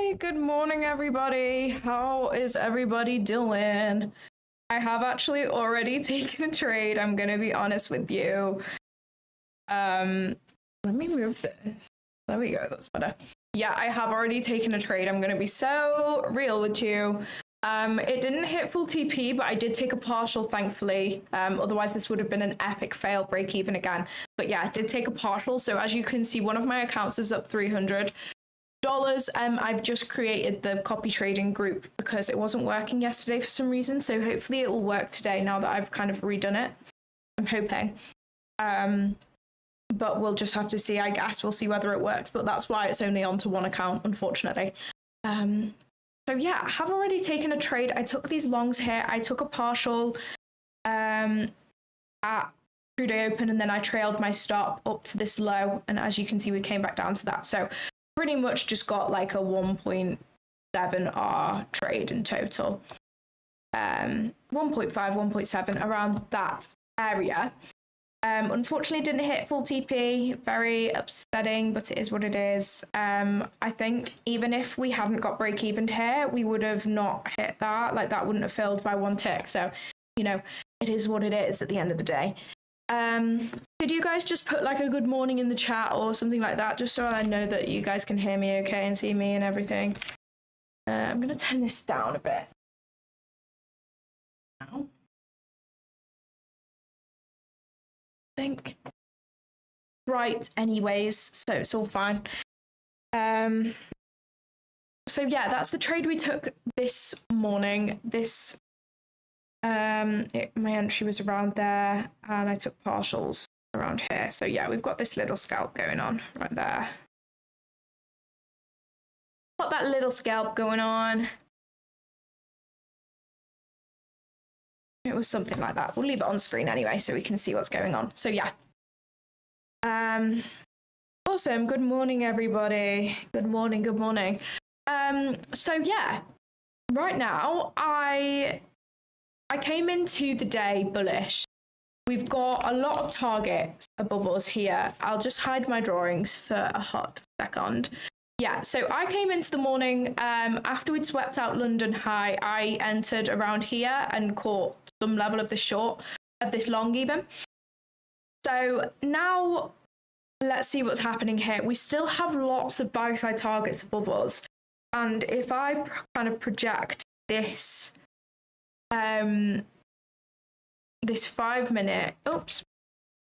Hi, good morning everybody. How is everybody doing? I have actually already taken a trade, I'm gonna be honest with you. Let me move this. There we go, that's better. Yeah, I have already taken a trade. I'm gonna be so real with you. It didn't hit full TP, but I did take a partial, thankfully. Otherwise this would have been an epic fail, break even again. But yeah, I did take a partial. So as you can see, one of my accounts is up $300. I've just created the copy trading group because it wasn't working yesterday for some reason. So hopefully it will work today now that I've kind of redone it. I'm hoping. But we'll just have to see, I guess. We'll see whether it works. But that's why it's only onto one account, unfortunately. So yeah, I have already taken a trade. I took these longs here. I took a partial at true day open, and then I trailed my stop up to this low. And as you can see, we came back down to that. So pretty much just got like a 1.7R trade in total. 1.5, 1.7, around that area. Unfortunately didn't hit full TP, very upsetting, but it is what it is. I think even if we hadn't got break even here, we would have not hit that. Like that wouldn't have filled by one tick. So, you know, it is what it is at the end of the day. Could you guys just put like a good morning in the chat or something like that, just so I know that you guys can hear me okay and see me and everything. I'm gonna turn this down a bit. Now. I think right anyways, so it's all fine. So yeah, that's the trade we took this morning. This my entry was around there and I took partials around here. So yeah, we've got this little scalp going on right there. Got that little scalp going on. It was something like that. We'll leave it on screen anyway so we can see what's going on. So yeah. Awesome. Good morning, everybody. Good morning. Good morning. So yeah, right now I came into the day bullish. We've got a lot of targets above us here. I'll just hide my drawings for a hot second. Yeah, so I came into the morning after we'd swept out London high. I entered around here and caught some level of the short of this long even. So now let's see what's happening here. We still have lots of buy side targets above us. And if I kind of project this this 5 minute, oops,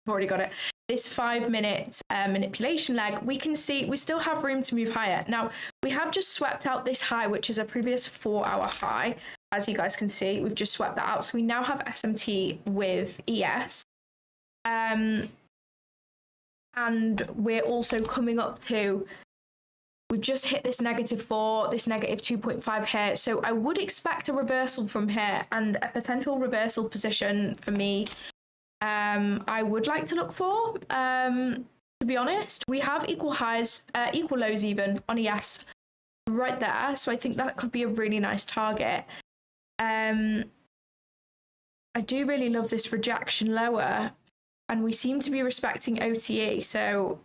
I've already got it. This 5 minute manipulation leg, we can see we still have room to move higher. Now, we have just swept out this high, which is a previous 4-hour high. As you guys can see, we've just swept that out. So we now have SMT with ES. And we're also coming up to, we've just hit this -4, this -2.5 here. So I would expect a reversal from here and a potential reversal position for me. I would like to look for, to be honest. We have equal highs, equal lows even on ES right there. So I think that could be a really nice target. I do really love this rejection lower, and we seem to be respecting OTE. So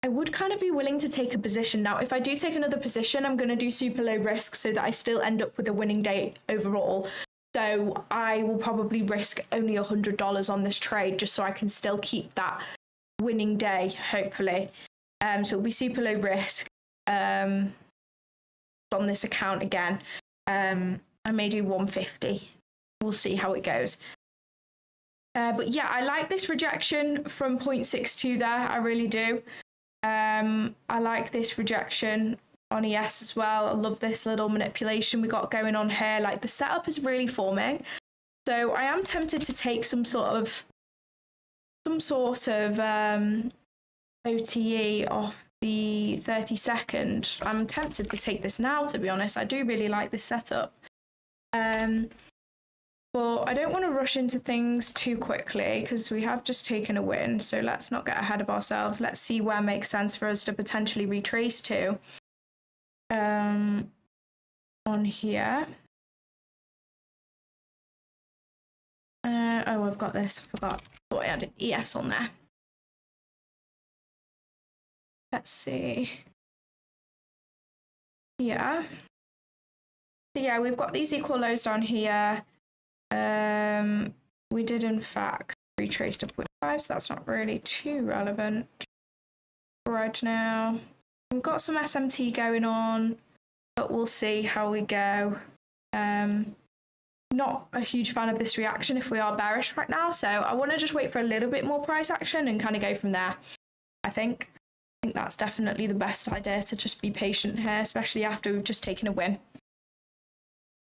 I would kind of be willing to take a position. Now, if I do take another position, I'm going to do super low risk so that I still end up with a winning day overall. So I will probably risk only $100 on this trade just so I can still keep that winning day, hopefully. So it'll be super low risk on this account again. I may do 150. We'll see how it goes. But yeah, I like this rejection from 0.62 there. I really do. I like this rejection on ES as well. I love this little manipulation we got going on here. Like the setup is really forming. So I am tempted to take some sort of OTE off the 30-second. I'm tempted to take this now, to be honest. I do really like this setup. But I don't want to rush into things too quickly because we have just taken a win. So let's not get ahead of ourselves. Let's see where it makes sense for us to potentially retrace to. On here. Oh, I've got this. I forgot. Thought I had an ES on there. Let's see. Yeah. So yeah, we've got these equal lows down here. We did in fact retrace to 0.5, so that's not really too relevant right now. We've got some SMT going on, but we'll see how we go. Not a huge fan of this reaction if we are bearish right now, so I want to just wait for a little bit more price action and kind of go from there. I think that's definitely the best idea, to just be patient here, especially after we've just taken a win.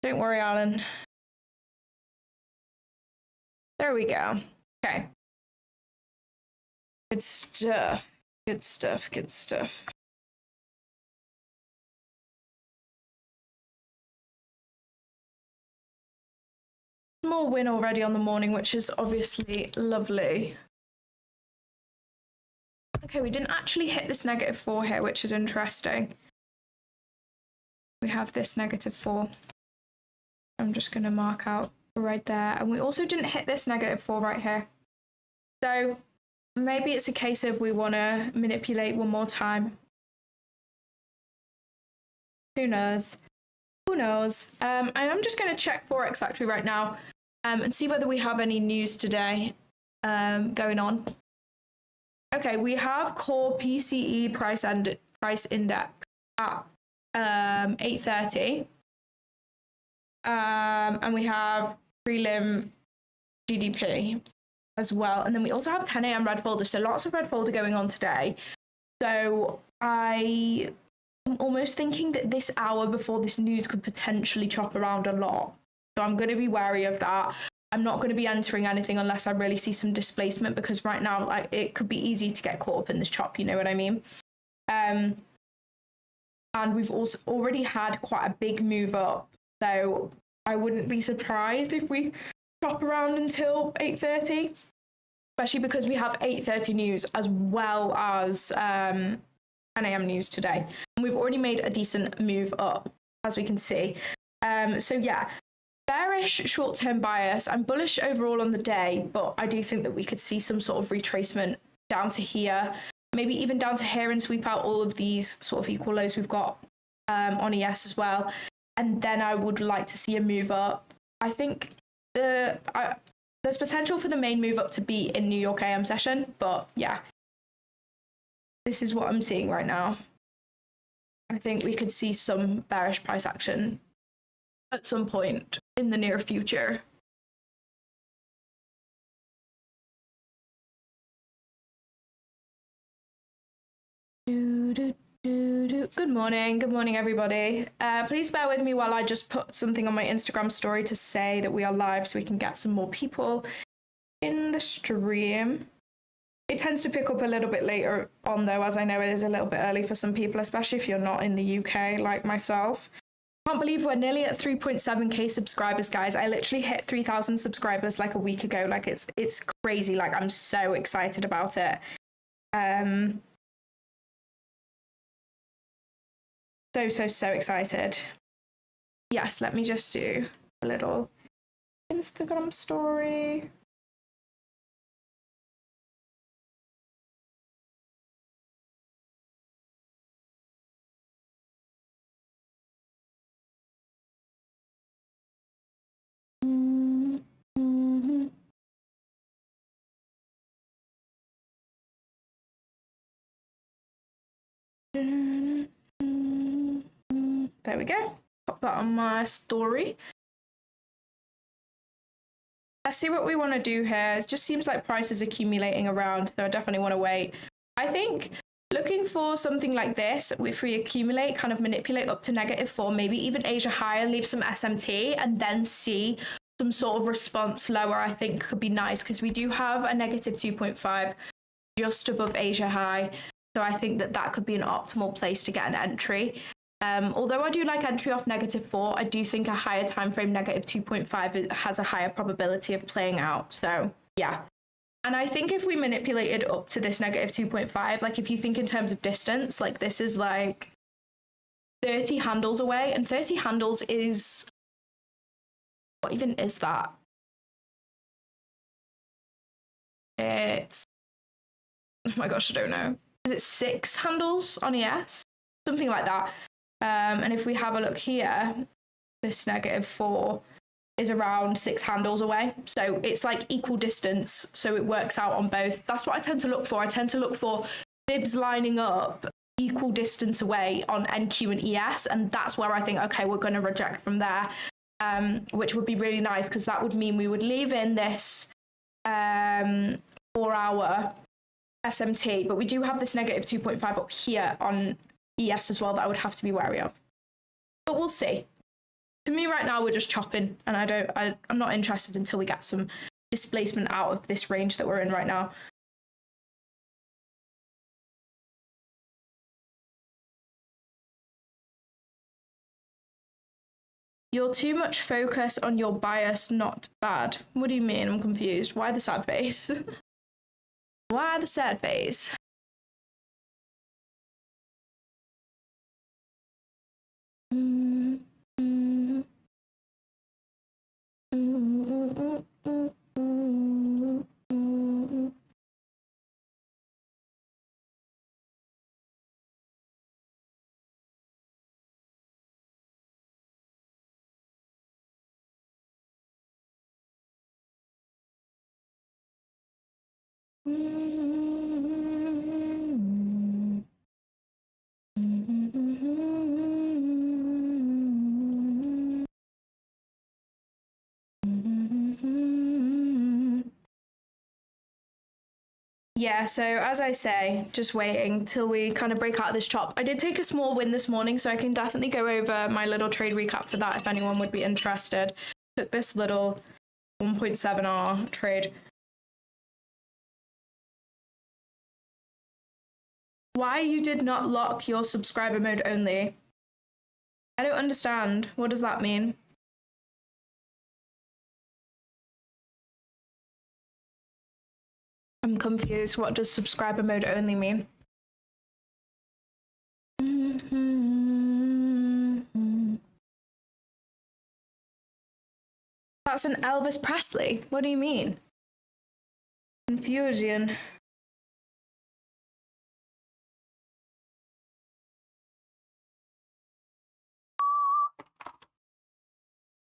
Don't worry, Alan. There we go. Okay. Good stuff. Good stuff. Good stuff. Small win already on the morning, which is obviously lovely. Okay, we didn't actually hit this -4 here, which is interesting. We have this -4. I'm just going to mark out right there. And we also didn't hit this -4 right here. So maybe it's a case of we want to manipulate one more time. Who knows? Who knows? And I'm just going to check Forex Factory right now and see whether we have any news today going on. Okay, we have core PCE price index at 8:30. And we have prelim GDP as well. And then we also have 10 a.m. red folder. So lots of red folder going on today. So I am almost thinking that this hour before this news could potentially chop around a lot. So I'm going to be wary of that. I'm not going to be entering anything unless I really see some displacement, because right now it could be easy to get caught up in this chop, you know what I mean? And we've also already had quite a big move up. So I wouldn't be surprised if we chop around until 8:30, especially because we have 8:30 news as well as 10 a.m. news today. And we've already made a decent move up, as we can see. So yeah, bearish short-term bias. I'm bullish overall on the day, but I do think that we could see some sort of retracement down to here, maybe even down to here, and sweep out all of these sort of equal lows we've got on ES as well. And then I would like to see a move up. I think there's potential for the main move up to be in New York AM session, but yeah, this is what I'm seeing right now. I think we could see some bearish price action at some point in the near future. Good morning, everybody. Please bear with me while I just put something on my Instagram story to say that we are live so we can get some more people in the stream. It tends to pick up a little bit later on, though, as I know it is a little bit early for some people, especially if you're not in the UK like myself. I can't believe we're nearly at 3.7k subscribers, guys. I literally hit 3,000 subscribers like a week ago. Like it's crazy. Like I'm so excited about it. So excited. Yes, let me just do a little Instagram story. There we go. Pop that on my story. Let's see what we want to do here. It just seems like price is accumulating around, so I definitely want to wait. I think looking for something like this, if we accumulate, kind of manipulate up to -4, maybe even Asia higher, leave some SMT, and then see some sort of response lower, I think could be nice, because we do have a -2.5 just above Asia high. So I think that could be an optimal place to get an entry. Although I do like entry off -4, I do think a higher time frame -2.5 has a higher probability of playing out. So yeah. And I think if we manipulated up to this -2.5, like if you think in terms of distance, like this is like 30 handles away, and 30 handles is, what even is that? It's, oh my gosh, I don't know. Is it 6 handles on ES? Something like that. And if we have a look here, this -4 is around 6 handles away. So it's like equal distance. So it works out on both. That's what I tend to look for. I tend to look for fibs lining up equal distance away on NQ and ES. And that's where I think, okay, we're going to reject from there, which would be really nice because that would mean we would leave in this 4-hour SMT. But we do have this -2.5 up here on ES as well that I would have to be wary of. But we'll see. To me right now, we're just chopping, and I'm not interested until we get some displacement out of this range that we're in right now. You're too much focus on your bias, not bad. What do you mean? I'm confused. Why the sad face? Why the sad face? Yeah, so as I say, just waiting till we kind of break out of this chop. I did take a small win this morning, so I can definitely go over my little trade recap for that if anyone would be interested. Took this little 1.7R trade. Why you did not lock your subscriber mode only? I don't understand. What does that mean? I'm confused. What does subscriber mode only mean? That's an Elvis Presley. What do you mean? Confusion.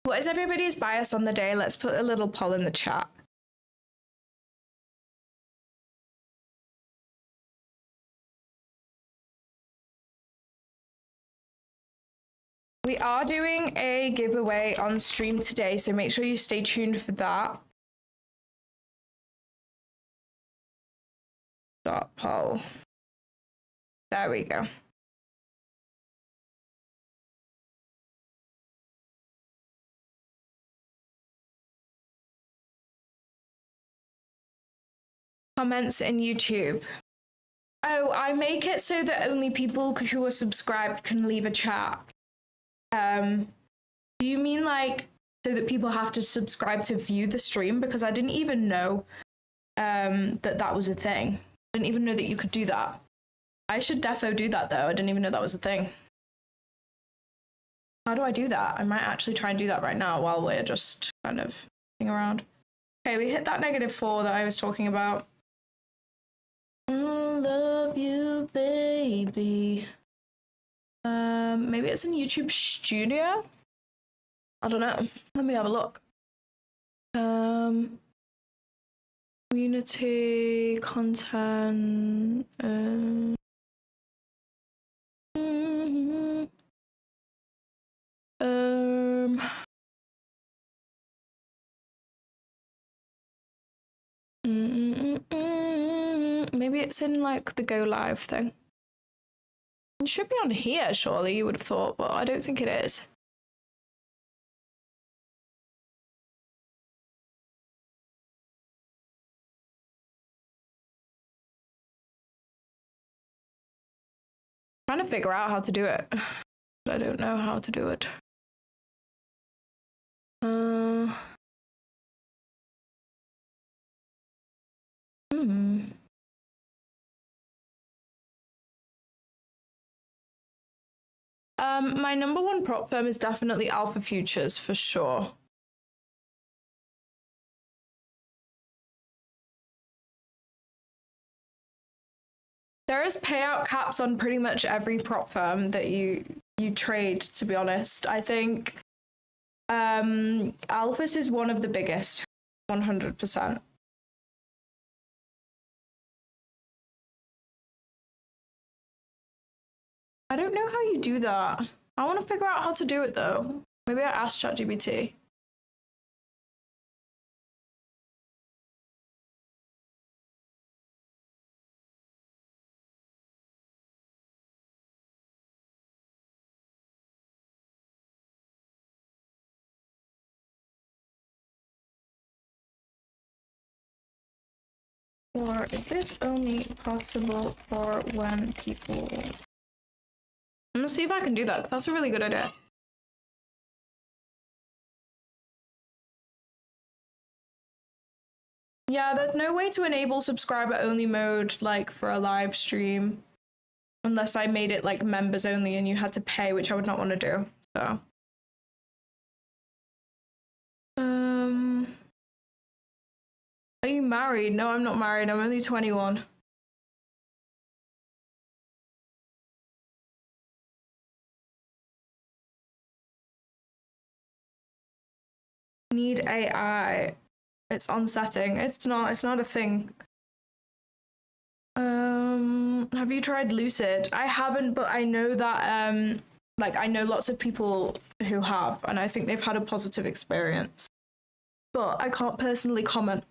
What is everybody's bias on the day? Let's put a little poll in the chat. We are doing a giveaway on stream today, so make sure you stay tuned for that. Dot poll. There we go. Comments in YouTube. Oh, I make it so that only people who are subscribed can leave a chat. Do you mean like so that people have to subscribe to view the stream? Because I didn't even know that was a thing. I didn't even know that you could do that. I should defo do that though. I didn't even know that was a thing. How do I do that? I might actually try and do that right now while we're just kind of sitting around. Okay, we hit that -4 that I was talking about. I love you, baby. Maybe it's in YouTube Studio? I don't know. Let me have a look. Community content. Maybe it's in like the go live thing. It should be on here, surely, you would have thought, but I don't think it is. I'm trying to figure out how to do it. I don't know how to do it. My number one prop firm is definitely Alpha Futures for sure. There is payout caps on pretty much every prop firm that you you trade, to be honest. I think Alphas is one of the biggest, 100%. I don't know how you do that. I want to figure out how to do it though. Maybe I asked ChatGPT. Or is this only possible for when people... I'm gonna see if I can do that, because that's a really good idea. Yeah, there's no way to enable subscriber only mode like for a live stream unless I made it like members only and you had to pay, which I would not want to do. So are you married? No, I'm not married. I'm only 21. Need AI. It's on setting. It's not a thing. Have you tried Lucid? I haven't, but I know that like I know lots of people who have, and I think they've had a positive experience. But I can't personally comment.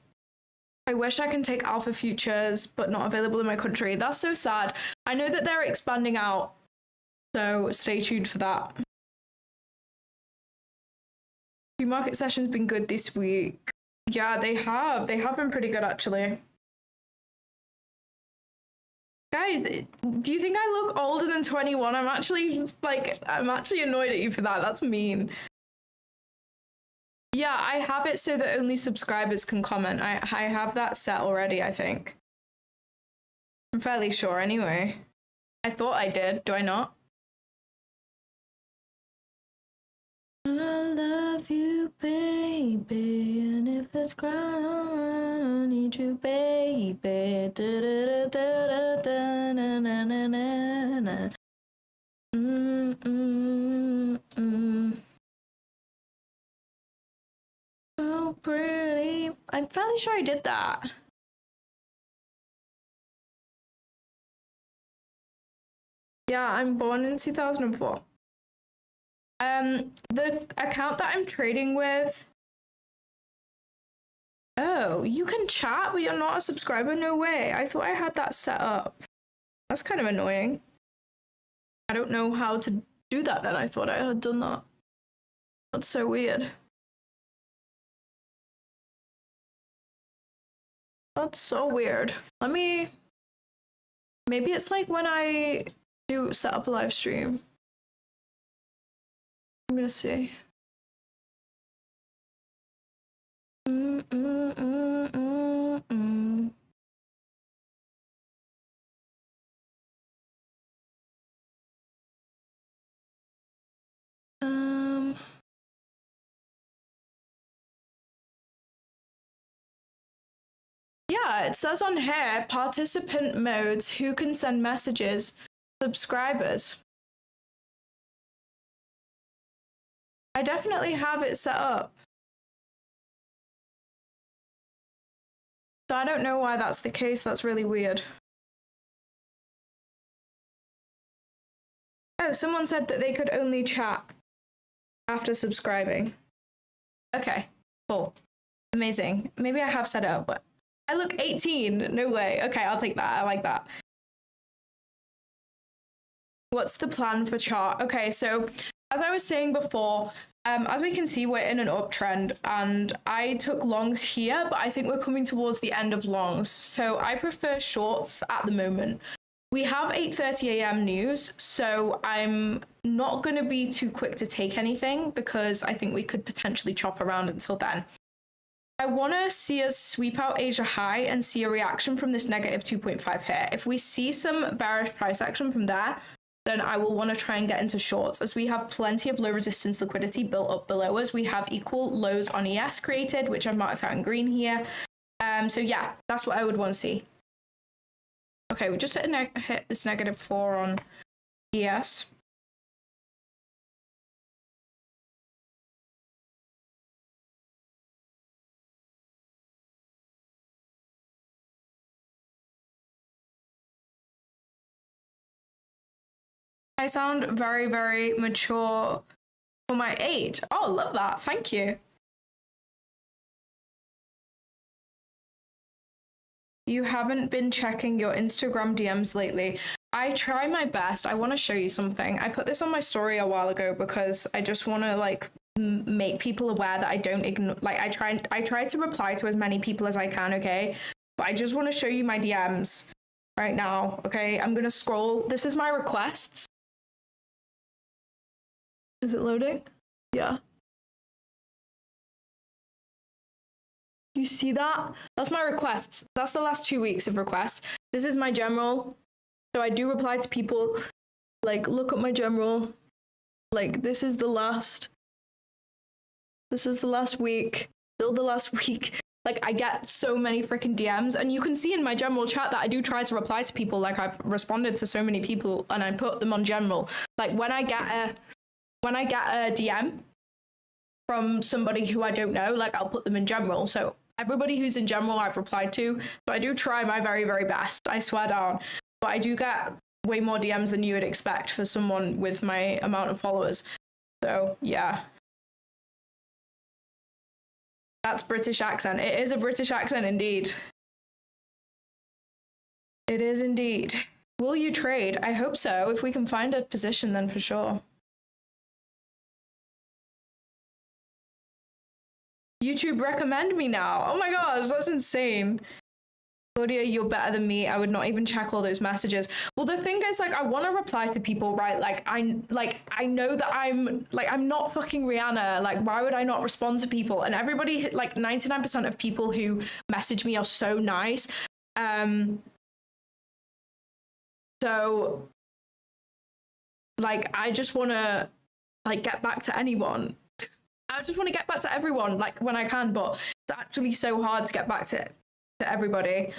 I wish I can take alpha futures, but not available in my country. That's so sad. I know that they're expanding out, so stay tuned for that. Pre-market session's been good this week. Yeah, they have. They have been pretty good, actually. Guys, do you think I look older than 21? I'm actually annoyed at you for that. That's mean. Yeah, I have it so that only subscribers can comment. I have that set already, I think. I'm fairly sure anyway. I thought I did. Do I not? I love you, baby, and if it's crying, I need you, baby. Da, da, da, da, da, na, na, na, na, na. Oh, pretty. I'm fairly sure I did that. Yeah, I'm born in 2004. The account that I'm trading with. Oh, you can chat, but you're not a subscriber? No way. I thought I had that set up. That's kind of annoying. I don't know how to do that then. I thought I had done that. That's so weird. That's so weird. Maybe it's like when I do set up a live stream. I'm gonna see. Yeah, it says on here, participant modes, who can send messages, subscribers. I definitely have it set up. So I don't know why that's the case. That's really weird. Oh, someone said that they could only chat after subscribing. Okay, cool. Amazing. Maybe I have set it up, but I look 18. No way. Okay, I'll take that. I like that. What's the plan for chart? Okay, so as I was saying before, as we can see, we're in an uptrend, and I took longs here, but I think we're coming towards the end of longs. So I prefer shorts at the moment. We have 8:30 a.m. news, so I'm not going to be too quick to take anything because I think we could potentially chop around until then. I want to see us sweep out Asia high and see a reaction from this negative 2.5 here. If we see some bearish price action from there, then I will want to try and get into shorts, as we have plenty of low resistance liquidity built up below us. We have equal lows on ES created, which I've marked out in green here. So yeah, that's what I would want to see. Okay, we just hit this -4 on ES. I sound very, very mature for my age. Oh, love that. Thank you. You haven't been checking your Instagram DMs lately. I try my best. I want to show you something. I put this on my story a while ago because I just want to like make people aware that I don't ignore, like I try to reply to as many people as I can, okay? But I just want to show you my DMs right now, okay? I'm going to scroll. This is my requests. Is it loading? Yeah. You see that? That's my requests. That's the last 2 weeks of requests. This is my general. So I do reply to people. Like, look at my general. Like, this is the last week. Still the last week. Like, I get so many freaking DMs. And you can see in my general chat that I do try to reply to people. Like, I've responded to so many people and I put them on general. Like, when I get a DM from somebody who I don't know, like, I'll put them in general. So everybody who's in general I've replied to. So I do try my very, very best. I swear down. But I do get way more DMs than you would expect for someone with my amount of followers. So yeah. That's British accent. It is a British accent indeed. It is indeed. Will you trade? I hope so. If we can find a position, then for sure. YouTube recommend me now. Oh my gosh, that's insane. Claudia, you're better than me. I would not even check all those messages. Well, the thing is, like, I want to reply to people, right? Like, I know that I'm not fucking Rihanna. Like, why would I not respond to people? And everybody, like, 99% of people who message me are so nice. So, like, I just want to, like, get back to anyone. I just want to get back to everyone, like, when I can, but it's actually so hard to get back to everybody.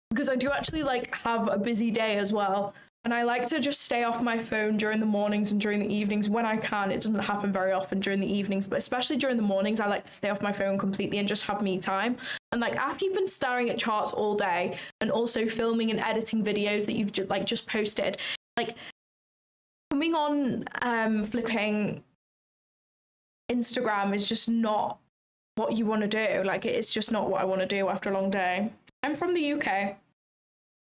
Because I do actually, like, have a busy day as well. And I like to just stay off my phone during the mornings and during the evenings when I can. It doesn't happen very often during the evenings, but especially during the mornings, I like to stay off my phone completely and just have me time. And, like, after you've been staring at charts all day and also filming and editing videos that you've just posted, like, coming on flipping Instagram is just not what you want to do. Like, it's just not what I want to do after a long day. I'm from the UK.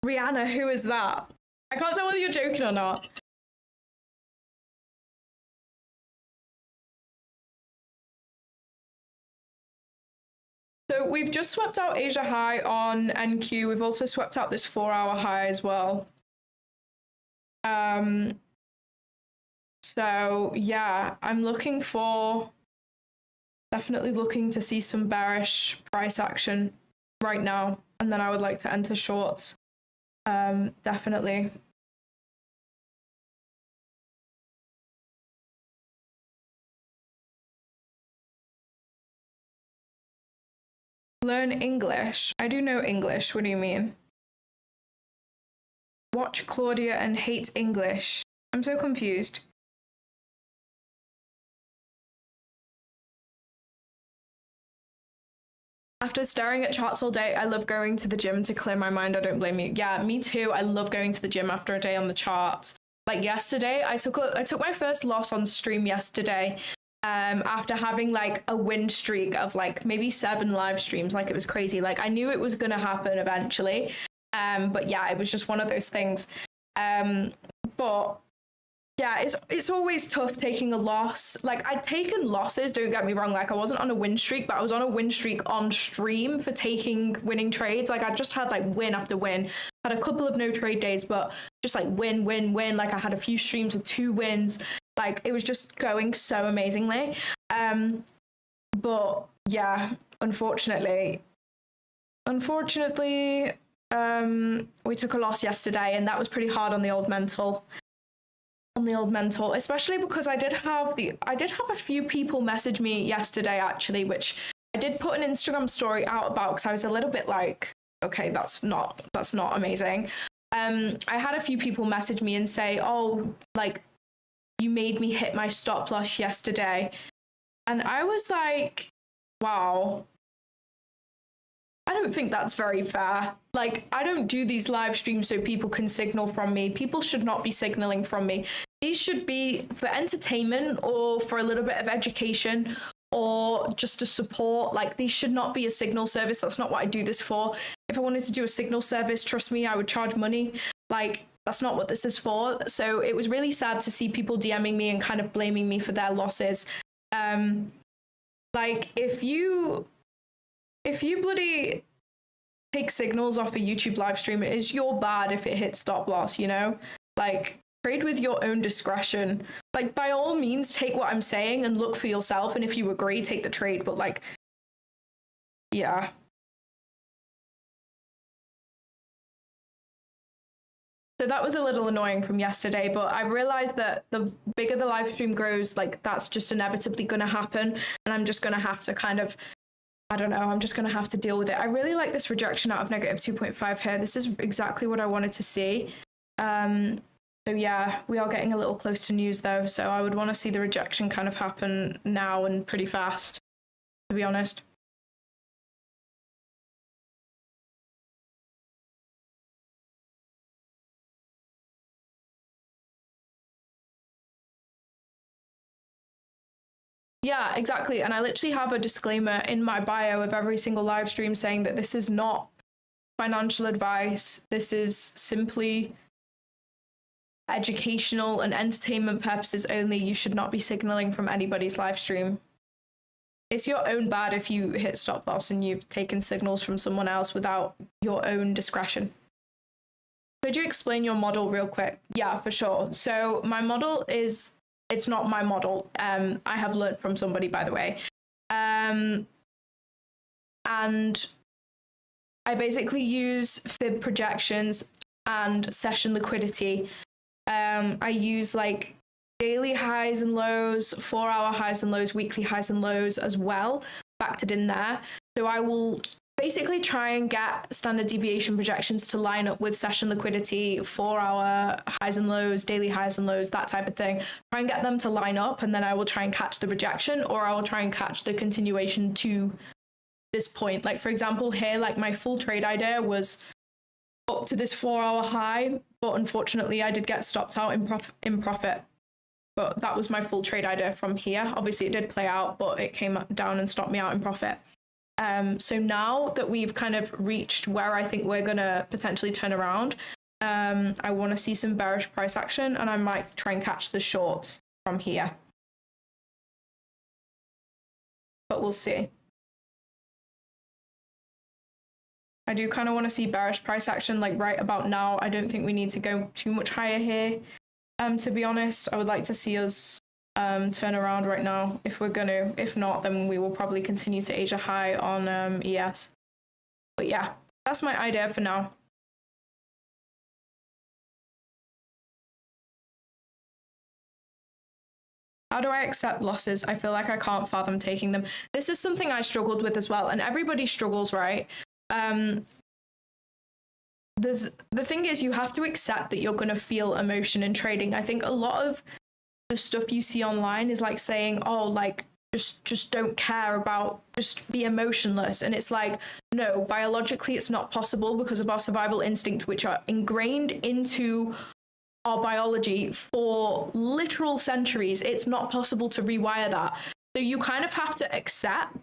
Rihanna, who is that? I can't tell whether you're joking or not. So we've just swept out Asia high on NQ. We've also swept out this 4-hour high as well. So yeah, I'm definitely looking to see some bearish price action right now. And then I would like to enter shorts. Definitely. Learn English. I do know English. What do you mean? Watch Claudia and hate English. I'm so confused. After staring at charts all day, I love going to the gym to clear my mind. I don't blame you. Yeah, me too. I love going to the gym after a day on the charts. Like yesterday, I took my first loss on stream yesterday. After having like a win streak of like maybe 7 live streams. Like, it was crazy. Like, I knew it was gonna happen eventually. But yeah, it was just one of those things. But yeah, it's always tough taking a loss. Like, I'd taken losses, don't get me wrong. Like, I wasn't on a win streak, but I was on a win streak on stream for taking winning trades. Like, I just had like win after win. Had a couple of no trade days, but just like win. Like, I had a few streams with 2 wins. Like, it was just going so amazingly. But yeah, unfortunately, we took a loss yesterday, and that was pretty hard on the old mental. Especially because I did have a few people message me yesterday, actually, which I did put an Instagram story out about, because I was a little bit like, okay, that's not amazing. I had a few people message me and say, oh, like, you made me hit my stop loss yesterday. And I was like, wow. I don't think that's very fair. Like, I don't do these live streams so people can signal from me. People should not be signaling from me. These should be for entertainment or for a little bit of education or just to support. Like, these should not be a signal service. That's not what I do this for. If I wanted to do a signal service, trust me, I would charge money. Like, that's not what this is for. So it was really sad to see people DMing me and kind of blaming me for their losses. Like, if you bloody take signals off a YouTube live stream, it is your bad if it hits stop loss, you know? Like, trade with your own discretion. Like, by all means, take what I'm saying and look for yourself. And if you agree, take the trade. But, like, yeah. So that was a little annoying from yesterday, but I realized that the bigger the live stream grows, like, that's just inevitably going to happen. And I'm just going to have to kind of, I don't know, I'm just going to have to deal with it. I really like this rejection out of negative 2.5 here. This is exactly what I wanted to see. So yeah, we are getting a little close to news though. So I would want to see the rejection kind of happen now and pretty fast, to be honest. Yeah, exactly. And I literally have a disclaimer in my bio of every single live stream saying that this is not financial advice. This is simply educational and entertainment purposes only. You should not be signaling from anybody's live stream. It's your own bad if you hit stop loss and you've taken signals from someone else without your own discretion. Could you explain your model real quick? Yeah, for sure. So my model is, it's not my model. I have learned from somebody, by the way. And I basically use fib projections and session liquidity. I use like daily highs and lows, 4-hour highs and lows, weekly highs and lows as well, factored in there. So I will basically try and get standard deviation projections to line up with session liquidity, 4-hour highs and lows, daily highs and lows, that type of thing. Try and get them to line up, and then I will try and catch the rejection, or I will try and catch the continuation to this point. Like, for example, here, like my full trade idea was up to this 4-hour high, but unfortunately I did get stopped out in profit. But that was my full trade idea from here. Obviously it did play out, but it came down and stopped me out in profit. So now that we've kind of reached where I think we're gonna potentially turn around, I want to see some bearish price action, and I might try and catch the shorts from here. But we'll see. I do kind of want to see bearish price action like right about now. I don't think we need to go too much higher here. To be honest, I would like to see us turn around right now if we're gonna. If not, then we will probably continue to Asia high on ES. But yeah, that's my idea for now. How do I accept losses? I feel like I can't fathom taking them. This is something I struggled with as well, and everybody struggles, right? The thing is, you have to accept that you're going to feel emotion in trading. I think a lot of the stuff you see online is like saying, oh, like, just don't care about, just be emotionless. And it's like, no, biologically it's not possible because of our survival instinct, which are ingrained into our biology for literal centuries. It's not possible to rewire that. So you kind of have to accept,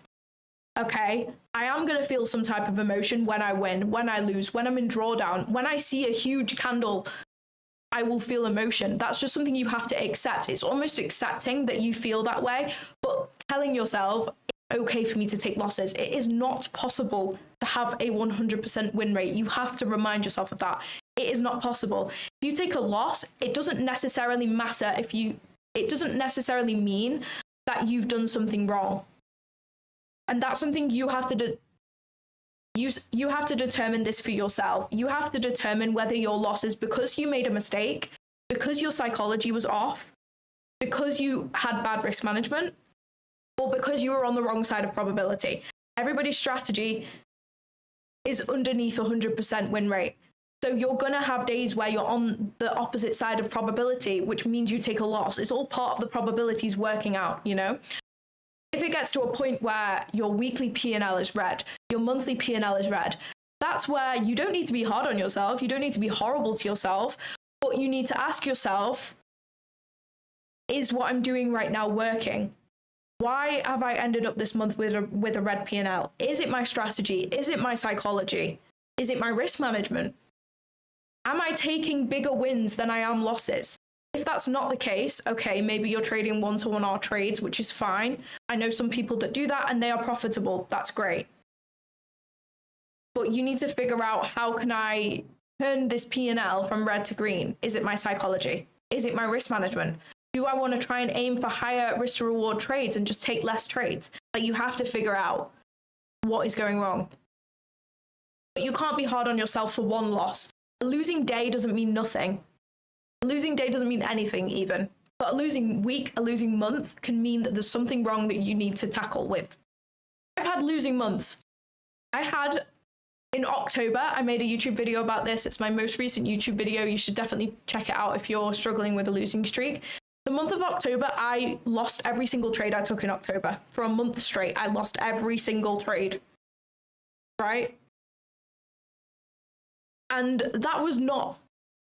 okay, I am going to feel some type of emotion when I win, when I lose, when I'm in drawdown, when I see a huge candle, I will feel emotion. That's just something you have to accept. It's almost accepting that you feel that way, but telling yourself, it's okay for me to take losses. It is not possible to have a 100% win rate. You have to remind yourself of that. It is not possible. If you take a loss, it doesn't necessarily matter it doesn't necessarily mean that you've done something wrong. And that's something you have to you have to determine this for yourself. You have to determine whether your loss is because you made a mistake, because your psychology was off, because you had bad risk management, or because you were on the wrong side of probability. Everybody's strategy is underneath 100% win rate. So you're going to have days where you're on the opposite side of probability, which means you take a loss. It's all part of the probabilities working out, you know? If it gets to a point where your weekly P&L is red, Your monthly P&L is red. That's where you don't need to be hard on yourself. You don't need to be horrible to yourself, but you need to ask yourself, is what I'm doing right now working? Why have I ended up this month with a red P&L? Is it my strategy? Is it my psychology? Is it my risk management? Am I taking bigger wins than I am losses? If that's not the case, okay, maybe you're trading 1-to-1 R trades, which is fine. I know some people that do that and they are profitable. That's great. But you need to figure out, how can I turn this P&L from red to green? Is it my psychology? Is it my risk management? Do I want to try and aim for higher risk to reward trades and just take less trades? Like, you have to figure out what is going wrong. But you can't be hard on yourself for one loss. A losing day doesn't mean nothing. A losing day doesn't mean anything even. But a losing week, a losing month can mean that there's something wrong that you need to tackle with. I've had losing months. In October, I made a YouTube video about this. It's my most recent YouTube video. You should definitely check it out if you're struggling with a losing streak. The month of October, I lost every single trade I took in October. For a month straight, I lost every single trade. Right? And that was not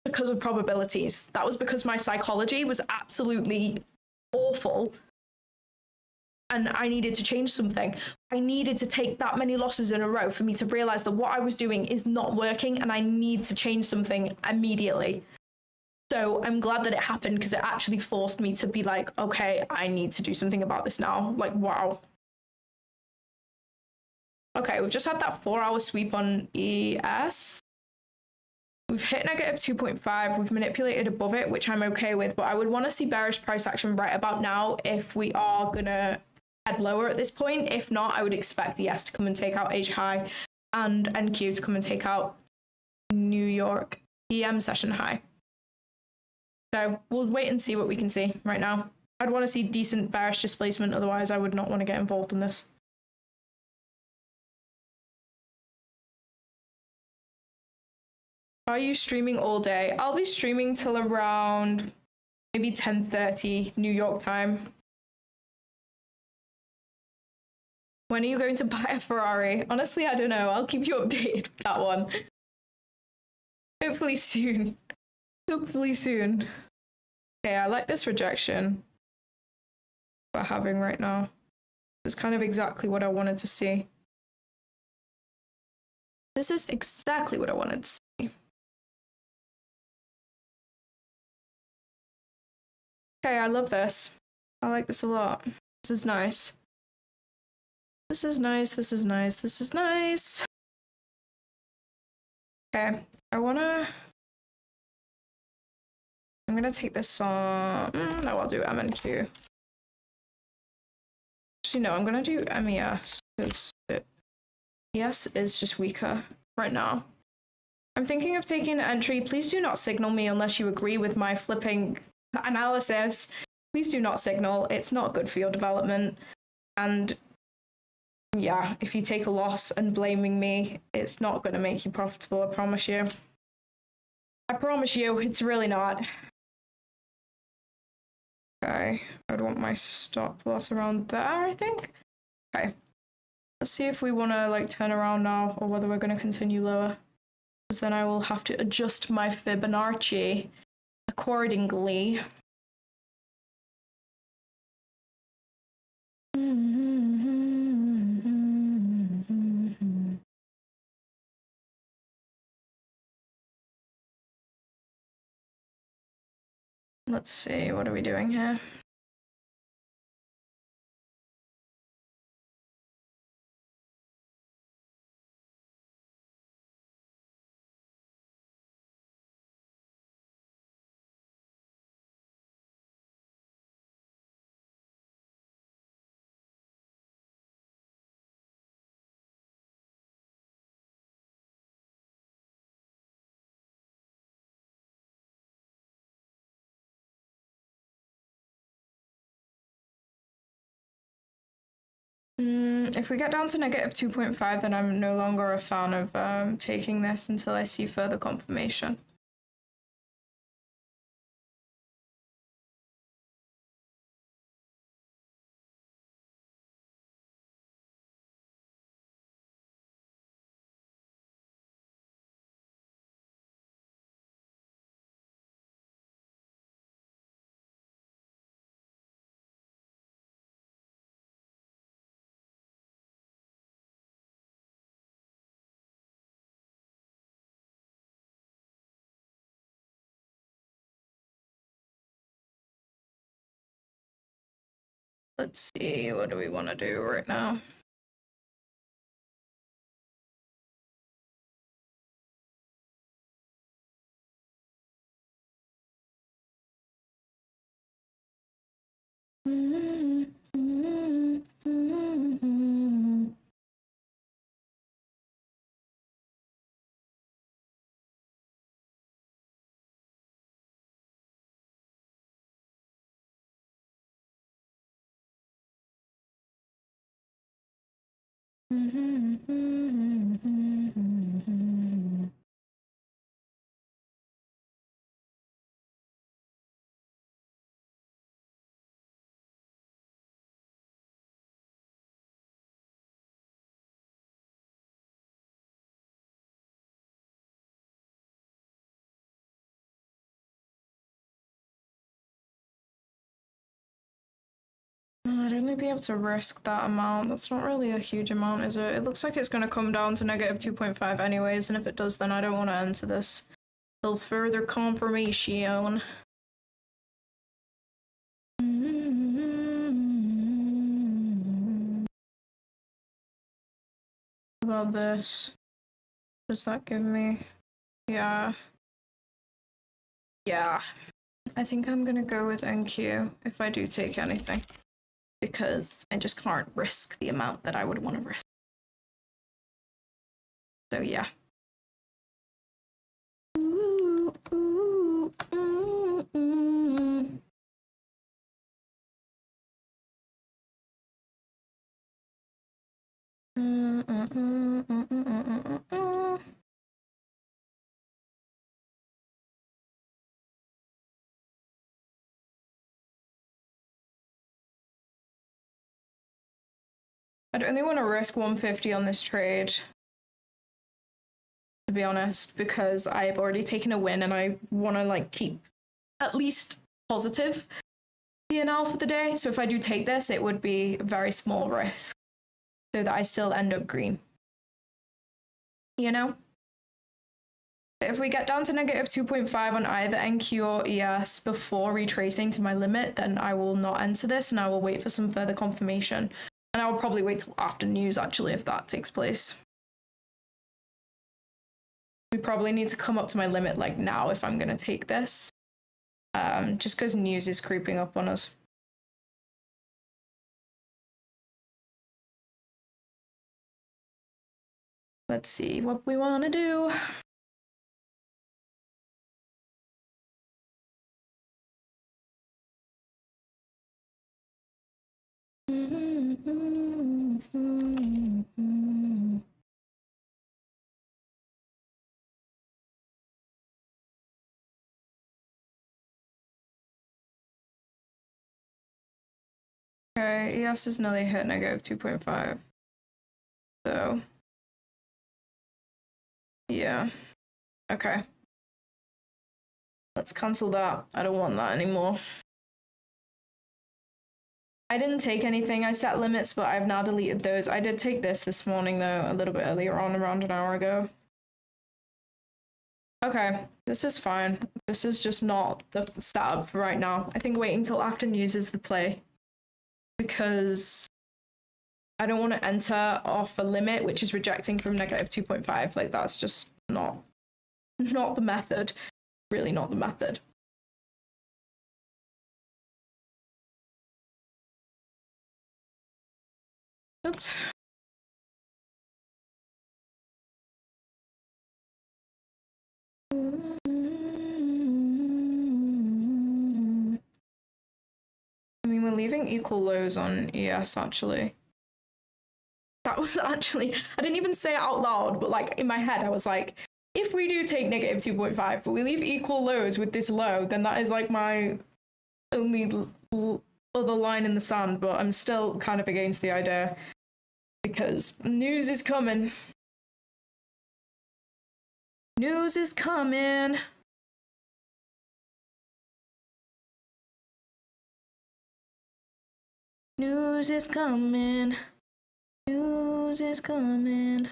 because of probabilities. That was because my psychology was absolutely awful. And I needed to change something. I needed to take that many losses in a row for me to realize that what I was doing is not working and I need to change something immediately. So I'm glad that it happened, because it actually forced me to be like, okay, I need to do something about this now. Like, wow. Okay, we've just had that 4-hour sweep on ES. We've hit negative 2.5. We've manipulated above it, which I'm okay with, but I would want to see bearish price action right about now if we are going to head lower at this point. If not, I would expect the S to come and take out H high and NQ to come and take out New York EM session high. So we'll wait and see what we can see right now. I'd want to see decent bearish displacement, otherwise I would not want to get involved in this. Are you streaming all day? I'll be streaming till around maybe 10:30 New York time. When are you going to buy a Ferrari? Honestly, I don't know. I'll keep you updated with that one. Hopefully soon. Hopefully soon. Okay, I like this rejection we're having right now. It's kind of exactly what I wanted to see. This is exactly what I wanted to see. Okay, I love this. I like this a lot. This is nice. This is nice, this is nice, this is nice. Okay, I'm gonna take this on, no, I'll do MNQ. Actually, no, I'm gonna do MES, because ES is just weaker right now. I'm thinking of taking an entry. Please do not signal me unless you agree with my flipping analysis. Please do not signal. It's not good for your development. And yeah, if you take a loss and blaming me, it's not going to make you profitable, I promise you. I promise you, it's really not. Okay, I'd want my stop loss around there, I think. Okay, let's see if we want to like turn around now or whether we're going to continue lower. Because then I will have to adjust my Fibonacci accordingly. Let's see, what are we doing here? If we get down to negative 2.5, then I'm no longer a fan of taking this until I see further confirmation. Let's see, what do we want to do right now? I'd only be able to risk that amount. That's not really a huge amount, is it? It looks like it's going to come down to negative 2.5 anyways, and if it does, then I don't want to enter this till further confirmation. What about this? What does that give me? Yeah. Yeah. I think I'm going to go with NQ if I do take anything, because I just can't risk the amount that I would want to risk. So yeah. Ooh, ooh, ooh, ooh. I'd only want to risk 150 on this trade, to be honest, because I've already taken a win and I want to like keep at least positive P&L for the day. So if I do take this, it would be a very small risk so that I still end up green. You know? If we get down to negative 2.5 on either NQ or ES before retracing to my limit, then I will not enter this and I will wait for some further confirmation. And I will probably wait till after news, actually, if that takes place. We probably need to come up to my limit like now if I'm going to take this. Just because news is creeping up on us. Let's see what we want to do. Okay, ES is nearly hit negative 2.5. So, yeah. Okay. Let's cancel that. I don't want that anymore. I didn't take anything. I set limits, but I've now deleted those. I did take this morning, though, a little bit earlier on, around an hour ago. Okay, this is fine. This is just not the setup for right now. I think waiting till after news is the play, because I don't want to enter off a limit which is rejecting from negative 2.5. Like, that's just not the method. Really not the method. Oops. I mean, we're leaving equal lows on ES, actually. That was actually, I didn't even say it out loud, but like in my head, I was like, if we do take negative 2.5, but we leave equal lows with this low, then that is like my only other line in the sand, but I'm still kind of against the idea because news is coming. News is coming. News is coming. News is coming.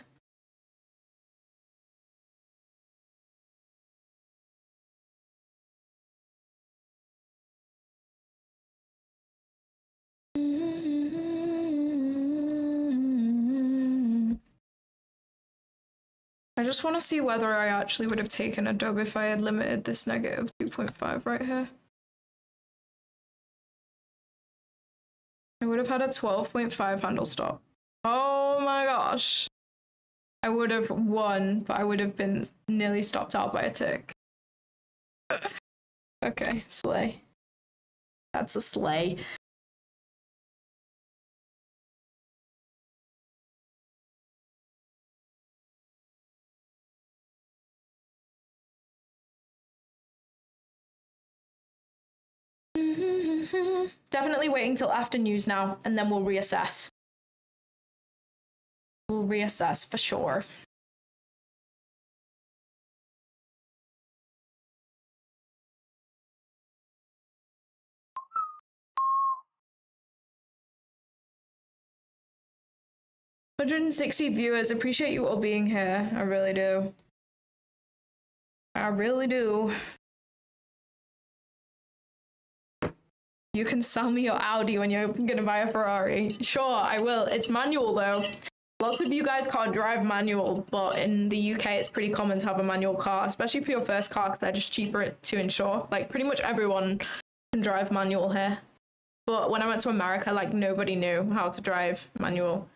I just want to see whether I actually would have taken a dub if I had limited this negative 2.5 right here. I would have had a 12.5 handle stop. Oh my gosh. I would have won, but I would have been nearly stopped out by a tick. Okay, slay. That's a slay. Definitely waiting till after news now, and then we'll reassess. We'll reassess for sure. $160 viewers. Appreciate you all being here. I really do. I really do. You can sell me your Audi when you're gonna buy a Ferrari. Sure, I will. It's manual though. Lots of you guys can't drive manual, but in the UK it's pretty common to have a manual car, especially for your first car, because they're just cheaper to insure. Like pretty much everyone can drive manual here. But when I went to America, like nobody knew how to drive manual.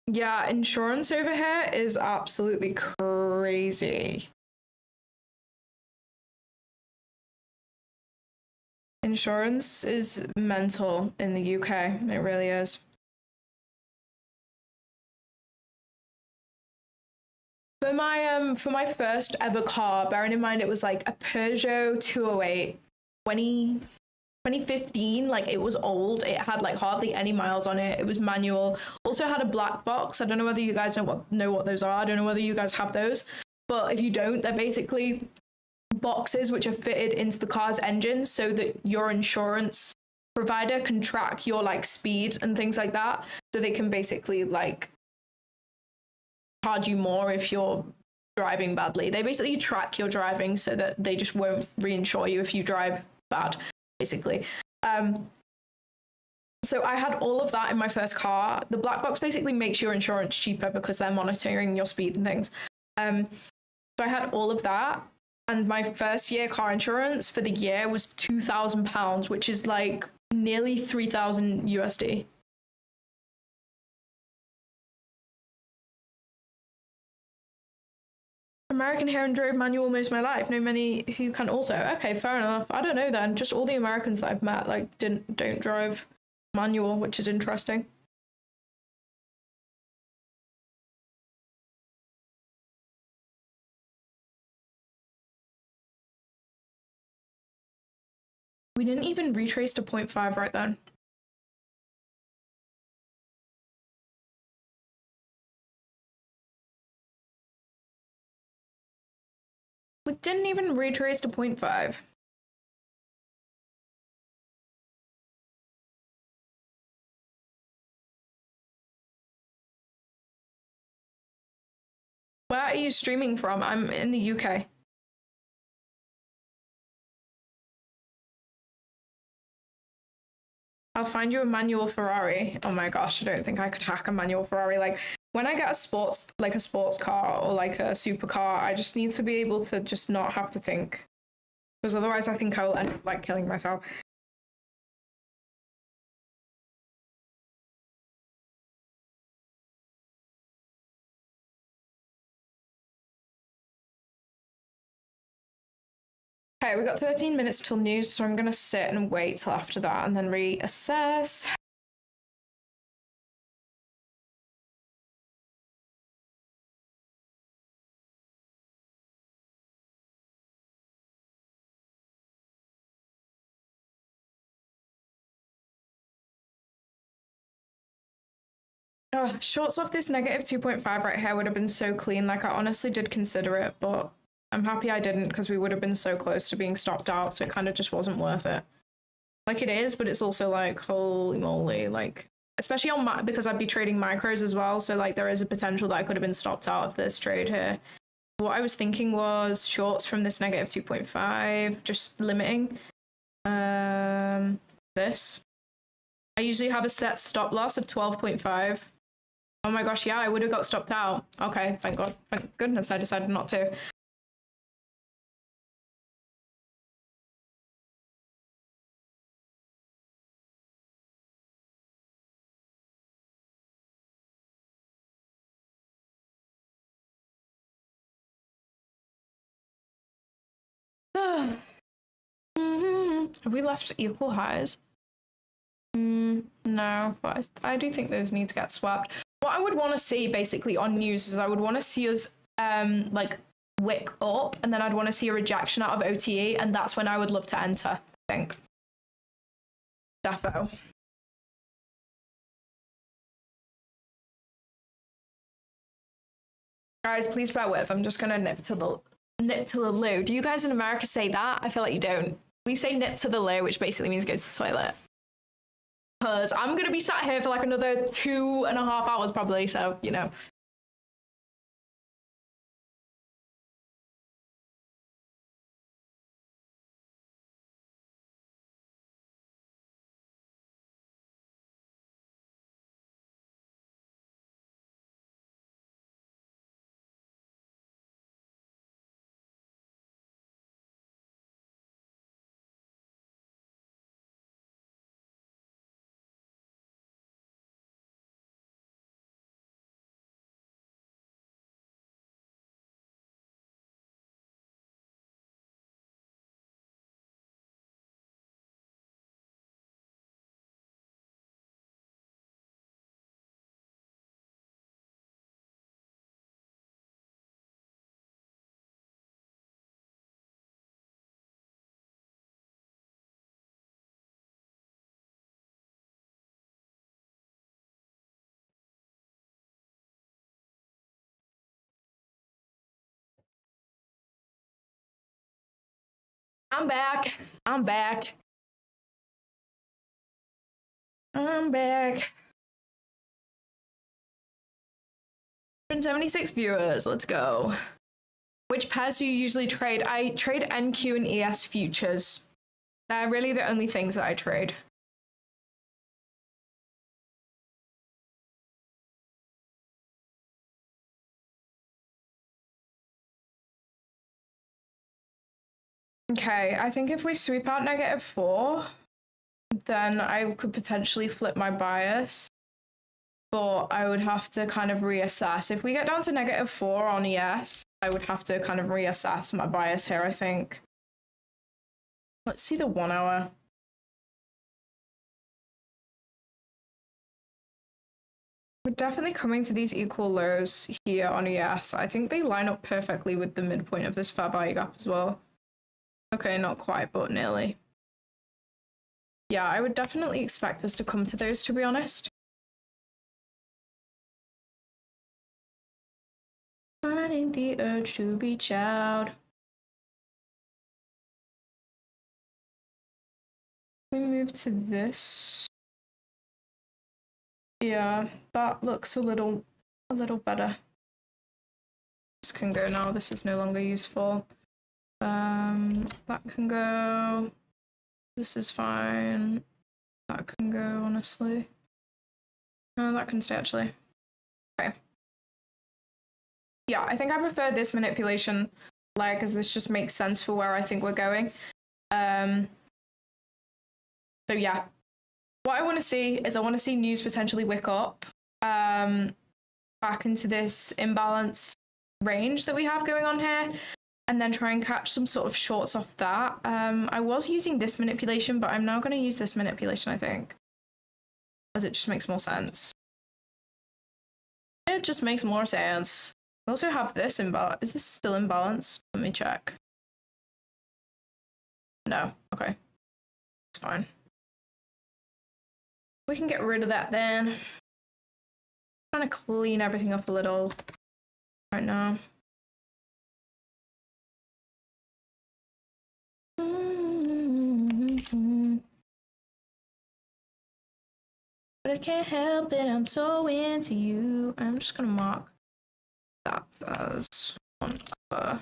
Yeah, insurance over here is absolutely crazy. Insurance is mental in the UK. It really is. For my first ever car, bearing in mind it was like a Peugeot 208 2015, like it was old. It had like hardly any miles on it. It was manual. Also had a black box. I don't know whether you guys know what those are. I don't know whether you guys have those. But if you don't, they're basically boxes which are fitted into the car's engine so that your insurance provider can track your like speed and things like that. So they can basically like charge you more if you're driving badly. They basically track your driving so that they just won't reinsure you if you drive bad, basically. So I had all of that in my first car. The black box basically makes your insurance cheaper because they're monitoring your speed and things. So I had all of that. And my first year car insurance for the year was £2,000, which is like nearly 3,000 USD. American here and drove manual most of my life. Know many who can also. Okay, fair enough. I don't know then. Just all the Americans that I've met like don't drive manual, which is interesting. We didn't even retrace to 0.5 right then. We didn't even retrace to 0.5. Where are you streaming from? I'm in the UK. I'll find you a manual Ferrari. Oh my gosh, I don't think I could hack a manual Ferrari. Like when I get a sports car or like a supercar, I just need to be able to just not have to think. Because otherwise I think I will end up like killing myself. Okay, we got 13 minutes till news, so I'm gonna sit and wait till after that and then reassess. Oh, shorts off this negative 2.5 right here would have been so clean. Like, I honestly did consider it, but I'm happy I didn't because we would have been so close to being stopped out. So it kind of just wasn't worth it. Like, it is, but it's also like, holy moly, like, especially on my, because I'd be trading micros as well. So like, there is a potential that I could have been stopped out of this trade here. What I was thinking was shorts from this negative 2.5, just limiting this. I usually have a set stop loss of 12.5. Oh my gosh, yeah, I would have got stopped out. Okay, thank God. Thank goodness I decided not to. Have we left equal highs? No, but I do think those need to get swapped. What I would want to see basically on news is I would want to see us like wick up, and then I'd want to see a rejection out of OTE, and that's when I would love to enter, I think. Defo. Guys, please bear with. I'm just gonna nip to the loo. Do you guys in America say that? I feel like you don't. We say nip to the loo, which basically means go to the toilet. Because I'm gonna be sat here for like another 2.5 hours probably, so you know. I'm back. I'm back. I'm back. 176 viewers. Let's go. Which pairs do you usually trade? I trade NQ and ES futures. They're really the only things that I trade. Okay, I think if we sweep out -4, then I could potentially flip my bias. But I would have to kind of reassess. If we get down to -4 on ES, I would have to kind of reassess my bias here, I think. Let's see the 1 hour. We're definitely coming to these equal lows here on ES. I think they line up perfectly with the midpoint of this fair value gap as well. Okay, not quite, but nearly. Yeah, I would definitely expect us to come to those, to be honest. Finding the urge to reach out. We move to this. Yeah, that looks a little better. This can go now. This is no longer useful. That can go. This is fine. That can go, honestly. No, that can stay, actually. Okay. Yeah, I think I prefer this manipulation leg, because this just makes sense for where I think we're going. So yeah. What I want to see is I want to see news potentially wick up back into this imbalance range that we have going on here, and then try and catch some sort of shorts off that. I was using this manipulation, but I'm now going to use this manipulation, I think, as it just makes more sense. It just makes more sense. We also have this imbalance. Is this still imbalanced? Let me check. No. Okay. It's fine. We can get rid of that then. Trying to clean everything up a little right now. But I can't help it, I'm so into you. I'm just gonna mark that as one other.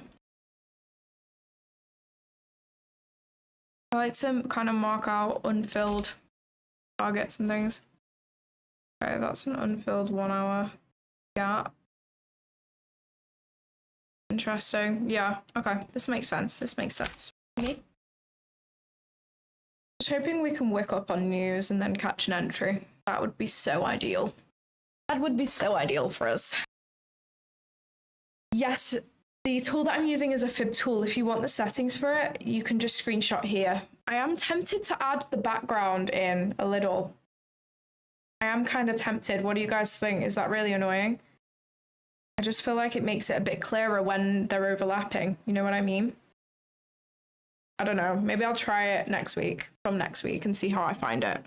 I like to kind of mark out unfilled targets and things. Okay, that's an unfilled 1 hour gap. Interesting. Yeah, okay, this makes sense. This makes sense. Me? Just hoping we can wick up on news and then catch an entry. That would be so ideal. That would be so ideal for us. Yes, the tool that I'm using is a fib tool. If you want the settings for it, you can just screenshot here. I am tempted to add the background in a little. I am kind of tempted. What do you guys think? Is that really annoying? I just feel like it makes it a bit clearer when they're overlapping. You know what I mean? I don't know. Maybe I'll try it next week, from next week, and see how I find it.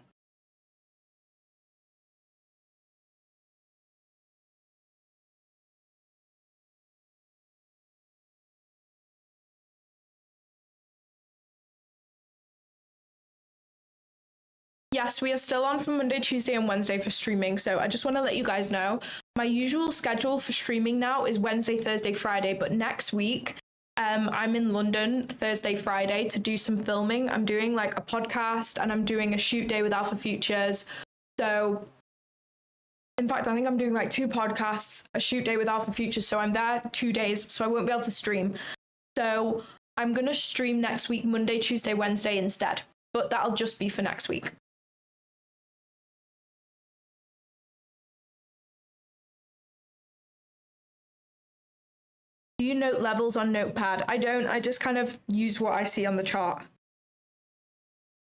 Yes, we are still on for Monday, Tuesday, and Wednesday for streaming. So I just want to let you guys know, my usual schedule for streaming now is Wednesday, Thursday, Friday. But next week, I'm in London Thursday, Friday to do some filming. I'm doing like a podcast and I'm doing a shoot day with Alpha Futures. So in fact, I think I'm doing like 2 podcasts, a shoot day with Alpha Futures. So I'm there 2 days, so I won't be able to stream. So I'm going to stream next week, Monday, Tuesday, Wednesday instead. But that'll just be for next week. Do you note levels on Notepad? I don't. I just kind of use what I see on the chart.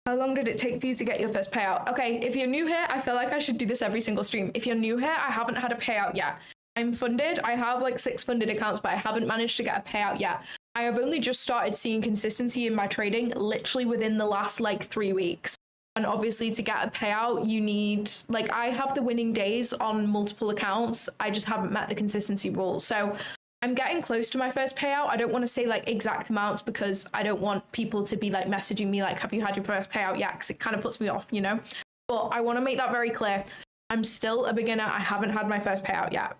How long did it take for you to get your first payout? Okay, if you're new here, I feel like I should do this every single stream. If you're new here, I haven't had a payout yet. I'm funded. I have like 6 funded accounts, but I haven't managed to get a payout yet. I have only just started seeing consistency in my trading literally within the last like 3 weeks. And obviously to get a payout, you need, like, I have the winning days on multiple accounts. I just haven't met the consistency rules. So I'm getting close to my first payout. I don't want to say like exact amounts because I don't want people to be like messaging me like, have you had your first payout yet? Because it kind of puts me off, you know? But I want to make that very clear. I'm still a beginner. I haven't had my first payout yet.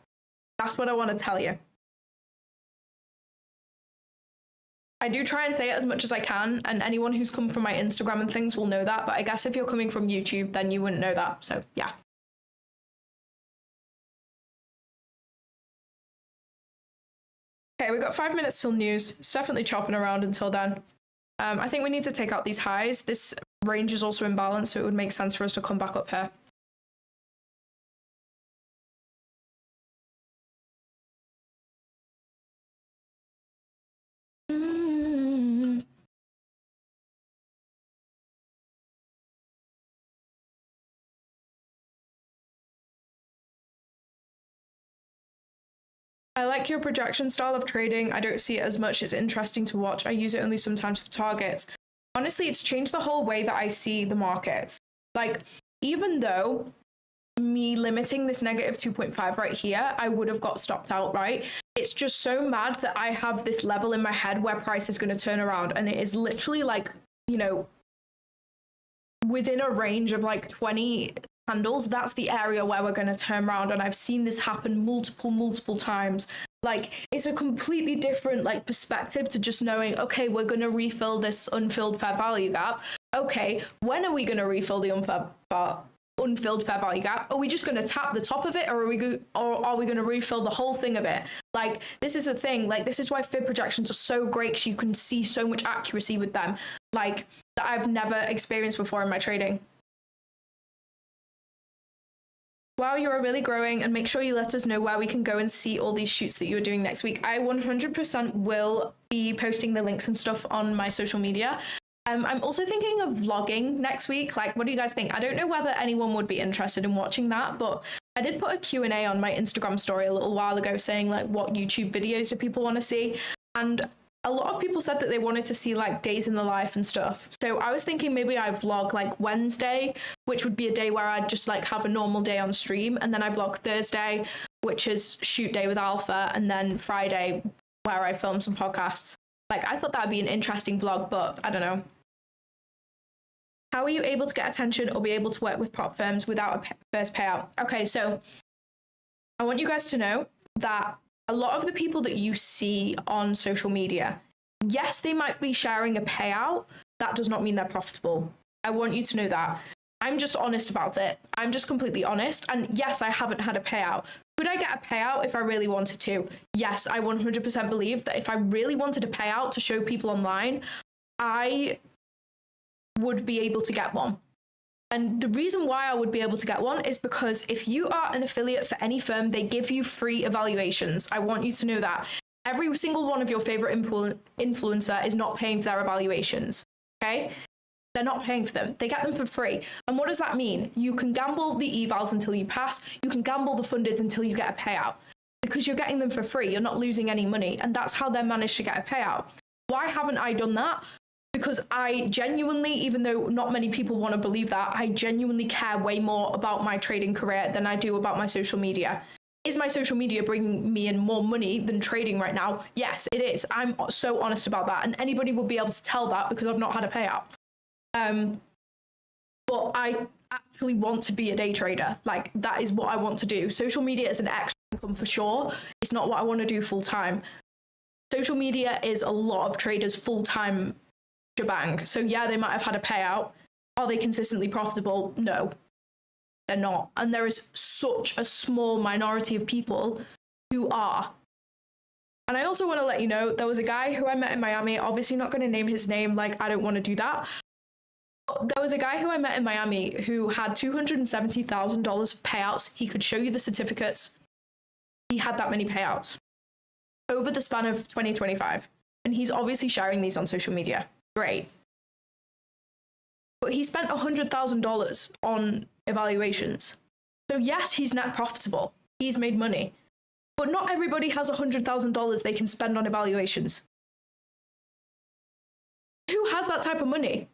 That's what I want to tell you. I do try and say it as much as I can, and anyone who's come from my Instagram and things will know that, but I guess if you're coming from YouTube, then you wouldn't know that. So yeah. Okay, we've got 5 minutes till news. It's definitely chopping around until then. I think we need to take out these highs. This range is also imbalanced, so it would make sense for us to come back up here. I like your projection style of trading. I don't see it as much. It's interesting to watch. I use it only sometimes for targets. Honestly, it's changed the whole way that I see the markets. Like, even though me limiting this negative 2.5 right here, I would have got stopped out, right? It's just so mad that I have this level in my head where price is going to turn around, and it is literally like, you know, within a range of like 20 candles. That's the area where we're going to turn around, and I've seen this happen multiple times. Like, it's a completely different like perspective to just knowing, okay, we're going to refill this unfilled fair value gap. Okay, when are we going to refill the unfilled fair value gap? Are we just going to tap the top of it, or are we going to refill the whole thing of it? Like, this is the thing. Like, this is why fib projections are so great, because you can see so much accuracy with them, like, that I've never experienced before in my trading. Wow, you are really growing, and make sure you let us know where we can go and see all these shoots that you're doing next week. I 100% will be posting the links and stuff on my social media. I'm also thinking of vlogging next week. Like, what do you guys think? I don't know whether anyone would be interested in watching that, but I did put a Q&A on my Instagram story a little while ago saying like, what YouTube videos do people want to see? And a lot of people said that they wanted to see like days in the life and stuff. So I was thinking maybe I vlog like Wednesday, which would be a day where I'd just like have a normal day on stream. And then I vlog Thursday, which is shoot day with Alpha. And then Friday, where I film some podcasts. Like, I thought that'd be an interesting vlog, but I don't know. How are you able to get attention or be able to work with prop firms without a first payout? Okay, so I want you guys to know that a lot of the people that you see on social media, yes, they might be sharing a payout. That does not mean they're profitable. I want you to know that. I'm just honest about it. I'm just completely honest. And yes, I haven't had a payout. Could I get a payout if I really wanted to? Yes, I 100% believe that if I really wanted a payout to show people online, I would be able to get one. And the reason why I would be able to get one is because if you are an affiliate for any firm, they give you free evaluations. I want you to know that. Every single one of your favorite influencer is not paying for their evaluations, okay? They're not paying for them. They get them for free. And what does that mean? You can gamble the evals until you pass. You can gamble the fundeds until you get a payout. Because you're getting them for free. You're not losing any money. And that's how they managed to get a payout. Why haven't I done that? Because I genuinely, even though not many people want to believe that, I genuinely care way more about my trading career than I do about my social media. Is my social media bringing me in more money than trading right now? Yes, it is. I'm so honest about that. And anybody will be able to tell that because I've not had a payout. But I actually want to be a day trader. Like, that is what I want to do. Social media is an extra income for sure. It's not what I want to do full time. Social media is a lot of traders' full-time shebang. So yeah, they might have had a payout. Are they consistently profitable? No, they're not. And there is such a small minority of people who are. And I also want to let you know, there was a guy who I met in Miami, obviously not going to name his name, like I don't want to do that. There was a guy who I met in Miami who had $270,000 of payouts. He could show you the certificates. He had that many payouts over the span of 2025. And he's obviously sharing these on social media. Great. But he spent $100,000 on evaluations. So yes, he's net profitable. He's made money. But not everybody has $100,000 they can spend on evaluations. Who has that type of money?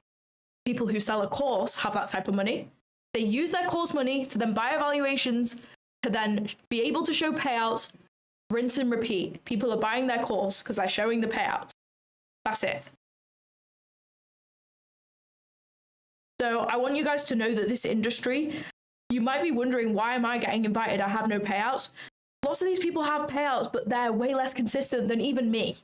People who sell a course have that type of money. They use their course money to then buy evaluations, to then be able to show payouts, rinse and repeat. People are buying their course because they're showing the payouts. That's it. So I want you guys to know that this industry, you might be wondering, why am I getting invited? I have no payouts. Lots of these people have payouts, but they're way less consistent than even me.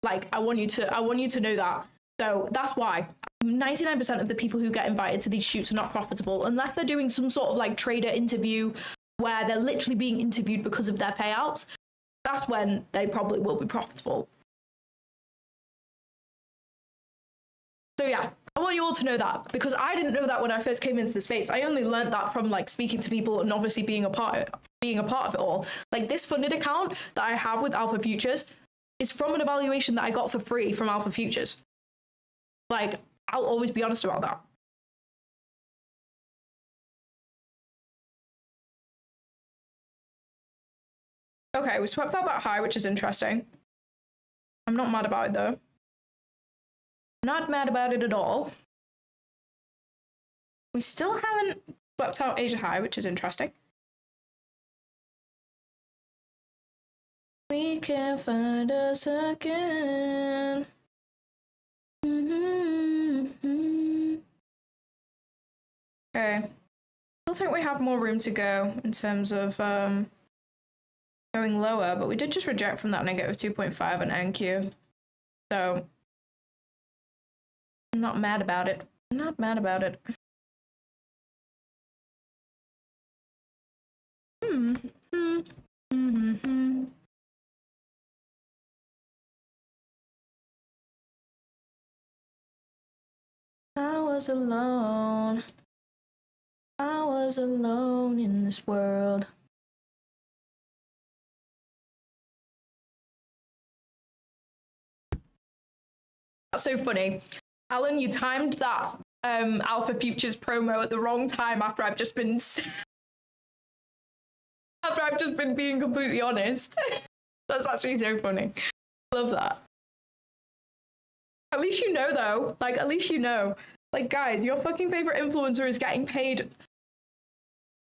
Like, I want you to know that. So that's why 99% of the people who get invited to these shoots are not profitable unless they're doing some sort of like trader interview where they're literally being interviewed because of their payouts. That's when they probably will be profitable. So yeah, I want you all to know that, because I didn't know that when I first came into the space. I only learned that from like speaking to people and obviously being a part of it all. Like, this funded account that I have with Alpha Futures is from an evaluation that I got for free from Alpha Futures. Like, I'll always be honest about that. Okay, we swept out that high, which is interesting. I'm not mad about it though. Not mad about it at all. We still haven't swept out Asia high, which is interesting. We can find us again. Okay. Still think we have more room to go in terms of going lower, but we did just reject from that negative 2.5 on NQ. So I'm not mad about it. I'm not mad about it. I was alone. I was alone in this world. That's so funny. Alan, you timed that Alpha Futures promo at the wrong time after I've just been being completely honest. That's actually so funny. Love that. At least you know, though. Like, at least you know. Like, guys, your fucking favorite influencer is getting paid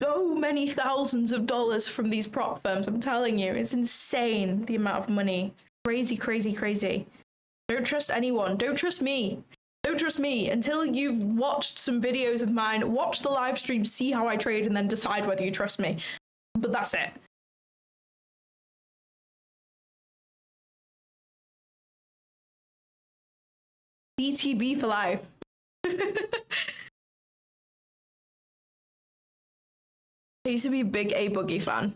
so many thousands of dollars from these prop firms. I'm telling you, it's insane, the amount of money. It's crazy, crazy, crazy. Don't trust anyone. Don't trust me. Don't trust me until you've watched some videos of mine, watch the live stream, see how I trade, and then decide whether you trust me. But that's it. BTB for life. I used to be a big A Boogie fan.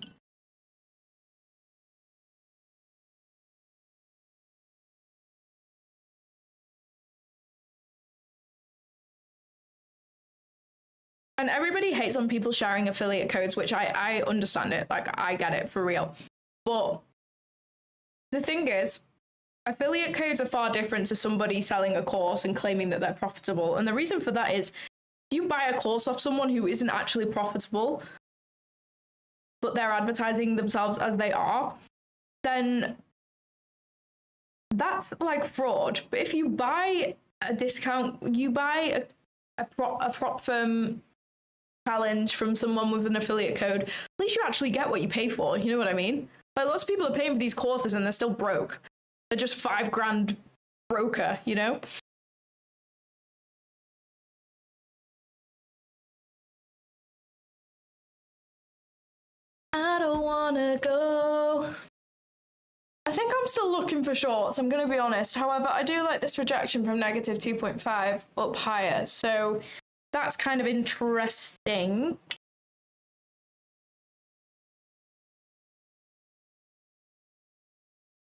And everybody hates on people sharing affiliate codes, which I understand it. Like, I get it for real. But the thing is, affiliate codes are far different to somebody selling a course and claiming that they're profitable. And the reason for that is, if you buy a course off someone who isn't actually profitable, but they're advertising themselves as they are, then that's like fraud. But if you buy a discount, you buy a prop firm challenge from someone with an affiliate code, at least you actually get what you pay for. You know what I mean? Like, lots of people are paying for these courses and they're still broke. They're just $5,000 broker, you know? I don't wanna go. I think I'm still looking for shorts, I'm gonna be honest. However, I do like this rejection from negative 2.5 up higher. So that's kind of interesting.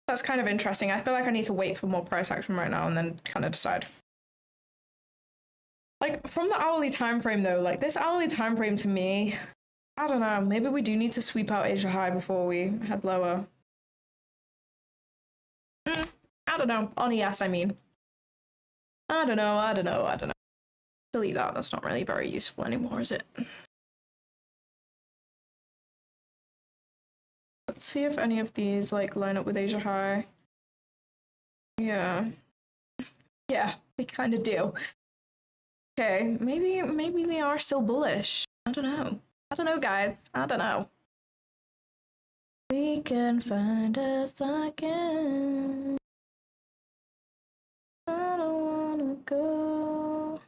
That's kind of interesting. I feel like I need to wait for more price action right now and then kind of decide. Like, from the hourly time frame though, like this hourly time frame to me, I don't know, maybe we do need to sweep out Asia high before we head lower. I don't know. On ES, I mean. I don't know. Delete that. That's not really very useful anymore, is it? Let's see if any of these like line up with Asia high. Yeah. Yeah, they kind of do. Okay, maybe we are still bullish. I don't know, guys. I don't know. We can find us again. I don't wanna go.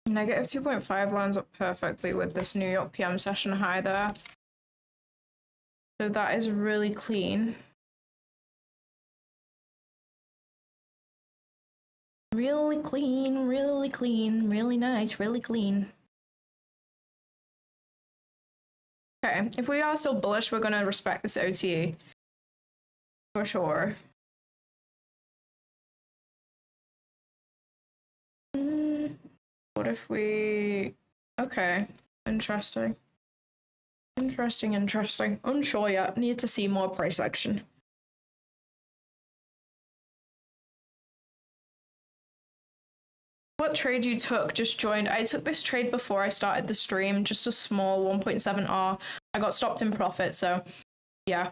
Negative 2.5 lines up perfectly with this New York PM session high there. So that is really clean. Really clean, really nice, really clean. Okay, if we are still bullish, we're gonna respect this OTA. For sure. What if we... Okay, interesting. Unsure yet. Need to see more price action. What trade you took? Just joined. I took this trade before I started the stream, just a small 1.7R. I got stopped in profit, so yeah.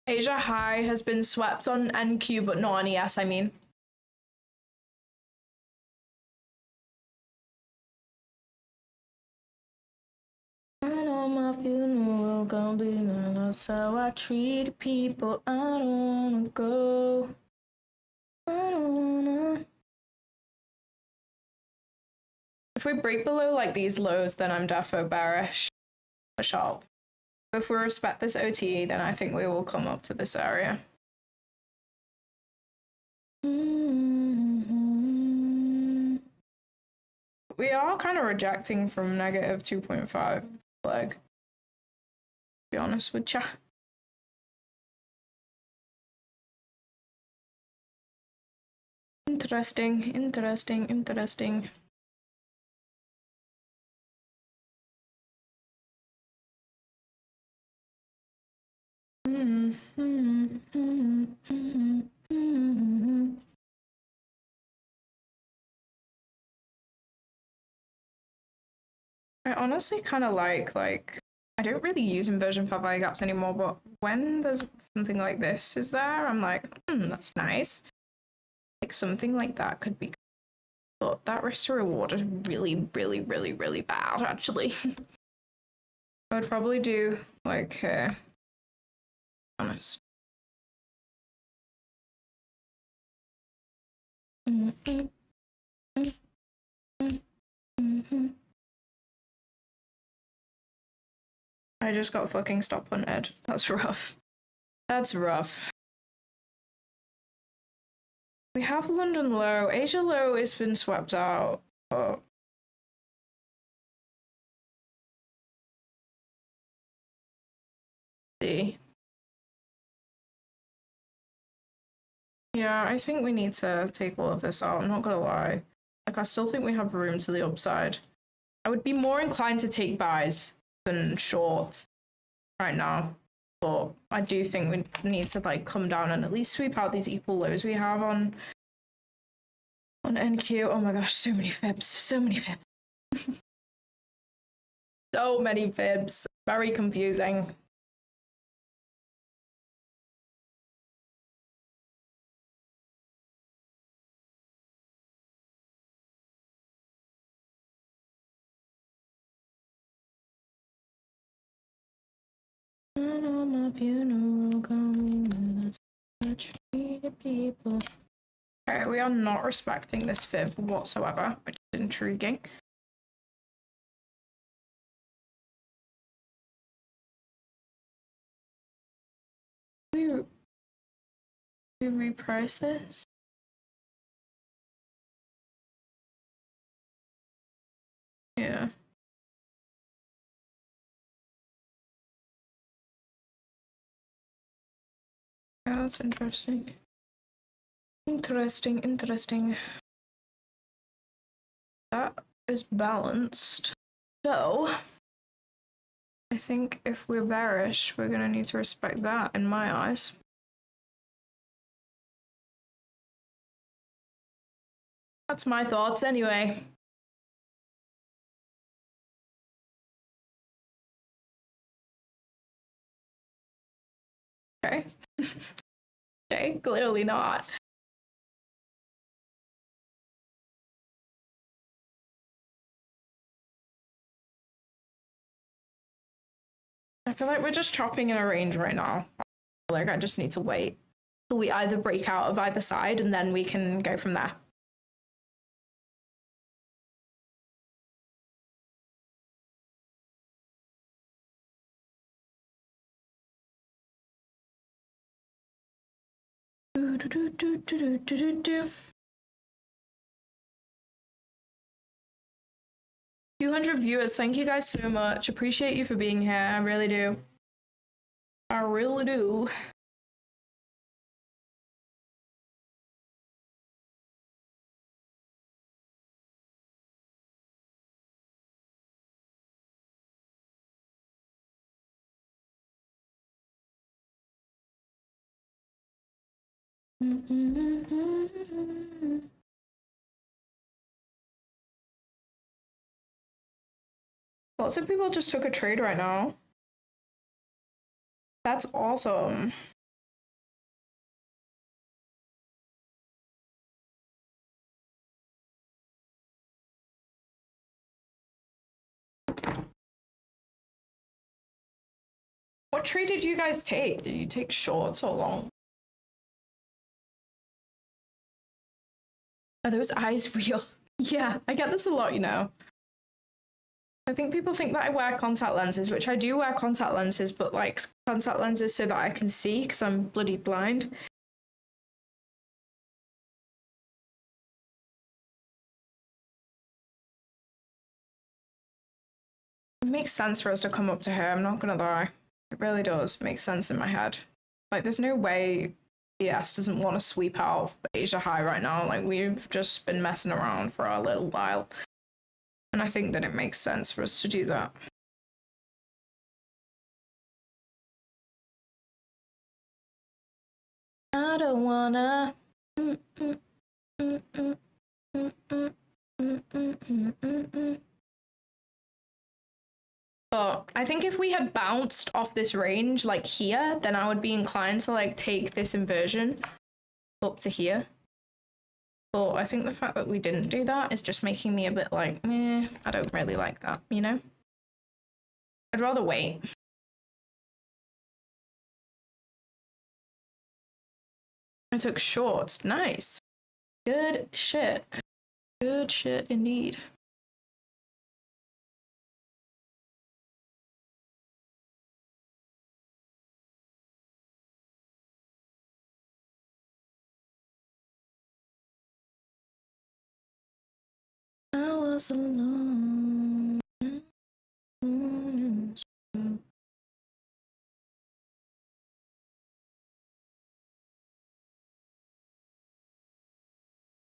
Asia high has been swept on NQ, but not on ES, I mean. I know my funeral gonna be that's how I treat people. I don't wanna go. I don't wanna. If we break below like these lows, then I'm defo bearish. For sure. If we respect this OTE, then I think we will come up to this area. We are kind of rejecting from negative 2.5 leg. To be honest with ya. Interesting. I honestly kind of like I don't really use inversion fair value gaps anymore, but when there's something like this is there, I'm like, that's nice. Like something like that could be, but that risk to reward is really, really, really, really bad, actually. I would probably do like, honest. I just got fucking stop punted. That's rough. That's rough. We have London low. Asia low has been swept out. But see. Yeah, I think we need to take all of this out. I'm not gonna lie. Like, I still think we have room to the upside. I would be more inclined to take buys than shorts right now. But I do think we need to like come down and at least sweep out these equal lows we have on NQ. Oh my gosh, so many fibs. So many fibs. So many fibs. Very confusing. And on my funeral coming, that's treated people. Okay, we are not respecting this fib whatsoever, which is intriguing. We reprice this. Yeah. Yeah, that's interesting. Interesting. That is balanced. So, I think if we're bearish, we're gonna need to respect that in my eyes. That's my thoughts anyway. Okay. Okay, clearly not. I feel like we're just chopping in a range right now. Like, I just need to wait till we either break out of either side and then we can go from there. Do. 200 viewers. Thank you guys so much. Appreciate you for being here. I really do. I really do. Lots of people just took a trade right now. That's awesome. What trade did you guys take? Did you take shorts or long? Are those eyes real? Yeah, I get this a lot, you know. I think people think that I wear contact lenses, which I do wear contact lenses, but like contact lenses so that I can see because I'm bloody blind. It makes sense for us to come up to here, I'm not gonna lie. It really does make sense in my head. Like, there's no way ES doesn't want to sweep out Asia high right now. Like, we've just been messing around for a little while. And I think that it makes sense for us to do that. I don't wanna. But I think if we had bounced off this range like here, then I would be inclined to like take this inversion up to here. But I think the fact that we didn't do that is just making me a bit like, I don't really like that, you know? I'd rather wait. I took shorts. Nice. Good shit. Good shit indeed. I was alone. I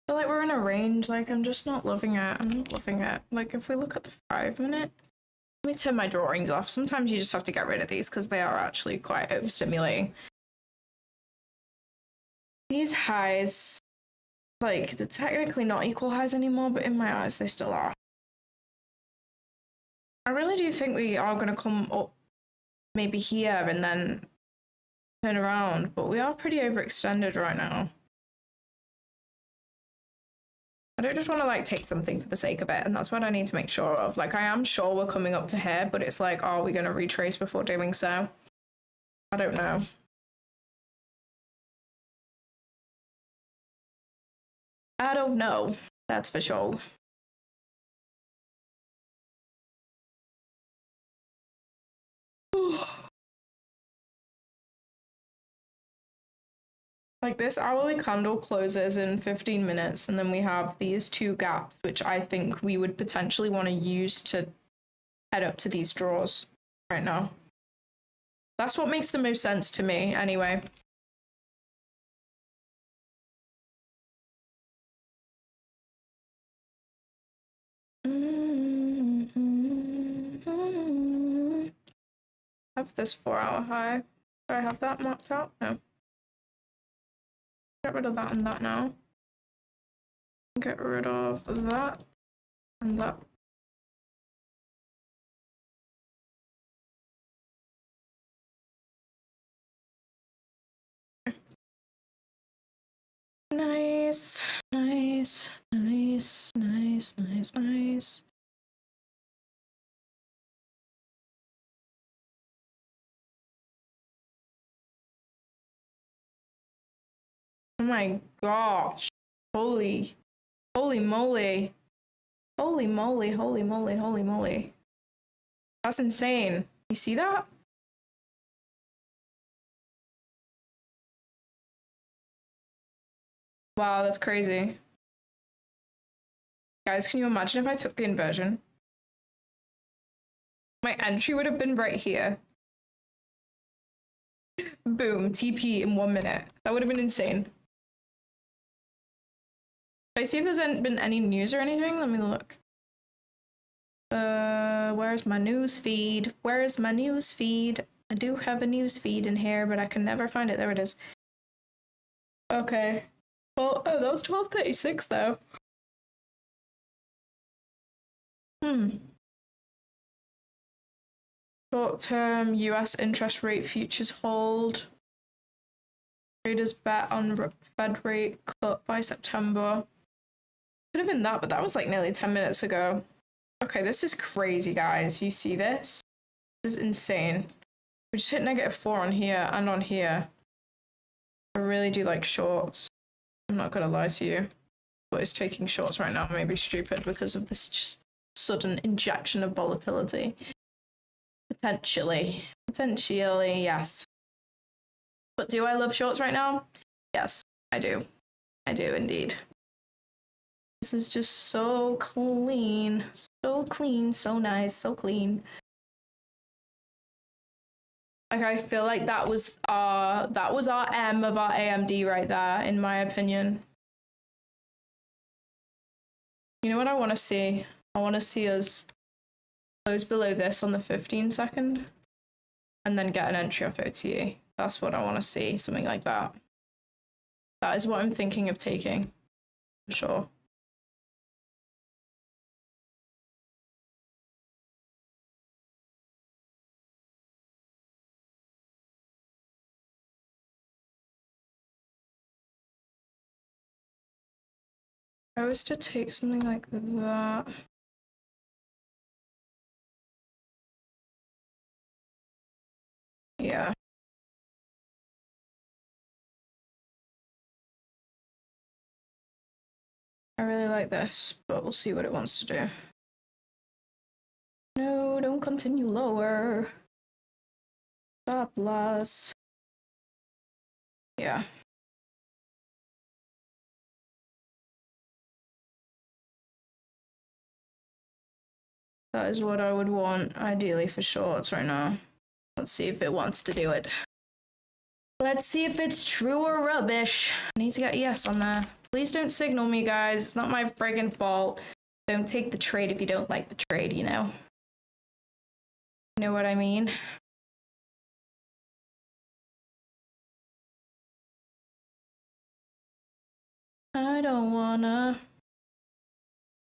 feel like we're in a range, like I'm just not loving it. I'm not loving it. Like if we look at the 5 minute, let me turn my drawings off. Sometimes you just have to get rid of these because they are actually quite overstimulating. These highs, like they're technically not equal highs anymore, but in my eyes they still are. I really do think we are going to come up maybe here and then turn around, but we are pretty overextended right now. I don't just want to like take something for the sake of it, and that's what I need to make sure of. Like I am sure we're coming up to here, but it's like, are we going to retrace before doing so? I don't know. I don't know, that's for sure. Like this hourly candle closes in 15 minutes, and then we have these 2 gaps, which I think we would potentially want to use to head up to these draws right now. That's what makes the most sense to me, anyway. Have this 4-hour high. Do I have that marked out? No. Get rid of that and that now. Get rid of that and that. Nice, nice, nice, nice, nice, nice. Oh my gosh. Holy moly. Holy moly, holy moly, holy moly. That's insane. You see that? Wow, that's crazy. Guys, can you imagine if I took the inversion? My entry would have been right here. Boom, TP in 1 minute. That would have been insane. Should I see if there's been any news or anything? Let me look. Where's my news feed? Where's my news feed? I do have a news feed in here, but I can never find it. There it is. Okay. Well, that was 12:36 though. Short-term US interest rate futures hold. Traders bet on Fed rate cut by September. Could have been that, but that was like nearly 10 minutes ago. Okay, this is crazy, guys. You see this? This is insane. We just hit -4 on here and on here. I really do like shorts. I'm not gonna lie to you. But it's taking shorts right now may be stupid because of this just sudden injection of volatility. Potentially, yes. But do I love shorts right now? Yes, I do. I do indeed. This is just so clean, so nice, so clean. Like I feel like that was our M of our AMD right there, in my opinion. You know what I want to see? I want to see us close below this on the 15-second and then get an entry off OTE. That's what I want to see, something like that. That is what I'm thinking of taking, for sure. I was to take something like that. Yeah. I really like this, but we'll see what it wants to do. No, don't continue lower. Stop loss. Yeah. That is what I would want, ideally, for shorts right now. Let's see if it wants to do it. Let's see if it's true or rubbish. I need to get a yes on there. Please don't signal me, guys. It's not my friggin' fault. Don't take the trade if you don't like the trade, you know? You know what I mean? I don't wanna.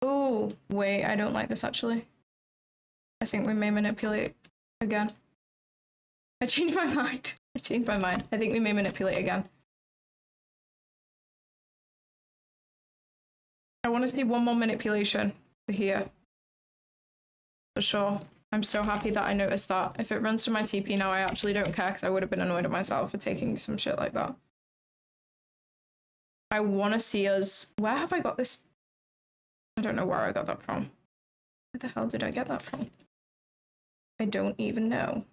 Oh, wait, I don't like this actually. I think we may manipulate again. I changed my mind. I think we may manipulate again. I want to see one more manipulation for here. For sure. I'm so happy that I noticed that. If it runs to my TP now, I actually don't care because I would have been annoyed at myself for taking some shit like that. I want to see us... Where have I got this? I don't know where I got that from. Where the hell did I get that from? I don't even know.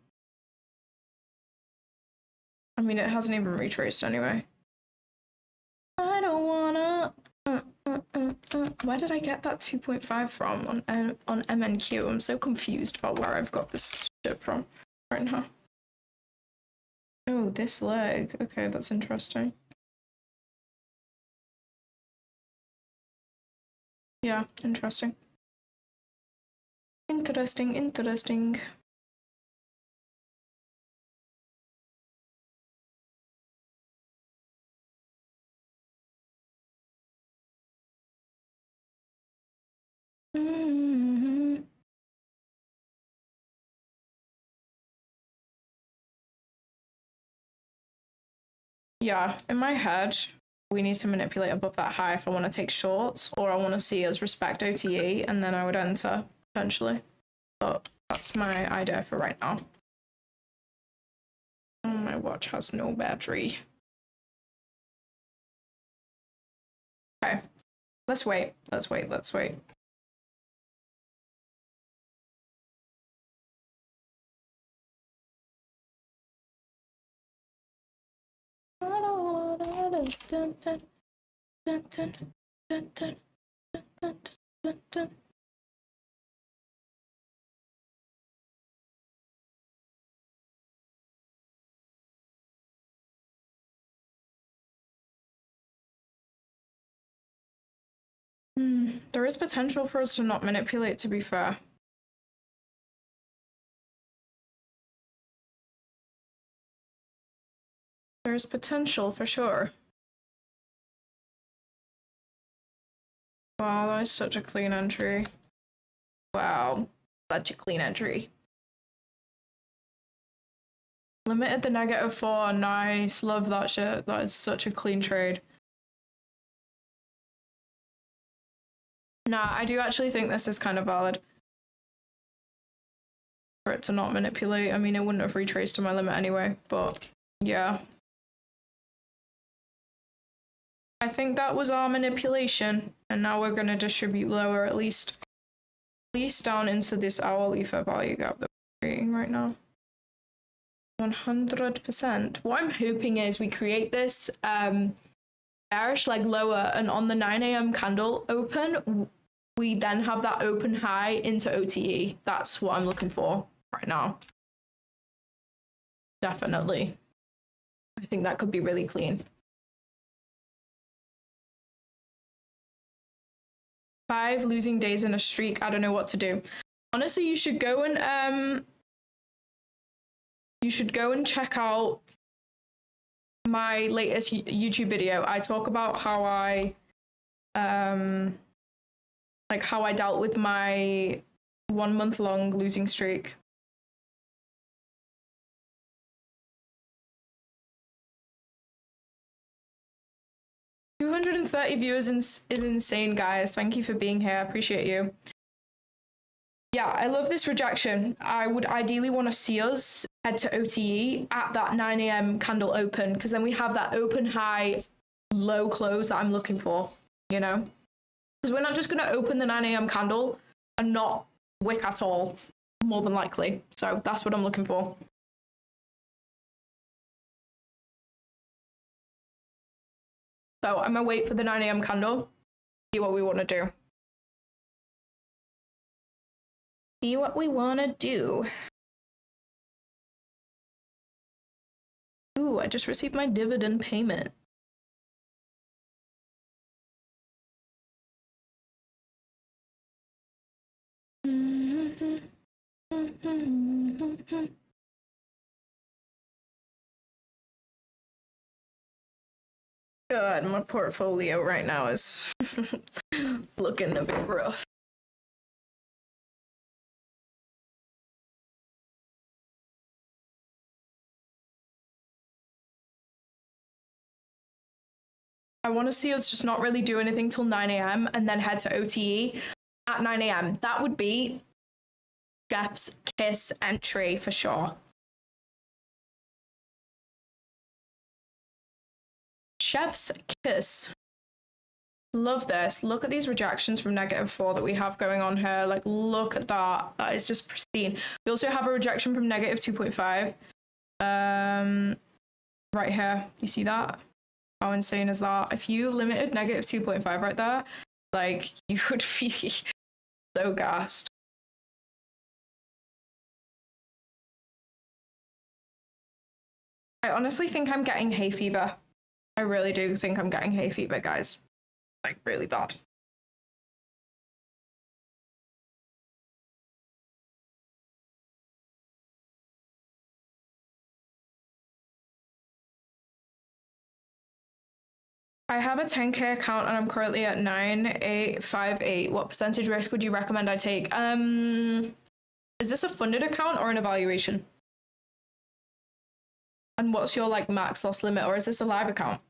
I mean, it hasn't even retraced anyway. I don't wanna... Where did I get that 2.5 from on MNQ? I'm so confused about where I've got this shit from right now. Oh, this leg. Okay, that's interesting. Yeah, interesting. Interesting. Yeah, in my head, we need to manipulate above that high if I want to take shorts, or I want to see us respect OTE, and then I would enter, potentially. But that's my idea for right now. Oh, my watch has no battery. Okay, let's wait. There is potential for us to not manipulate, to be fair. There's potential for sure. Wow, that is such a clean entry. Wow, such a clean entry. Limited the -4, nice, love that shit. That is such a clean trade. Nah, I do actually think this is kind of valid. For it to not manipulate. I mean, it wouldn't have retraced to my limit anyway, but yeah. I think that was our manipulation, and now we're gonna distribute lower at least down into this hourly fair value gap that we're creating right now. 100%. What I'm hoping is we create this bearish leg lower, and on the 9 a.m. candle open, we then have that open high into OTE. That's what I'm looking for right now. Definitely. I think that could be really clean. 5 losing days in a streak. I don't know what to do. Honestly, you should go and check out my latest YouTube video. I talk about how I how I dealt with my 1 month long losing streak. 230 viewers is insane, guys. Thank you for being here. I appreciate you. Yeah, I love this rejection. I would ideally want to see us head to OTE at that 9 a.m. candle open, because then we have that open high, low close that I'm looking for, you know? Because we're not just going to open the 9 a.m. candle and not wick at all, more than likely. So that's what I'm looking for. So I'm going to wait for the 9 a.m. candle, see what we want to do. See what we want to do. Ooh, I just received my dividend payment. God, my portfolio right now is looking a bit rough. I want to see us just not really do anything till 9 a.m. and then head to OTE at 9 a.m. That would be Jeff's kiss entry for sure. Chef's kiss. Love this. Look at these rejections from -4 that we have going on here. Like, look at that. That is just pristine. We also have a rejection from -2.5. Right here. You see that? How insane is that? If you limited -2.5 right there, like, you would be so gassed. I honestly think I'm getting hay fever. I really do think I'm getting hay fever, guys. Like, really bad. I have a 10K account and I'm currently at 9858. What percentage risk would you recommend I take? Is this a funded account or an evaluation? And what's your like max loss limit, or is this a live account?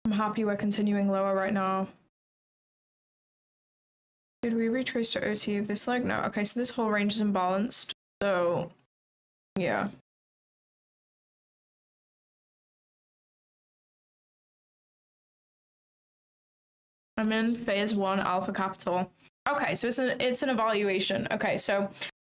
I'm happy we're continuing lower right now. Did we retrace to OT of this leg? No. Okay, so this whole range is imbalanced. So, yeah. I'm in phase 1 alpha capital. Okay, so it's an evaluation. Okay, so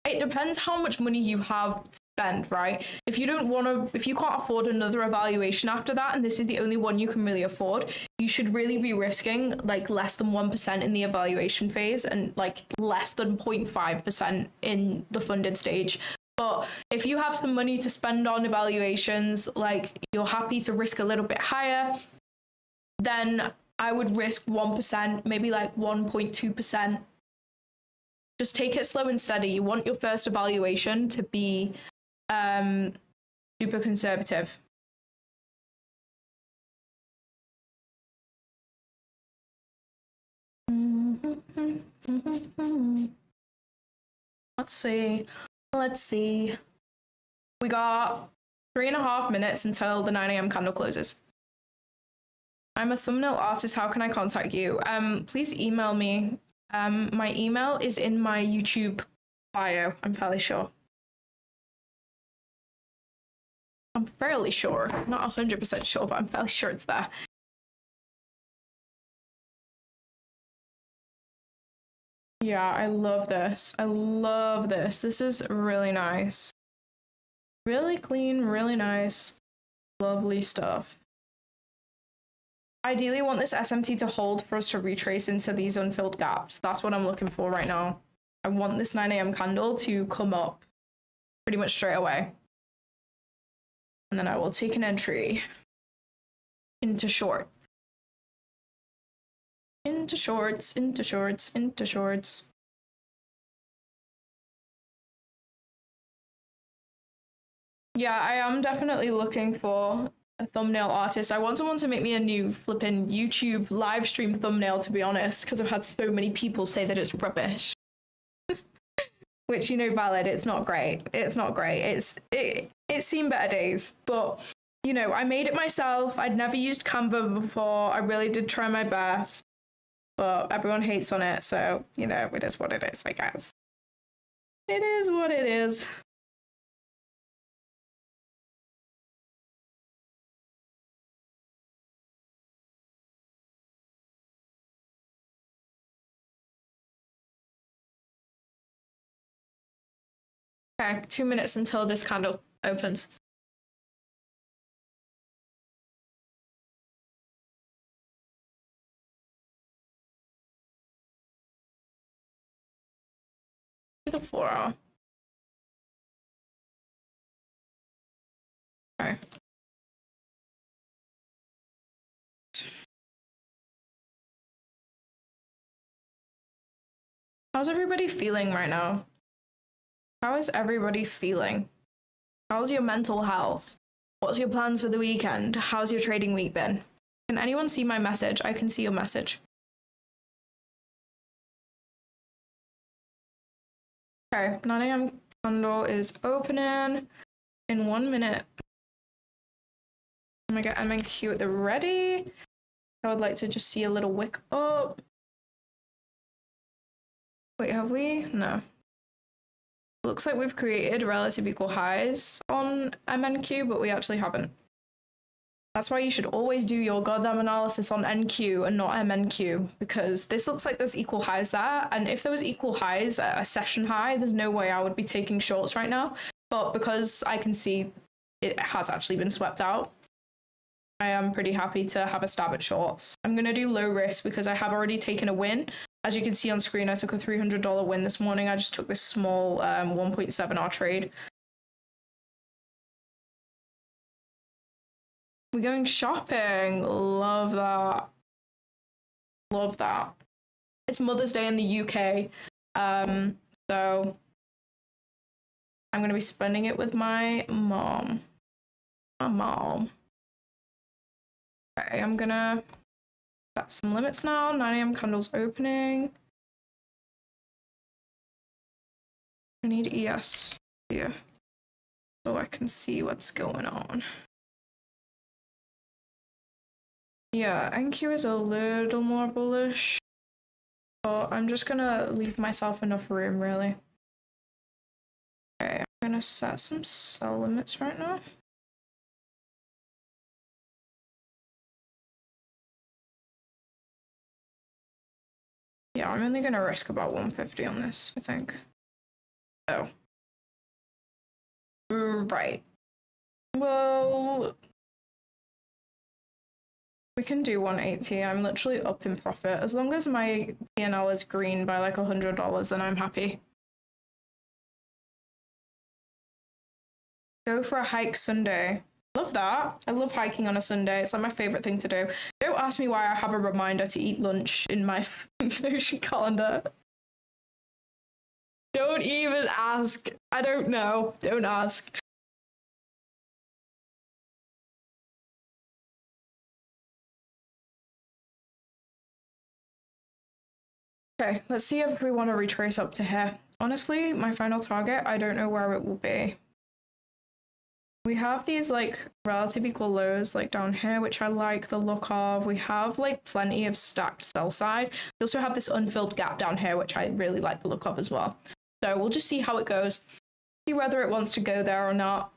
it depends how much money you have to spend, right? If you can't afford another evaluation after that, and this is the only one you can really afford, you should really be risking like less than 1% in the evaluation phase and like less than 0.5% in the funded stage. But if you have some money to spend on evaluations, like you're happy to risk a little bit higher, then I would risk 1%, maybe like 1.2%. Just take it slow and steady. You want your first evaluation to be super conservative. Let's see. We got 3.5 minutes until the 9 a.m. candle closes. I'm a thumbnail artist. How can I contact you? Please email me. My email is in my YouTube bio, I'm fairly sure. I'm fairly sure. Not 100% sure, but I'm fairly sure it's there. Yeah, I love this. I love this. This is really nice. Really clean, really nice. Lovely stuff. Ideally want this SMT to hold for us to retrace into these unfilled gaps. That's what I'm looking for right now. I want this 9 a.m. candle to come up pretty much straight away. And then I will take an entry into short. Into shorts. Yeah, I am definitely looking for a thumbnail artist. I want someone to make me a new flipping YouTube live stream thumbnail, to be honest, because I've had so many people say that it's rubbish. Which, you know, valid, it's not great. It's not great. It's seen better days, but you know, I made it myself. I'd never used Canva before. I really did try my best, but everyone hates on it, so you know, it is what it is, I guess. It is what it is. Okay, 2 minutes until this candle opens. The 4 hour. Okay. How's everybody feeling right now? How is everybody feeling? How's your mental health? What's your plans for the weekend? How's your trading week been? Can anyone see my message? I can see your message. Okay, 9 a.m. candle is opening in 1 minute. I'm gonna get MNQ at the ready. I would like to just see a little wick up. Wait, have we? No. Looks like we've created relative equal highs on MNQ, but we actually haven't. That's why you should always do your goddamn analysis on NQ and not MNQ, because this looks like there's equal highs there, and if there was equal highs at a session high, there's no way I would be taking shorts right now. But because I can see it has actually been swept out, I am pretty happy to have a stab at shorts. I'm going to do low risk because I have already taken a win. As you can see on screen, I took a $300 win this morning. I just took this small 1.7R trade. We're going shopping. Love that. Love that. It's Mother's Day in the UK. So I'm going to be spending it with my mom. Okay, I'm going to set some limits now. 9 a.m. candles opening. I need ES here so I can see what's going on. Yeah, NQ is a little more bullish, but I'm just gonna leave myself enough room, really. Okay, I'm gonna set some sell limits right now. Yeah, I'm only gonna risk about 150 on this, I think. Oh. Right. Well, we can do 180. I'm literally up in profit. As long as my P&L is green by like $100, then I'm happy. Go for a hike Sunday. Love that. I love hiking on a Sunday. It's like my favorite thing to do. Don't ask me why I have a reminder to eat lunch in my Notion calendar. Don't even ask. I don't know. Don't ask. Okay, let's see if we want to retrace up to here. Honestly, my final target, I don't know where it will be. We have these like relative equal lows like down here, which I like the look of. We have like plenty of stacked sell side. We also have this unfilled gap down here, which I really like the look of as well. So we'll just see how it goes. See whether it wants to go there or not.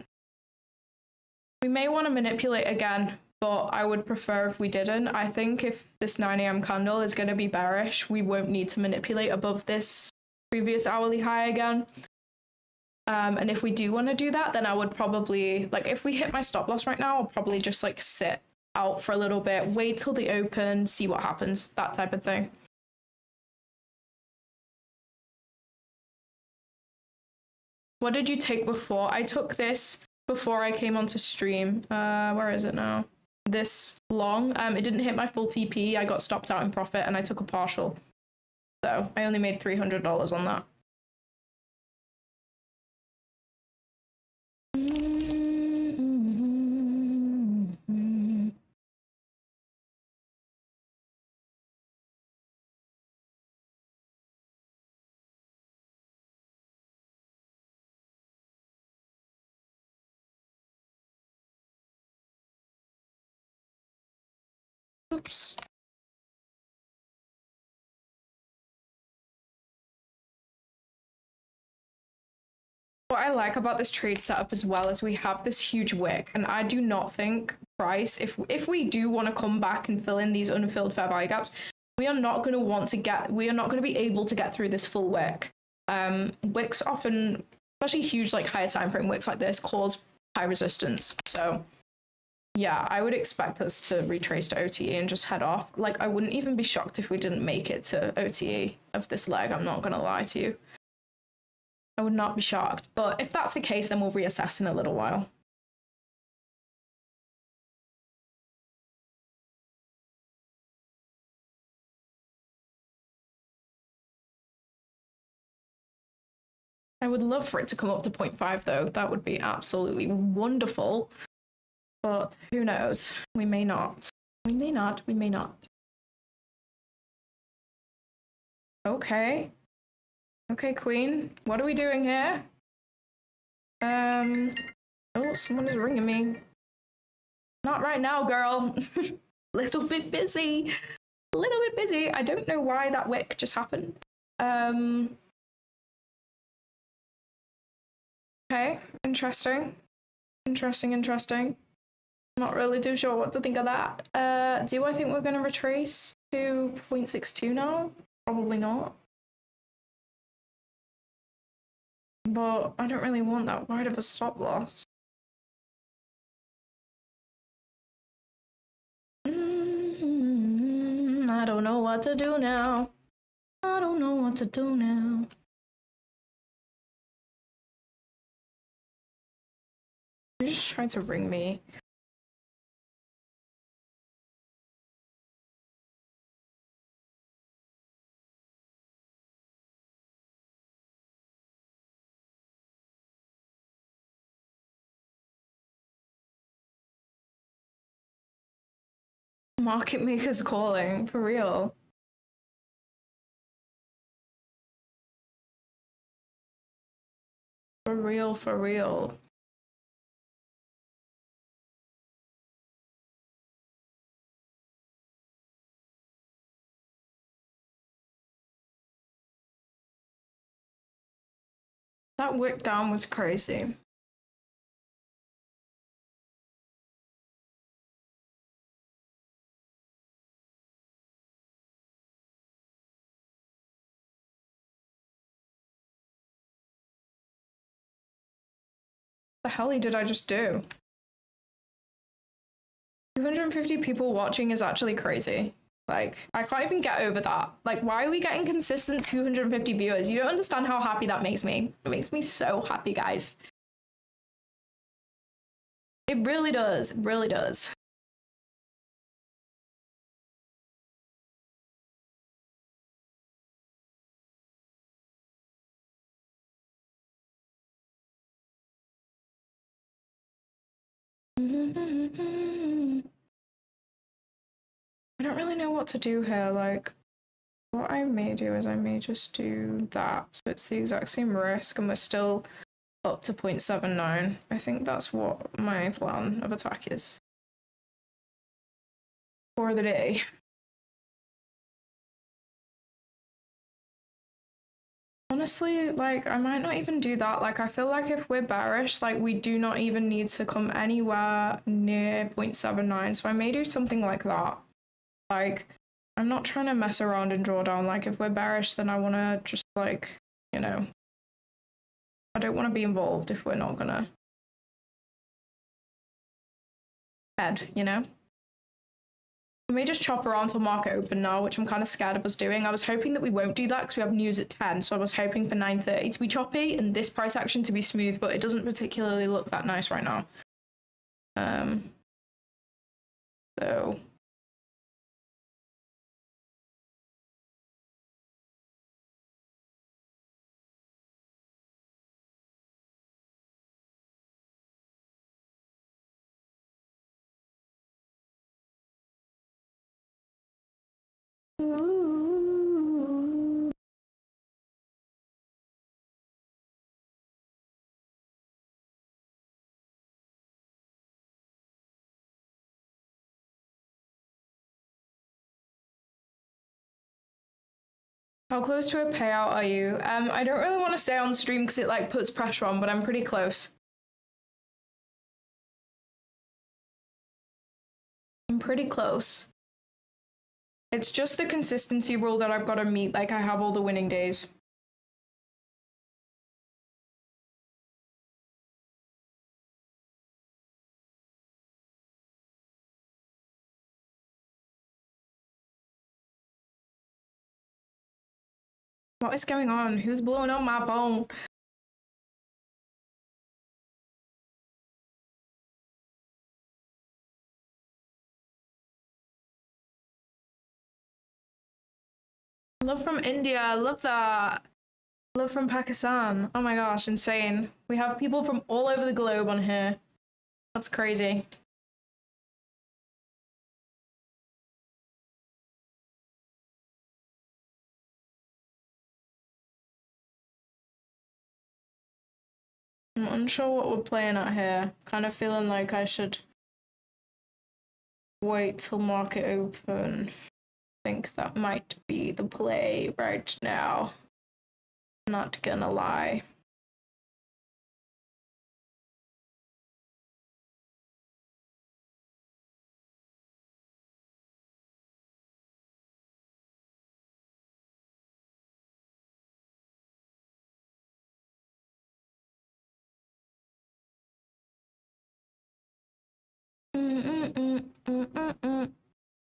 We may want to manipulate again, but I would prefer if we didn't. I think if this 9 a.m. candle is going to be bearish, we won't need to manipulate above this previous hourly high again. And if we do want to do that, then I would probably, like, if we hit my stop loss right now, I'll probably just like sit out for a little bit, wait till the open, see what happens, that type of thing. What did you take before? I took this before I came onto stream. Where is it now? This long. It didn't hit my full TP. I got stopped out in profit and I took a partial. So I only made $300 on that. Oops. What I like about this trade setup as well is we have this huge wick, and I do not think price, if we do want to come back and fill in these unfilled fair value gaps, we are not going to be able to get through this full wick. Wicks often, especially huge like higher time frame wicks like this, cause high resistance. So yeah, I would expect us to retrace to OTE and just head off. Like, I wouldn't even be shocked if we didn't make it to OTE of this leg. I'm not gonna lie to you. I would not be shocked. But if that's the case, then we'll reassess in a little while. I would love for it to come up to 0.5 though. That would be absolutely wonderful. But who knows? We may not. We may not. We may not. Okay. Okay, Queen. What are we doing here? Oh, someone is ringing me. Not right now, girl. Little bit busy. A little bit busy. I don't know why that wick just happened. Okay, interesting. Interesting. Not really too sure what to think of that. Do I think we're going to retrace to 0.62 now? Probably not. But I don't really want that wide of a stop loss. I don't know what to do now. I don't know what to do now. You're just trying to ring me. Market makers calling, for real. For real. That wick down was crazy. The hell did I just do? 250 people watching is actually crazy. Like, I can't even get over that. Like, why are we getting consistent 250 viewers? You don't understand how happy that makes me. It makes me so happy, guys. It really does. It really does. I don't really know what to do here. Like, what I may do is I may just do that. So it's the exact same risk and we're still up to 0.79. I think that's what my plan of attack is for the day. Honestly, like, I might not even do that. Like, I feel like if we're bearish, like, we do not even need to come anywhere near 0.79. So I may do something like that. Like, I'm not trying to mess around and draw down. Like, if we're bearish, then I want to just, like, you know, I don't want to be involved if we're not gonna head, you know? We may just chop around till market open now, which I'm kind of scared of us doing. I was hoping that we won't do that because we have news at 10, so I was hoping for 9:30 to be choppy and this price action to be smooth, but it doesn't particularly look that nice right now. So ooh. How close to a payout are you? I don't really want to stay on stream because it like puts pressure on, but I'm pretty close. I'm pretty close. It's just the consistency rule that I've got to meet, like I have all the winning days. What is going on? Who's blowing up my phone? Love from India, I love that. Love from Pakistan. Oh my gosh, insane. We have people from all over the globe on here. That's crazy. I'm unsure what we're playing at here. Kind of feeling like I should wait till market open. I think that might be the play right now. Not gonna lie.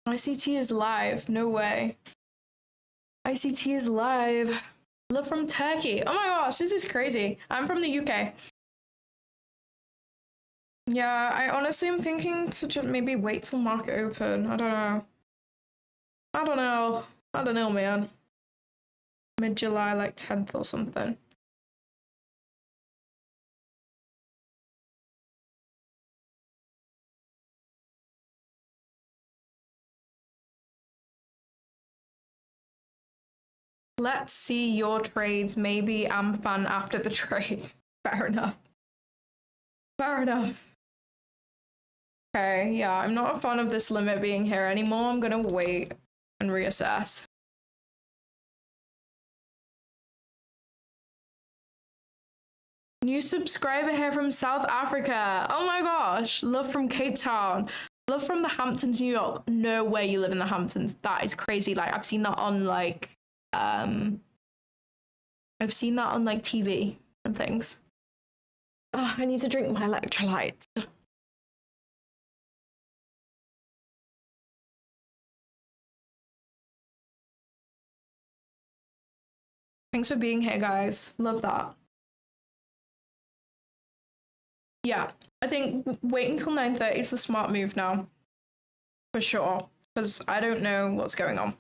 ICT is live. No way. ICT is live. Love from Turkey. Oh my gosh, this is crazy. I'm from the UK. Yeah, I honestly am thinking to just maybe wait till market open. I don't know. I don't know. I don't know, man. Mid-July, like 10th or something. Let's see your trades. Maybe I'm fan after the trade. Fair enough. Fair enough. Okay, yeah, I'm not a fan of this limit being here anymore. I'm gonna wait and reassess. New subscriber here from South Africa. Oh my gosh. Love from Cape Town. Love from the Hamptons, New York. No way you live in the Hamptons. That is crazy. Like I've seen that on like TV and things. Oh, I need to drink my electrolytes. Thanks for being here, guys. Love that. Yeah, I think waiting till 9:30 is the smart move now. For sure. Because I don't know what's going on.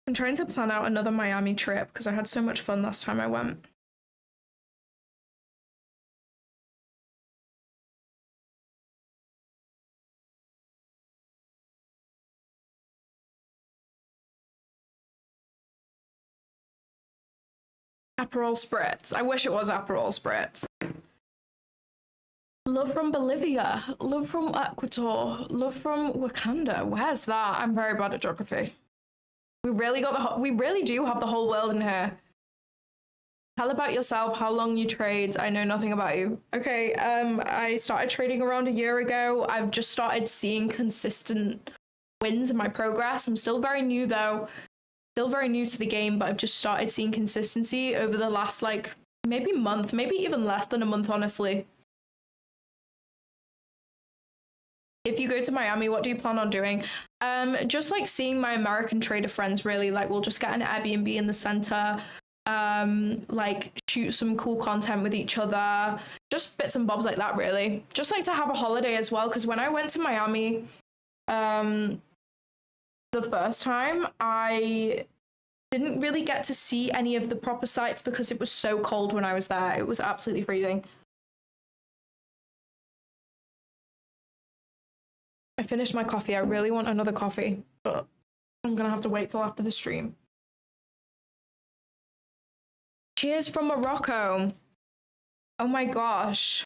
I'm trying to plan out another Miami trip because I had so much fun last time I went. Aperol Spritz. I wish it was Aperol Spritz. Love from Bolivia. Love from Ecuador. Love from Wakanda. Where's that? I'm very bad at geography. We really do have the whole world in here. Tell about yourself, how long you trade. I know nothing about you. Okay, I started trading around a year ago. I've just started seeing consistent wins in my progress. I'm still very new though. Still very new to the game, but I've just started seeing consistency over the last like maybe month, maybe even less than a month, honestly. If you go to Miami, what do you plan on doing? Just like seeing my American trader friends, really. Like we'll just get an Airbnb in the center, like shoot some cool content with each other, just bits and bobs like that, really. Just like to have a holiday as well, because when I went to Miami, the first time, I didn't really get to see any of the proper sites because it was so cold when I was there. It was absolutely freezing. I finished my coffee. I really want another coffee, but I'm gonna have to wait till after the stream. Cheers from Morocco. Oh my gosh.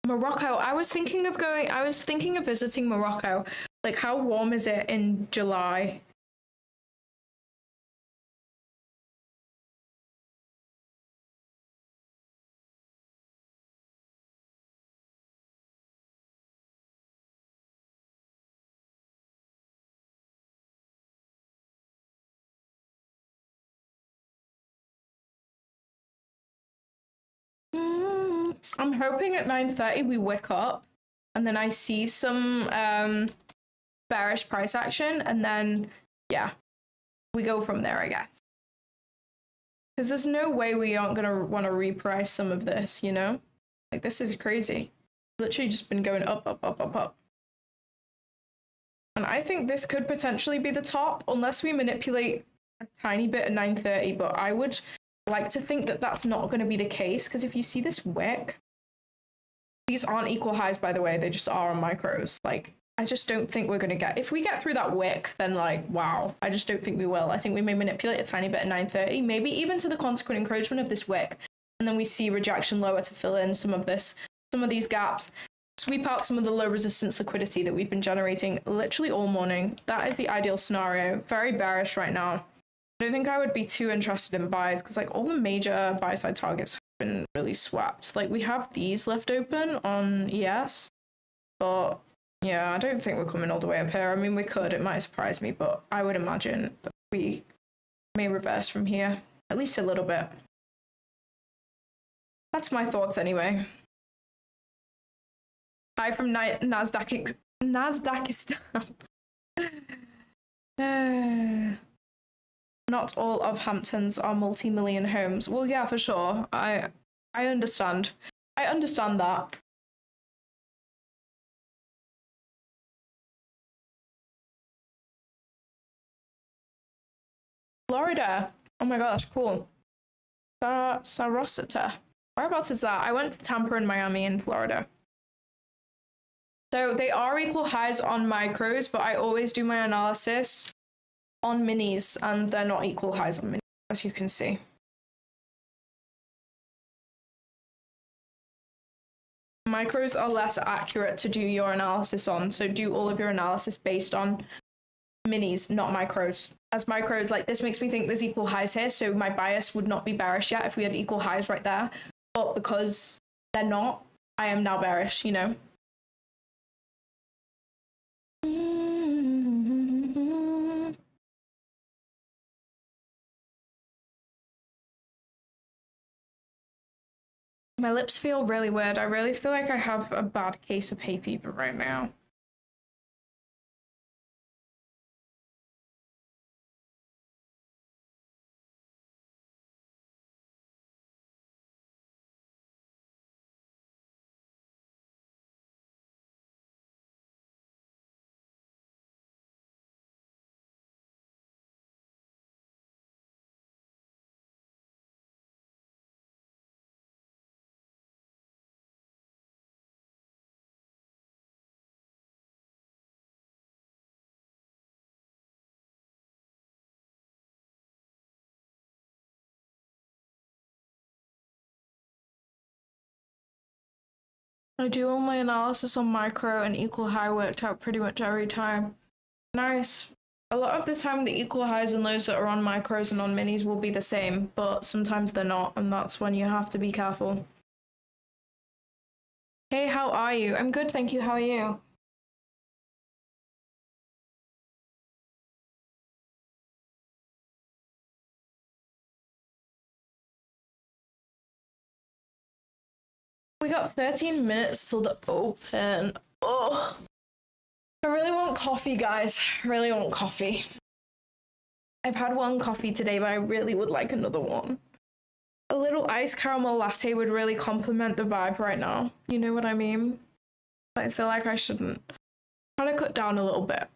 Morocco. I was thinking of visiting Morocco. Like, how warm is it in July? I'm hoping at 9:30 we wake up and then I see some bearish price action, and then yeah, we go from there, I guess. Because there's no way we aren't gonna want to reprice some of this, you know? Like, this is crazy. Literally just been going up, up, up, up, up. And I think this could potentially be the top, unless we manipulate a tiny bit at 9:30, but I would like to think that that's not going to be the case, because if you see this wick, these aren't equal highs, by the way, they just are on micros. Like, I just don't think we're going to get, if we get through that wick, then like, wow, I just don't think we will. I think we may manipulate a tiny bit at 9:30, maybe even to the consequent encroachment of this wick, and then we see rejection lower to fill in some of these gaps, sweep out some of the low resistance liquidity that we've been generating literally all morning. That is the ideal scenario. Very bearish right now. I don't think I would be too interested in buys, because like all the major buy side targets have been really swapped. Like, we have these left open on ES, but yeah, I don't think we're coming all the way up here. I mean, we could, it might surprise me, but I would imagine that we may reverse from here, at least a little bit. That's my thoughts anyway. Hi from Nasdaqistan. Not all of Hamptons are multi-million homes. Well, yeah, for sure. I understand. I understand that. Florida. Oh my gosh, cool. Sarasota. Whereabouts is that? I went to Tampa and Miami in Florida. So they are equal highs on micros, but I always do my analysis on minis, and they're not equal highs on minis, as you can see. Micros are less accurate to do your analysis on, so do all of your analysis based on minis, not micros. As micros, like, this makes me think there's equal highs here, so my bias would not be bearish yet if we had equal highs right there, but because they're not, I am now bearish, you know? My lips feel really weird. I really feel like I have a bad case of hay fever right now. I do all my analysis on micro, and equal high worked out pretty much every time. Nice. A lot of the time the equal highs and lows that are on micros and on minis will be the same, but sometimes they're not, and that's when you have to be careful. Hey, how are you? I'm good, thank you. How are you? We got 13 minutes till the open. Oh, I really want coffee, guys. I really want coffee. I've had one coffee today, but I really would like another one. A little iced caramel latte would really complement the vibe right now. You know what I mean? But I feel like I shouldn't. Try to cut down a little bit.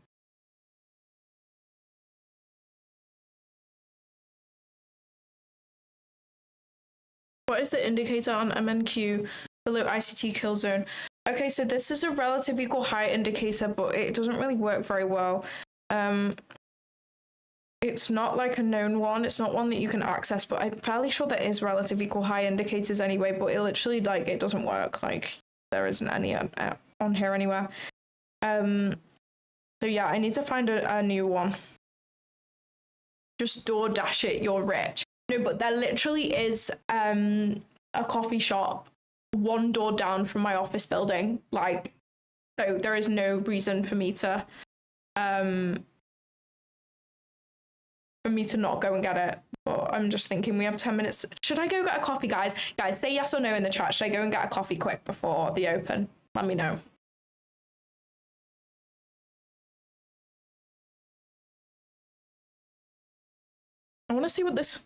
What is the indicator on MNQ below ICT kill zone? Okay, so this is a relative equal high indicator, but it doesn't really work very well. It's not like a known one. It's not one that you can access, but I'm fairly sure there is relative equal high indicators anyway, but it literally, like, it doesn't work. Like, there isn't any on here anywhere. So yeah, I need to find a new one. Just DoorDash it, you're rich. No, but there literally is a coffee shop one door down from my office building. Like, so there is no reason for me to not go and get it. But I'm just thinking we have 10 minutes. Should I go get a coffee, guys? Guys, say yes or no in the chat. Should I go and get a coffee quick before the open? Let me know. I want to see what this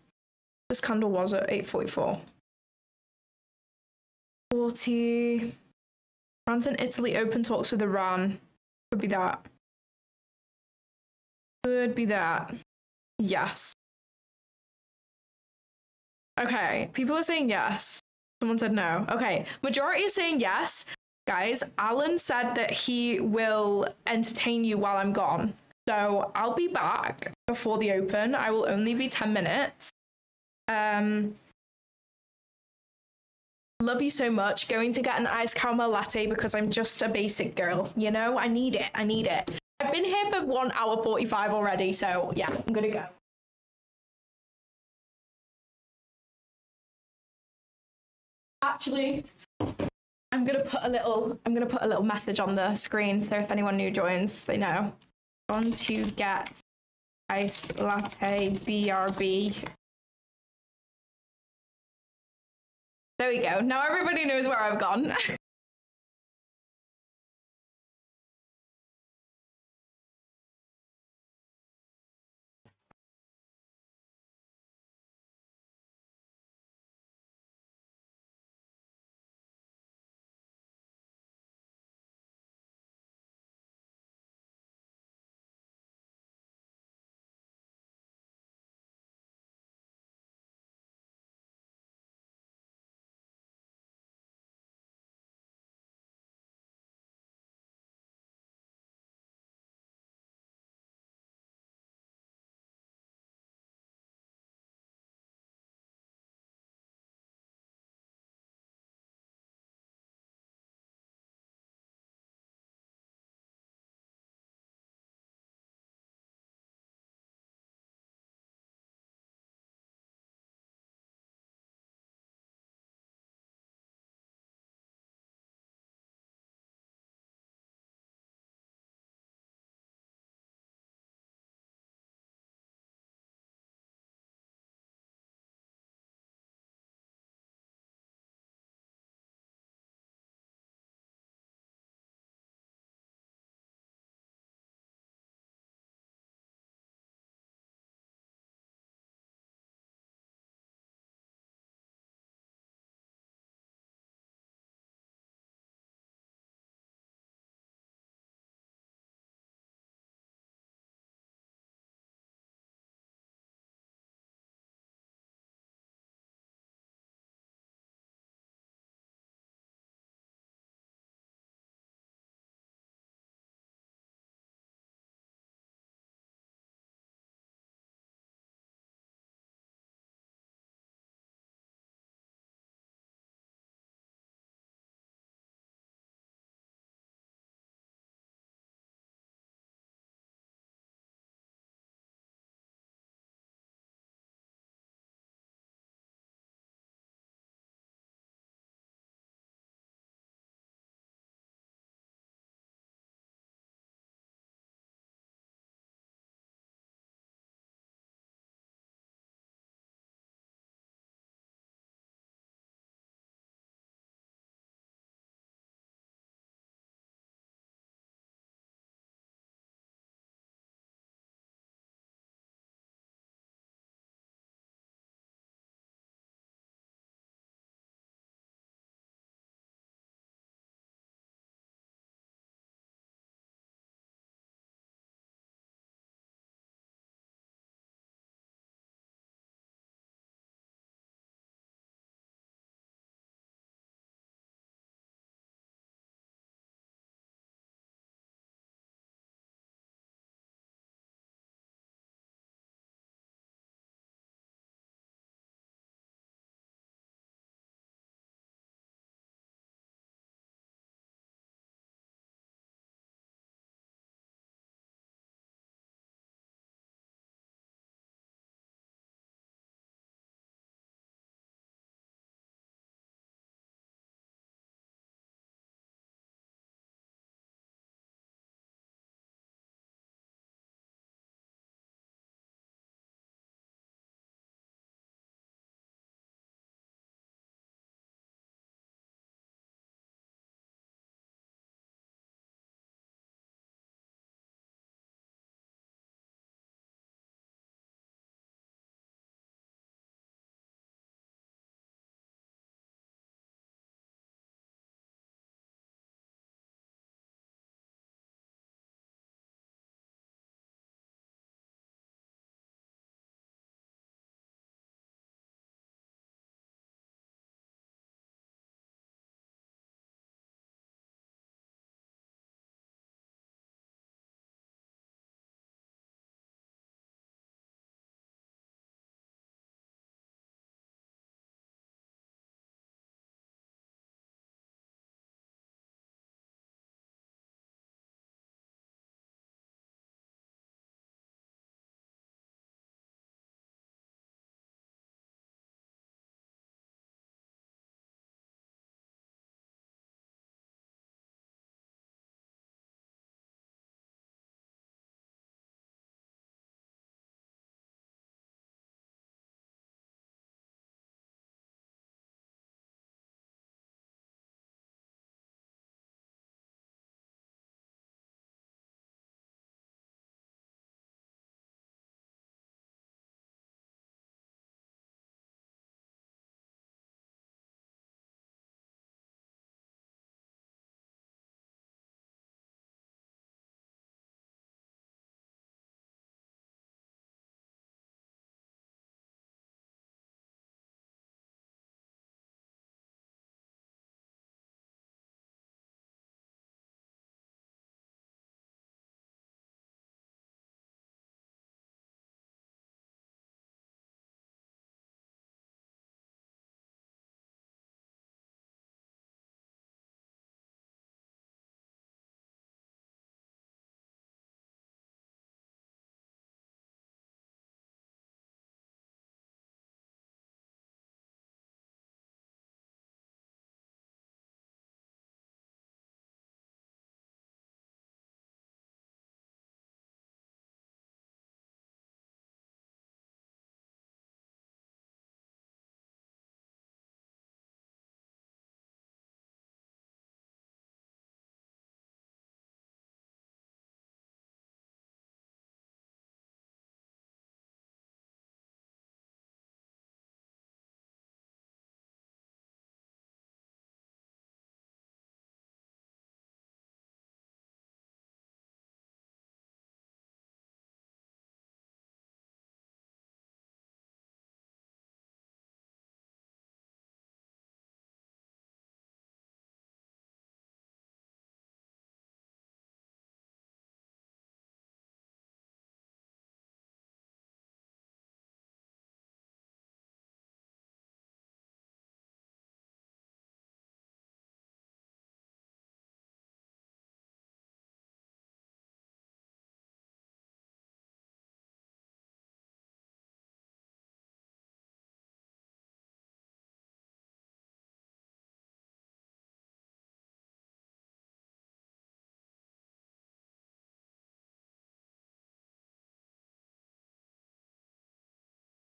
candle was at 8:44. 40. France and Italy open talks with Iran. Could be that. Could be that. Yes. Okay, people are saying yes. Someone said no. Okay, majority is saying yes. Guys, Alan said that he will entertain you while I'm gone. So I'll be back before the open. I will only be 10 minutes. Love you so much. Going to get an iced caramel latte because I'm just a basic girl. You know, I need it. I need it. I've been here for 1 hour 45 already. So yeah, I'm going to go. Actually, I'm gonna put a little message on the screen, so if anyone new joins, they know. Want to get iced latte BRB. There we go. Now everybody knows where I've gone.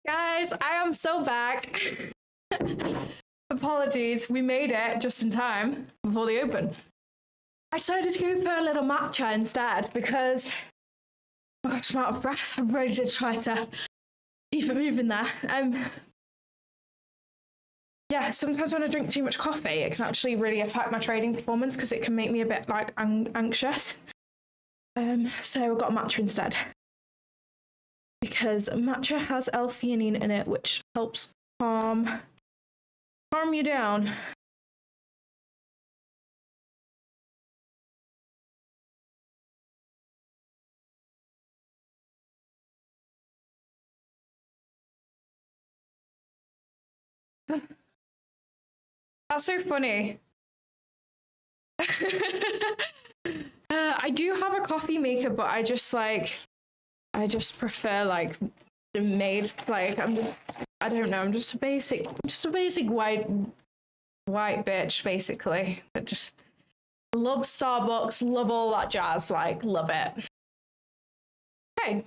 Guys, I am so back. Apologies, we made it just in time before the open. I decided to go for a little matcha instead because, oh my gosh, I'm out of breath. I'm ready to try to keep it moving there. Yeah, sometimes when I drink too much coffee, it can actually really affect my trading performance because it can make me a bit like anxious. So I got matcha instead because matcha has L-theanine in it, which helps calm you down. That's so funny. I do have a coffee maker, but I just prefer like the made, like I don't know, I'm just a basic white bitch basically. I just love Starbucks, love all that jazz, like love it. Okay.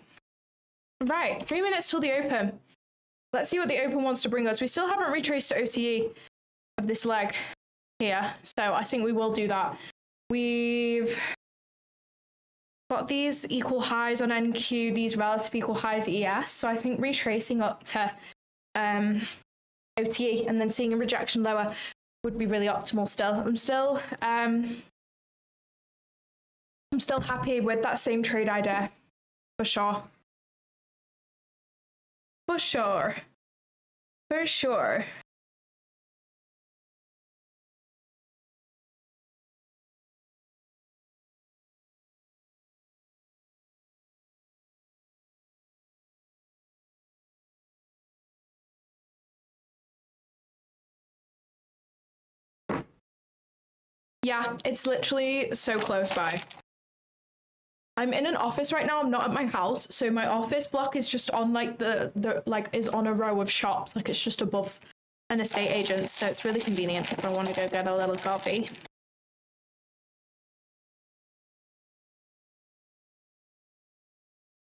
Right, 3 minutes till the open. Let's see what the open wants to bring us. We still haven't retraced to OTE of this leg here, so I think we will do that. We've got these equal highs on NQ, these relative equal highs at ES, so I think retracing up to OTE and then seeing a rejection lower would be really optimal still. I'm still happy with that same trade idea, for sure. For sure. For sure. Yeah, it's literally so close by. I'm in an office right now. I'm not at my house, so my office block is just on like the like is on a row of shops. Like it's just above an estate agent, so it's really convenient if I want to go get a little coffee.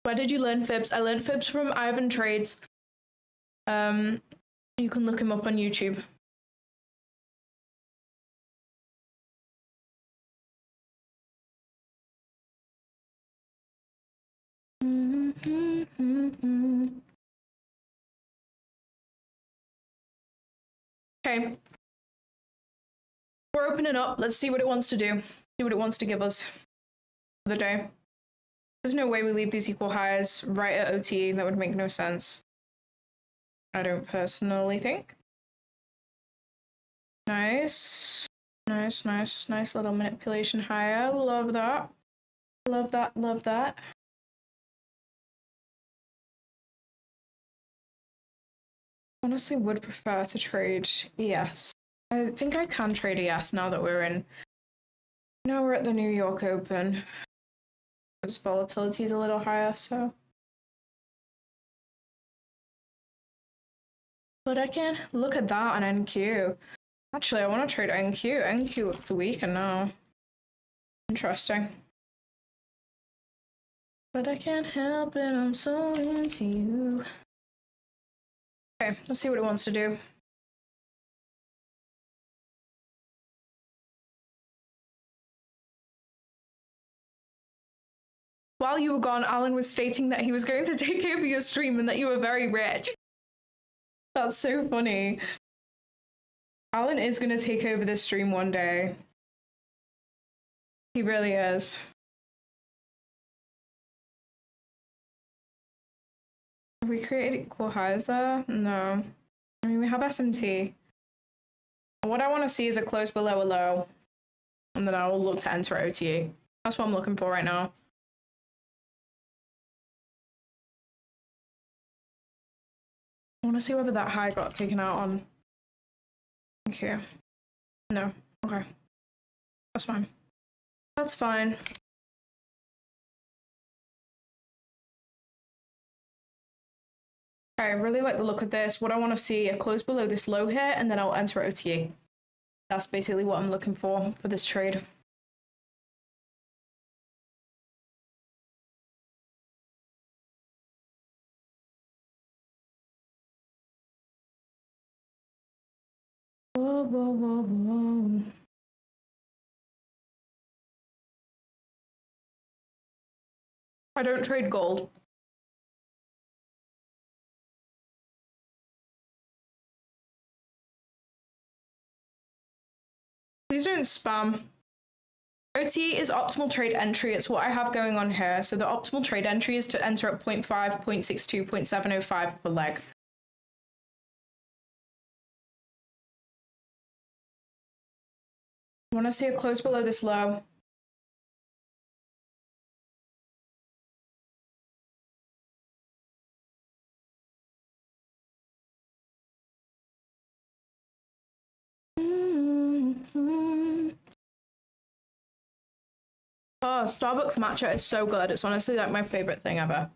Where did you learn fibs? I learned fibs from Ivan Trades. You can look him up on YouTube. Okay. We're opening up. Let's see what it wants to do. See what it wants to give us for the day. There's no way we leave these equal highs right at OTE. That would make no sense. I don't personally think. Nice. Nice little manipulation higher. Love that. Love that. Honestly, would prefer to trade ES. I think I can trade ES now that we're in. Now we're at the New York Open. Its volatility is a little higher, so. But I can look at that on NQ. Actually, I want to trade NQ. NQ looks weaker now. Interesting. But I can't help it, I'm so into you. Okay, let's see what it wants to do. While you were gone, Alan was stating that he was going to take over your stream and that you were very rich. That's so funny. Alan is going to take over this stream one day. He really is. Have we created equal highs there? No. I mean, we have SMT. What I want to see is a close below a low. And then I will look to enter OTA. That's what I'm looking for right now. I want to see whether that high got taken out on. Okay. No. Okay. That's fine. That's fine. I really like the look of this. What I want to see, a close below this low here, and then I'll enter OTA. That's basically what I'm looking for this trade. Whoa, whoa, whoa, whoa. I don't trade gold. Please don't spam. OT is optimal trade entry. It's what I have going on here. So the optimal trade entry is to enter at 0.5, 0.62, 0.705 per leg. I want to see a close below this low. Oh, Starbucks matcha is so good. It's honestly like my favorite thing ever.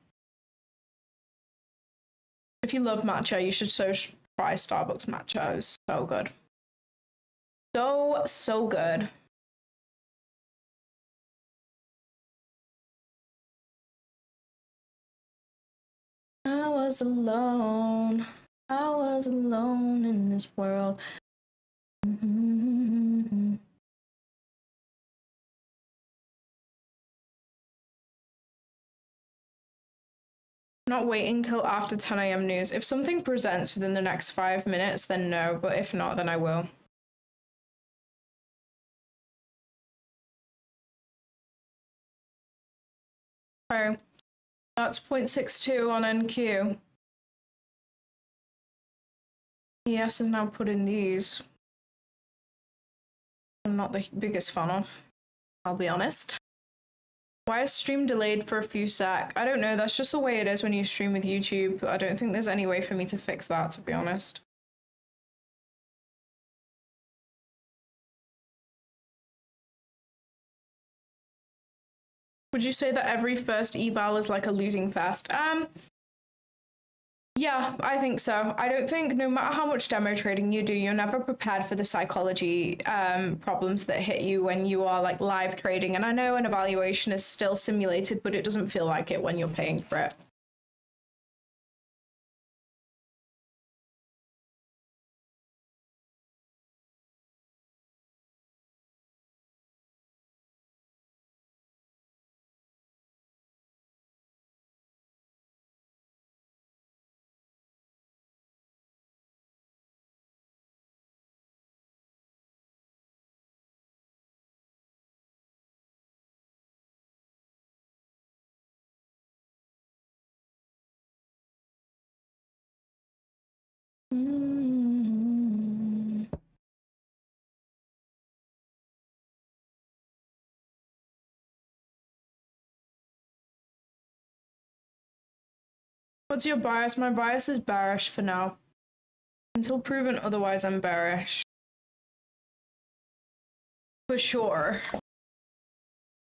If you love matcha, you should try Starbucks matcha. It's so good. So good. I was alone. I was alone in this world. Not waiting till after 10 a.m. news. If something presents within the next 5 minutes, then no, but if not, then I will. Okay, that's 0.62 on NQ. ES is now put in these. I'm not the biggest fan of, I'll be honest. Why is stream delayed for a few sec? I don't know, that's just the way it is when you stream with YouTube. I don't think there's any way for me to fix that, to be honest. Would you say that every first eval is like a losing fest? Yeah, I think so. I don't think no matter how much demo trading you do, you're never prepared for the psychology problems that hit you when you are like live trading. And I know an evaluation is still simulated, but it doesn't feel like it when you're paying for it. What's your bias? My bias is bearish for now. Until proven otherwise, I'm bearish. For sure.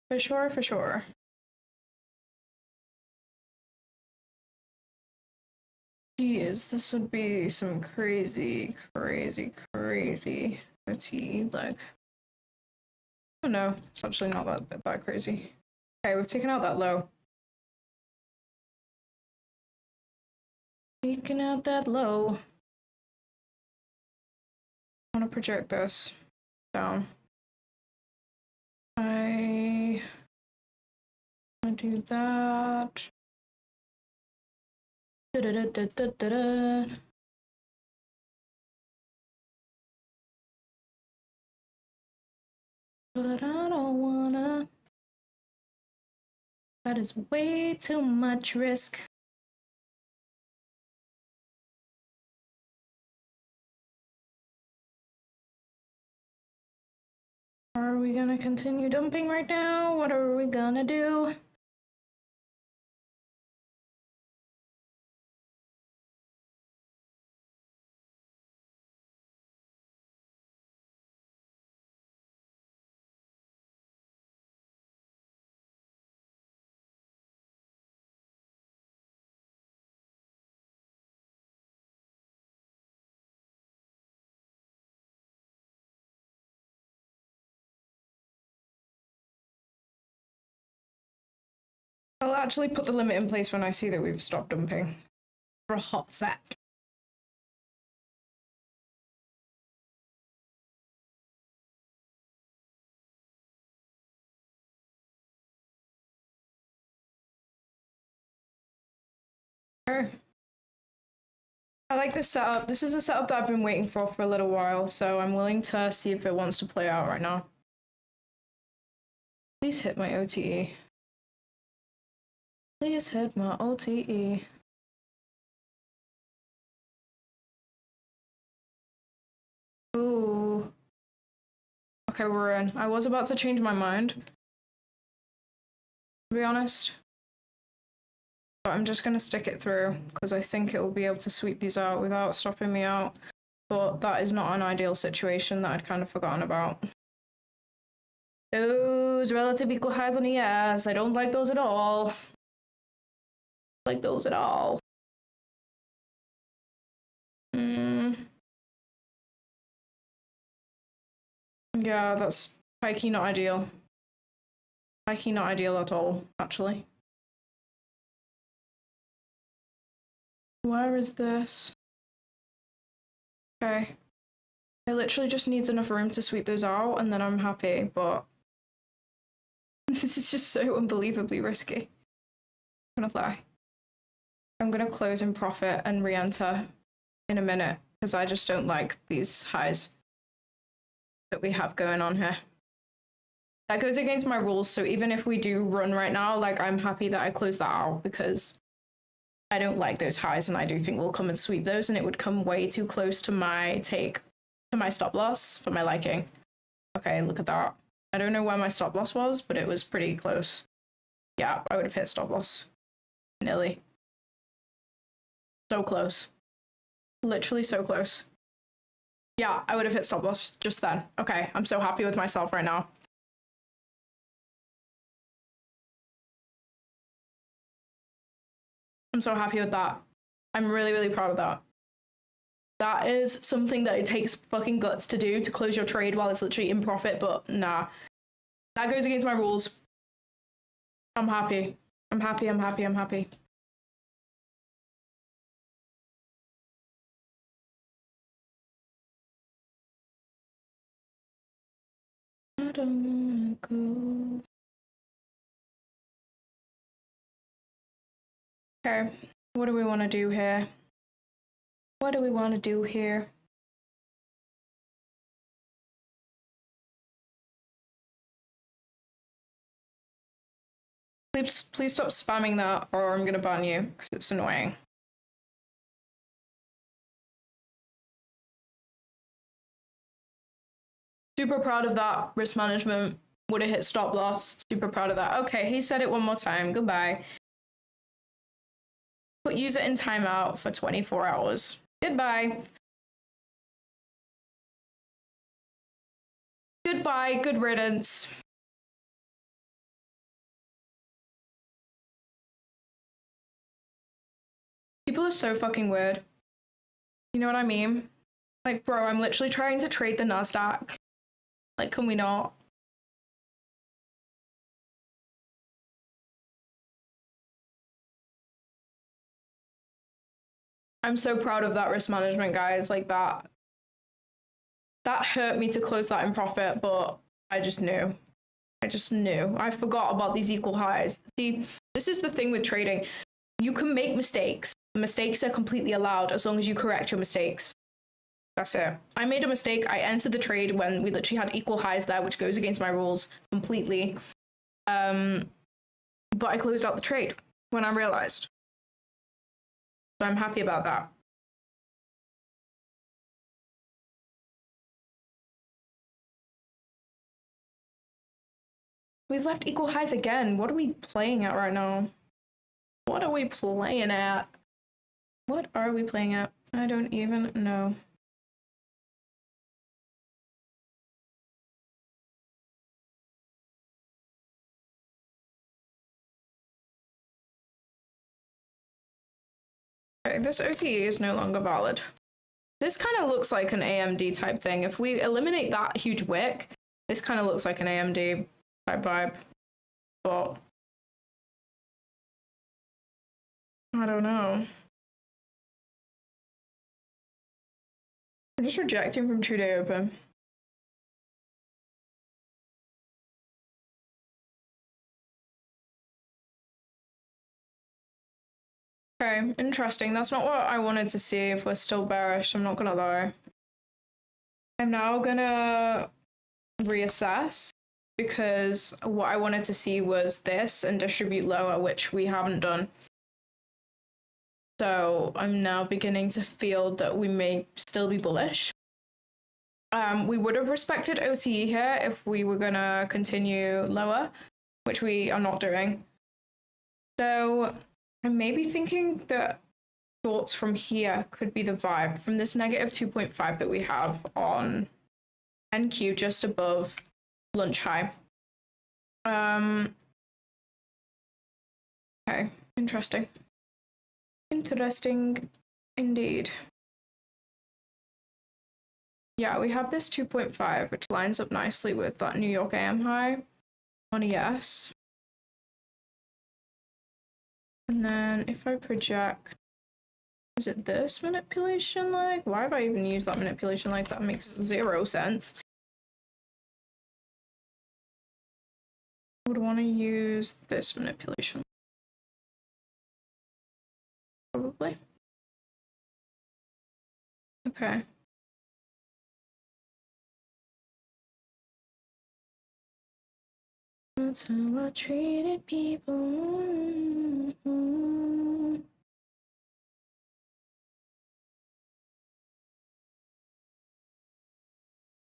For sure, for sure. Jeez, this would be some crazy OT leg. Oh no, it's actually not that crazy. Okay, we've taken out that low. Taking out that low. I want to project this down. I want to do that. But I don't wanna. That is way too much risk. Are we gonna continue dumping right now? What are we gonna do? I'll actually put the limit in place when I see that we've stopped dumping for a hot sec. I like this setup. This is a setup that I've been waiting for a little while, so I'm willing to see if it wants to play out right now. Please hit my OTE. Please hit my OTE. Ooh. Okay, we're in. I was about to change my mind, to be honest. But I'm just going to stick it through, because I think it will be able to sweep these out without stopping me out. But that is not an ideal situation that I'd kind of forgotten about. Those relative equal highs on ES, I don't like those at all. Like those at all. Yeah, that's pikey not ideal. Pikey not ideal at all, actually. Where is this? Okay. It literally just needs enough room to sweep those out, and then I'm happy, but this is just so unbelievably risky. I'm gonna lie. I'm gonna close in profit and re-enter in a minute, because I just don't like these highs that we have going on here. That goes against my rules, so even if we do run right now, like, I'm happy that I closed that out, because I don't like those highs, and I do think we'll come and sweep those, and it would come way too close to my stop loss for my liking. Okay, look at that. I don't know where my stop loss was, but it was pretty close. Yeah, I would have hit stop loss. Nearly. So close. Literally so close. Yeah, I would have hit stop loss just then. Okay, I'm so happy with myself right now. I'm so happy with that. I'm really, really proud of that. That is something that it takes fucking guts to do, to close your trade while it's literally in profit, but nah. That goes against my rules. I'm happy. I'm happy, I'm happy, I'm happy. I don't wanna go. Okay, what do we want to do here? What do we want to do here? Please stop spamming that, or I'm gonna ban you, because it's annoying. Super proud of that risk management. Would have hit stop loss. Super proud of that. Okay, he said it one more time. Goodbye. Put user in timeout for 24 hours. Goodbye. Goodbye. Good riddance. People are so fucking weird. You know what I mean? Like, bro, I'm literally trying to trade the Nasdaq. Like, can we not? I'm so proud of that risk management, guys. Like, that hurt me to close that in profit, but I just knew. I forgot about these equal highs. See, this is the thing with trading. You can make mistakes. Mistakes are completely allowed as long as you correct your mistakes. That's it. I made a mistake. I entered the trade when we literally had equal highs there, which goes against my rules completely. But I closed out the trade when I realized. So I'm happy about that. We've left equal highs again. What are we playing at right now? What are we playing at? What are we playing at? I don't even know. Okay, this OTE is no longer valid. This kind of looks like an AMD type thing. If we eliminate that huge wick, this kind of looks like an AMD type vibe. But I don't know. I'm just rejecting from true day open. Okay, interesting. That's not what I wanted to see if we're still bearish, I'm not gonna lie. I'm now gonna reassess because what I wanted to see was this and distribute lower, which we haven't done. So I'm now beginning to feel that we may still be bullish. We would have respected OTE here if we were gonna continue lower, which we are not doing. So I may be thinking that shorts from here could be the vibe from this negative 2.5 that we have on NQ just above lunch high. Okay, interesting. Interesting indeed. Yeah, we have this 2.5, which lines up nicely with that New York AM high on ES. And then if I project, is it this manipulation leg? Why have I even used that manipulation leg? That makes zero sense. I would want to use this manipulation. Probably. Okay. That's how I treated people.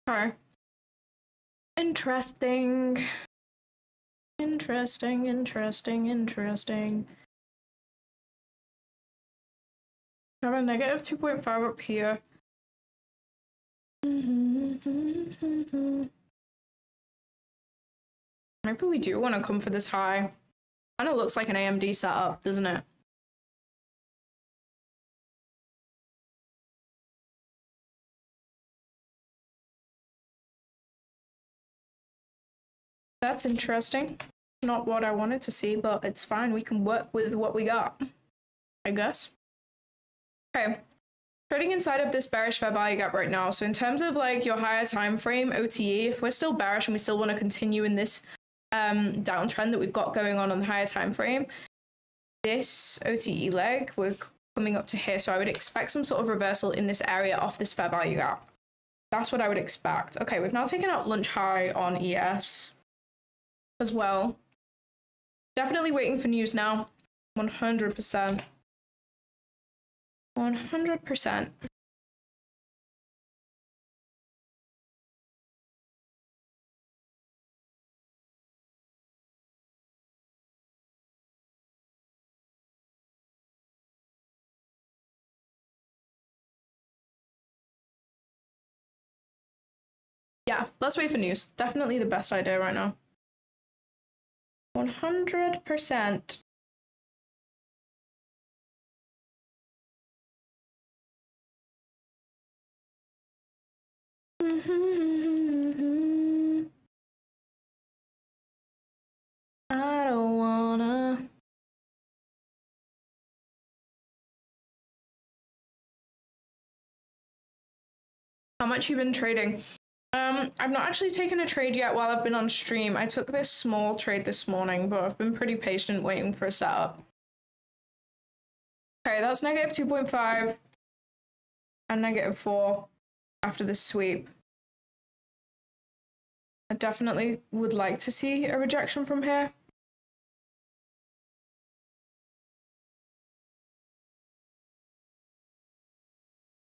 Okay. Interesting. Interesting, interesting, interesting. I have a negative 2.5 up here. Maybe we do want to come for this high. Kind of looks like an AMD setup, doesn't it? That's interesting. Not what I wanted to see, but it's fine. We can work with what we got, I guess. Okay. Trading inside of this bearish fair value gap right now. So in terms of like your higher time frame OTE, if we're still bearish and we still want to continue in this downtrend that we've got going on the higher time frame, this OTE leg, we're coming up to here. So I would expect some sort of reversal in this area off this fair value gap. That's what I would expect. Okay, we've now taken out lunch high on ES as well. Definitely waiting for news now. 100%. 100%. Yeah, let's wait for news. Definitely the best idea right now. 100%. I don't wanna. How much you been trading? I've not actually taken a trade yet while I've been on stream. I took this small trade this morning, but I've been pretty patient waiting for a setup. Okay, that's negative 2.5 and negative 4 after this sweep. I definitely would like to see a rejection from here.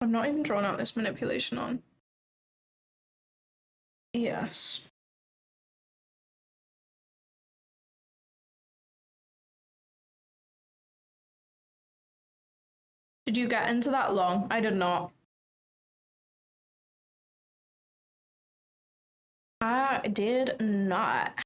I've not even drawn out this manipulation on. Yes. Did you get into that long? I did not. I did not.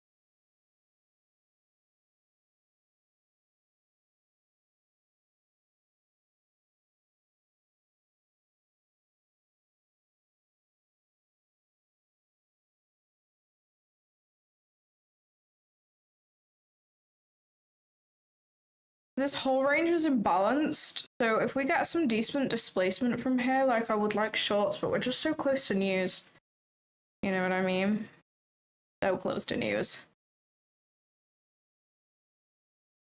This whole range is imbalanced, so if we get some decent displacement from here, like I would like shorts, but we're just so close to news. You know what I mean? So close to news.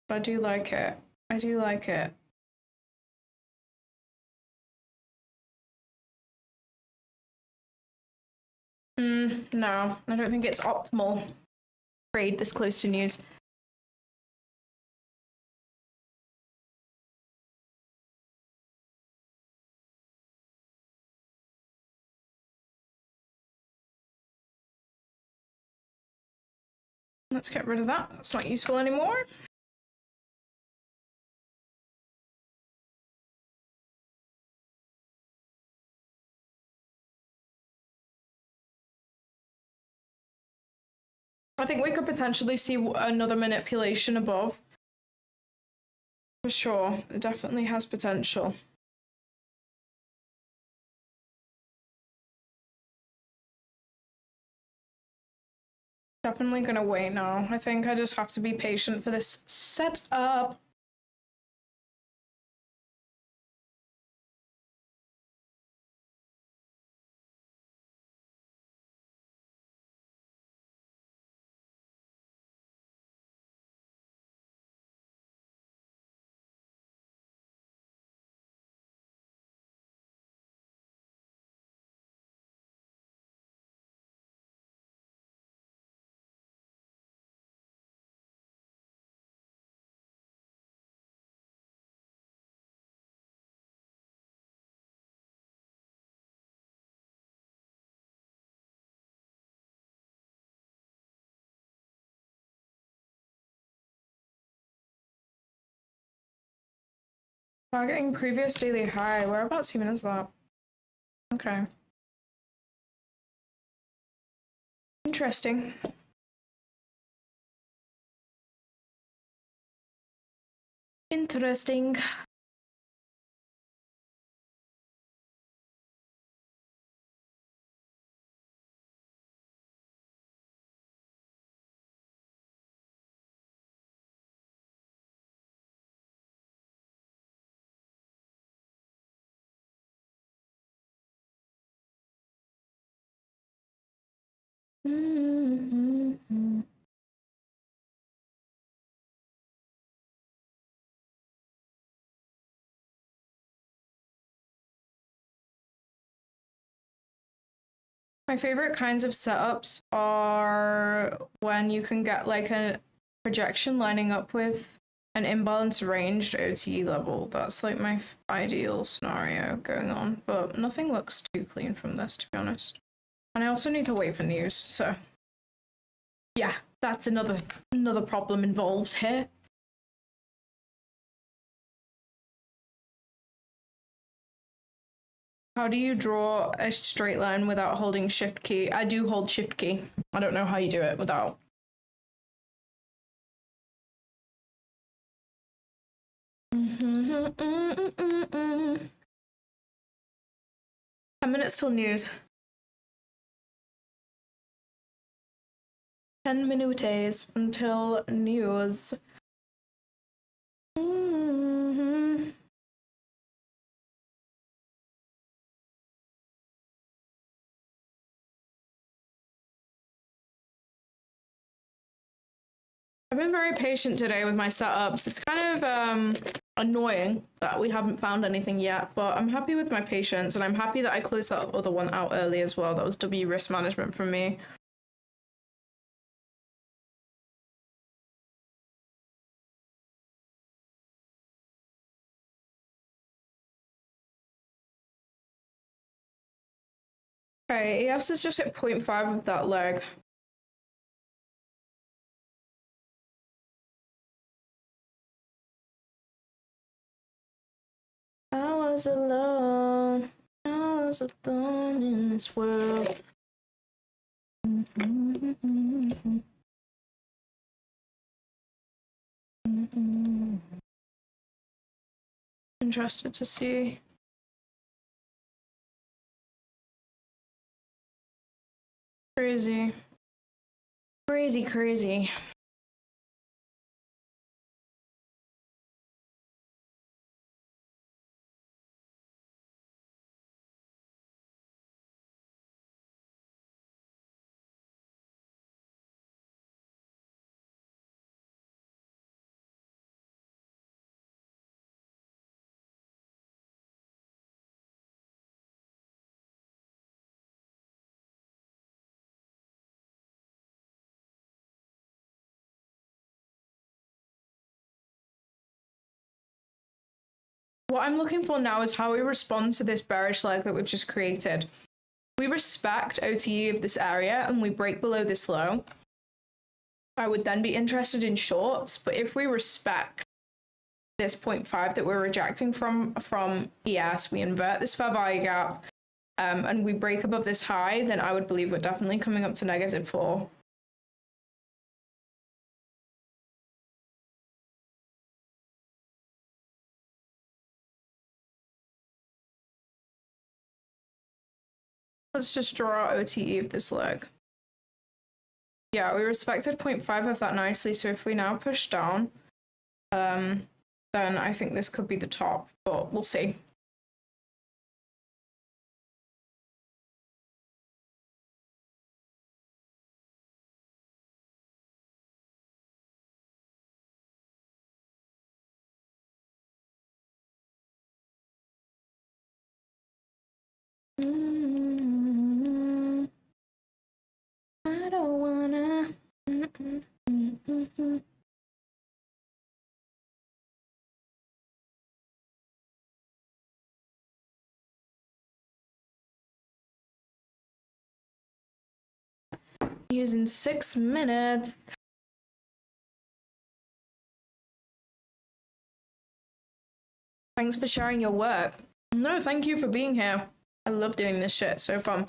But I do like it. I do like it. No, I don't think it's optimal trade this close to news. Let's get rid of that. That's not useful anymore. I think we could potentially see another manipulation above. For sure. It definitely has potential. Definitely gonna wait now. I think I just have to be patient for this setup. Targeting previous daily high. Whereabouts even is that? Okay. Interesting. Interesting. My favorite kinds of setups are when you can get like a projection lining up with an imbalanced ranged OTE level. That's like my ideal scenario going on, but nothing looks too clean from this, to be honest. And I also need to wait for news, so yeah, that's another problem involved here. How do you draw a straight line without holding shift key? I do hold shift key. I don't know how you do it without. Mm-hmm. 10 minutes till news. 10 minutes until news. I've been very patient today with my setups. It's kind of annoying that we haven't found anything yet, but I'm happy with my patience, and I'm happy that I closed that other one out early as well. That was W risk management from me. Okay, ES is just at 0.5 of that leg. I was alone in this world. Interested to see. Crazy. Crazy. what I'm looking for now is how we respond to this bearish leg that we've just created. We respect OTE of this area and we break below this low. I would then be interested in shorts, but if we respect this 0.5 that we're rejecting from ES, we invert this fair value gap, and we break above this high, then I would believe we're definitely coming up to -4. Let's just draw our OTE of this leg. Yeah, we respected 0.5 of that nicely, so if we now push down, then I think this could be the top, but we'll see. I don't wanna. Using 6 minutes. Thanks for sharing your work. No, thank you for being here. I love doing this shit. So fun.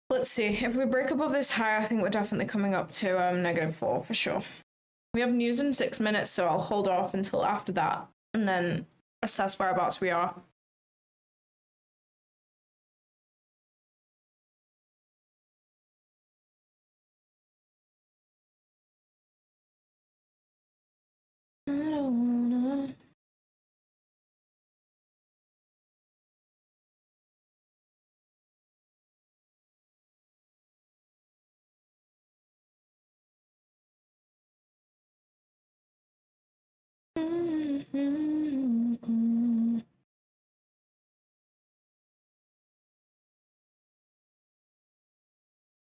Let's see. If we break above this high, I think we're definitely coming up to -4 for sure. We have news in 6 minutes, so I'll hold off until after that and then assess whereabouts we are. I don't wanna.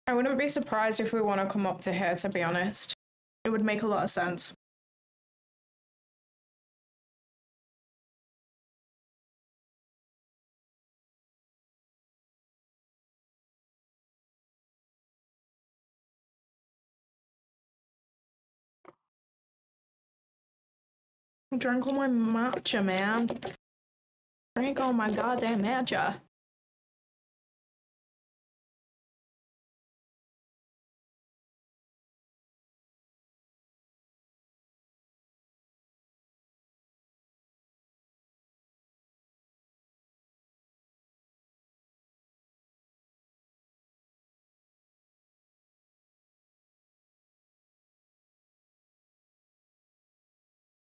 I wouldn't be surprised if we want to come up to here, to be honest. It would make a lot of sense. I drank all my matcha, man. Drank all my goddamn matcha.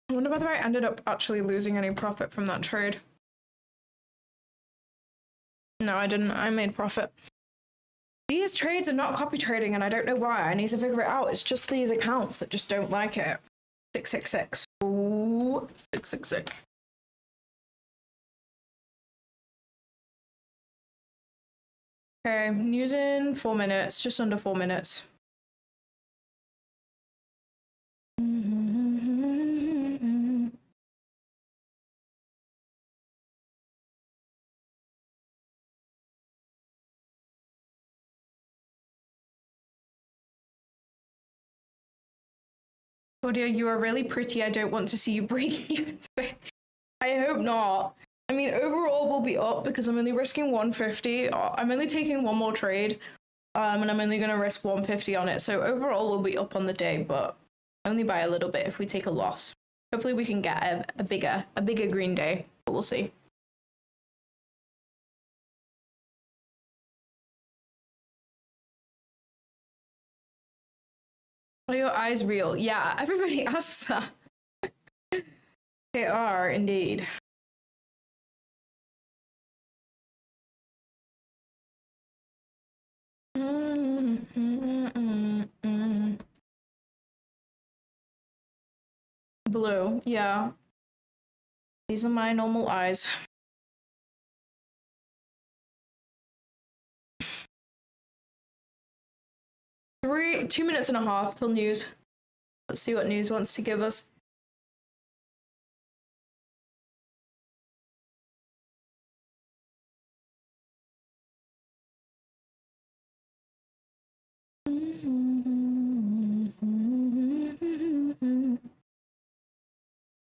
I wonder whether I ended up actually losing any profit from that trade. No, I didn't. I made profit. These trades are not copy trading, and I don't know why. I need to figure it out. It's just these accounts that just don't like it. 666. Ooh, 666. Okay, news in 4 minutes, just under 4 minutes. Claudia, you are really pretty. I don't want to see you break even today. I hope not. I mean, overall, we'll be up because I'm only risking 150. I'm only taking one more trade, and I'm only going to risk 150 on it. So overall, we'll be up on the day, but only by a little bit if we take a loss. Hopefully, we can get a bigger green day, but we'll see. Are your eyes real? Yeah, everybody asks that. They are indeed. Blue, yeah. These are my normal eyes. 2 minutes and a half till news. Let's see what news wants to give us.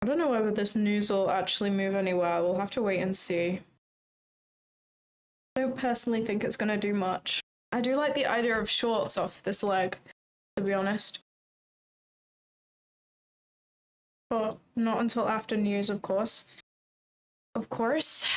I don't know whether this news will actually move anywhere. We'll have to wait and see. I don't personally think it's going to do much. I do like the idea of shorts off this leg, to be honest. But not until after news, of course. Of course.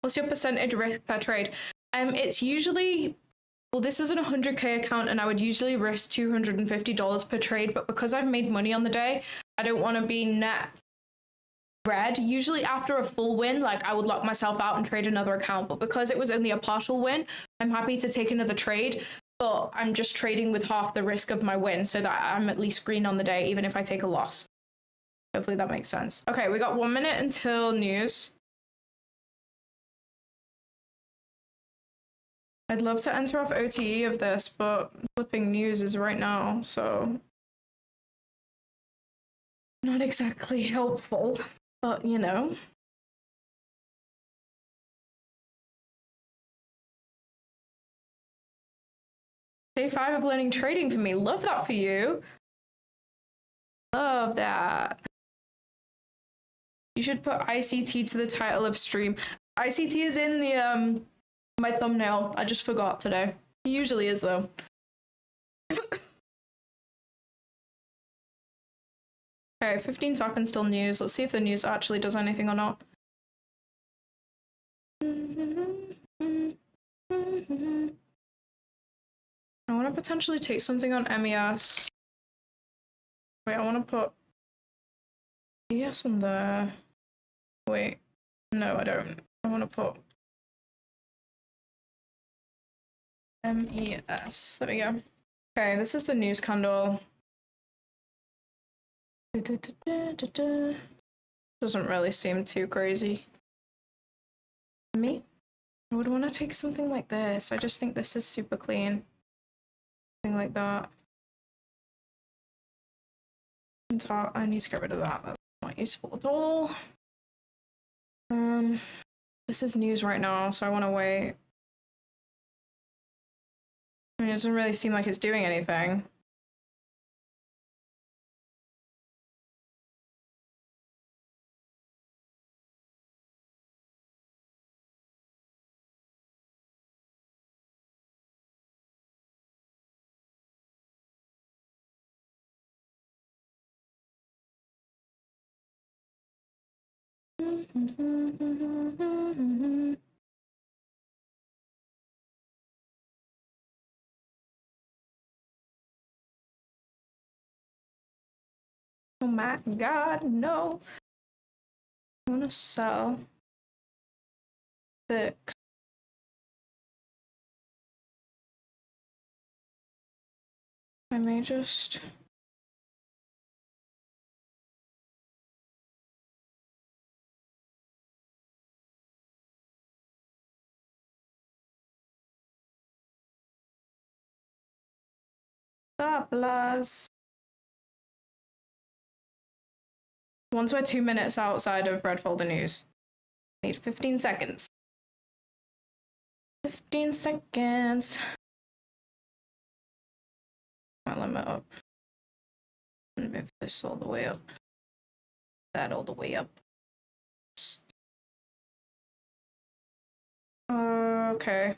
What's your percentage risk per trade? It's usually, well, this is an 100k account and I would usually risk $250 per trade, but because I've made money on the day, I don't want to be net red. Usually after a full win, like I would lock myself out and trade another account, but because it was only a partial win, I'm happy to take another trade, but I'm just trading with half the risk of my win so that I'm at least green on the day, even if I take a loss. Hopefully that makes sense. Okay, we got 1 minute until news. I'd love to enter off OTE of this, but flipping news is right now, so not exactly helpful, but you know. Day 5 of learning trading for me. Love that for you. Love that. You should put ICT to the title of stream. ICT is in the my thumbnail. I just forgot today. It usually is though. Okay, 15 seconds till news. Let's see if the news actually does anything or not. I want to potentially take something on MES. Wait, I want to put ES on there. Wait, no, I don't. I want to put MES. There we go. Okay, this is the news candle. Doesn't really seem too crazy. Me? I would want to take something like this. I just think this is super clean. Something like that. I need to get rid of that. That's not useful at all. This is news right now, so I want to wait. I mean, it doesn't really seem like it's doing anything. Oh my god, no. I want to sell 6. I may just... Stop, Laz. Once we're 2 minutes outside of red folder news. Need 15 seconds. 15 seconds. My limit up. I'm gonna move this all the way up. That all the way up. Okay.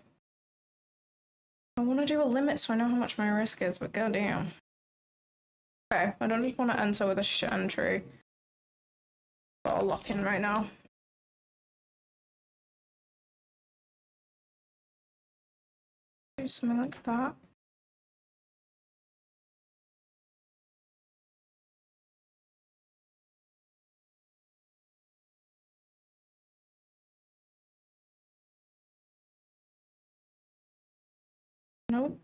I want to do a limit so I know how much my risk is, but goddamn. Okay, I don't just want to enter with a shit entry. Got a lock in right now. Do something like that. Nope.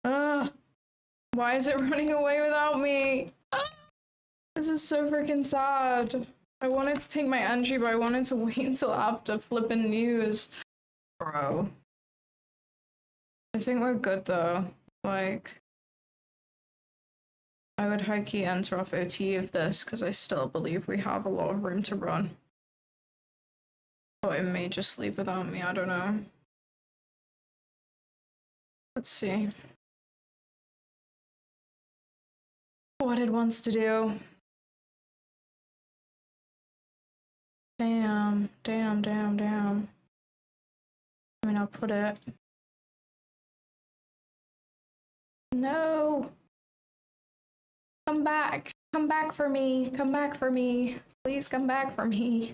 Ugh. Why is it running away without me? This is so freaking sad. I wanted to take my entry, but I wanted to wait until after flipping news. Bro. I think we're good though. Like, I would high key enter off OT of this because I still believe we have a lot of room to run. But it may just leave without me, I don't know. Let's see. What it wants to do. Damn. I mean, I'll put it. No. Come back. Come back for me. Come back for me. Please come back for me.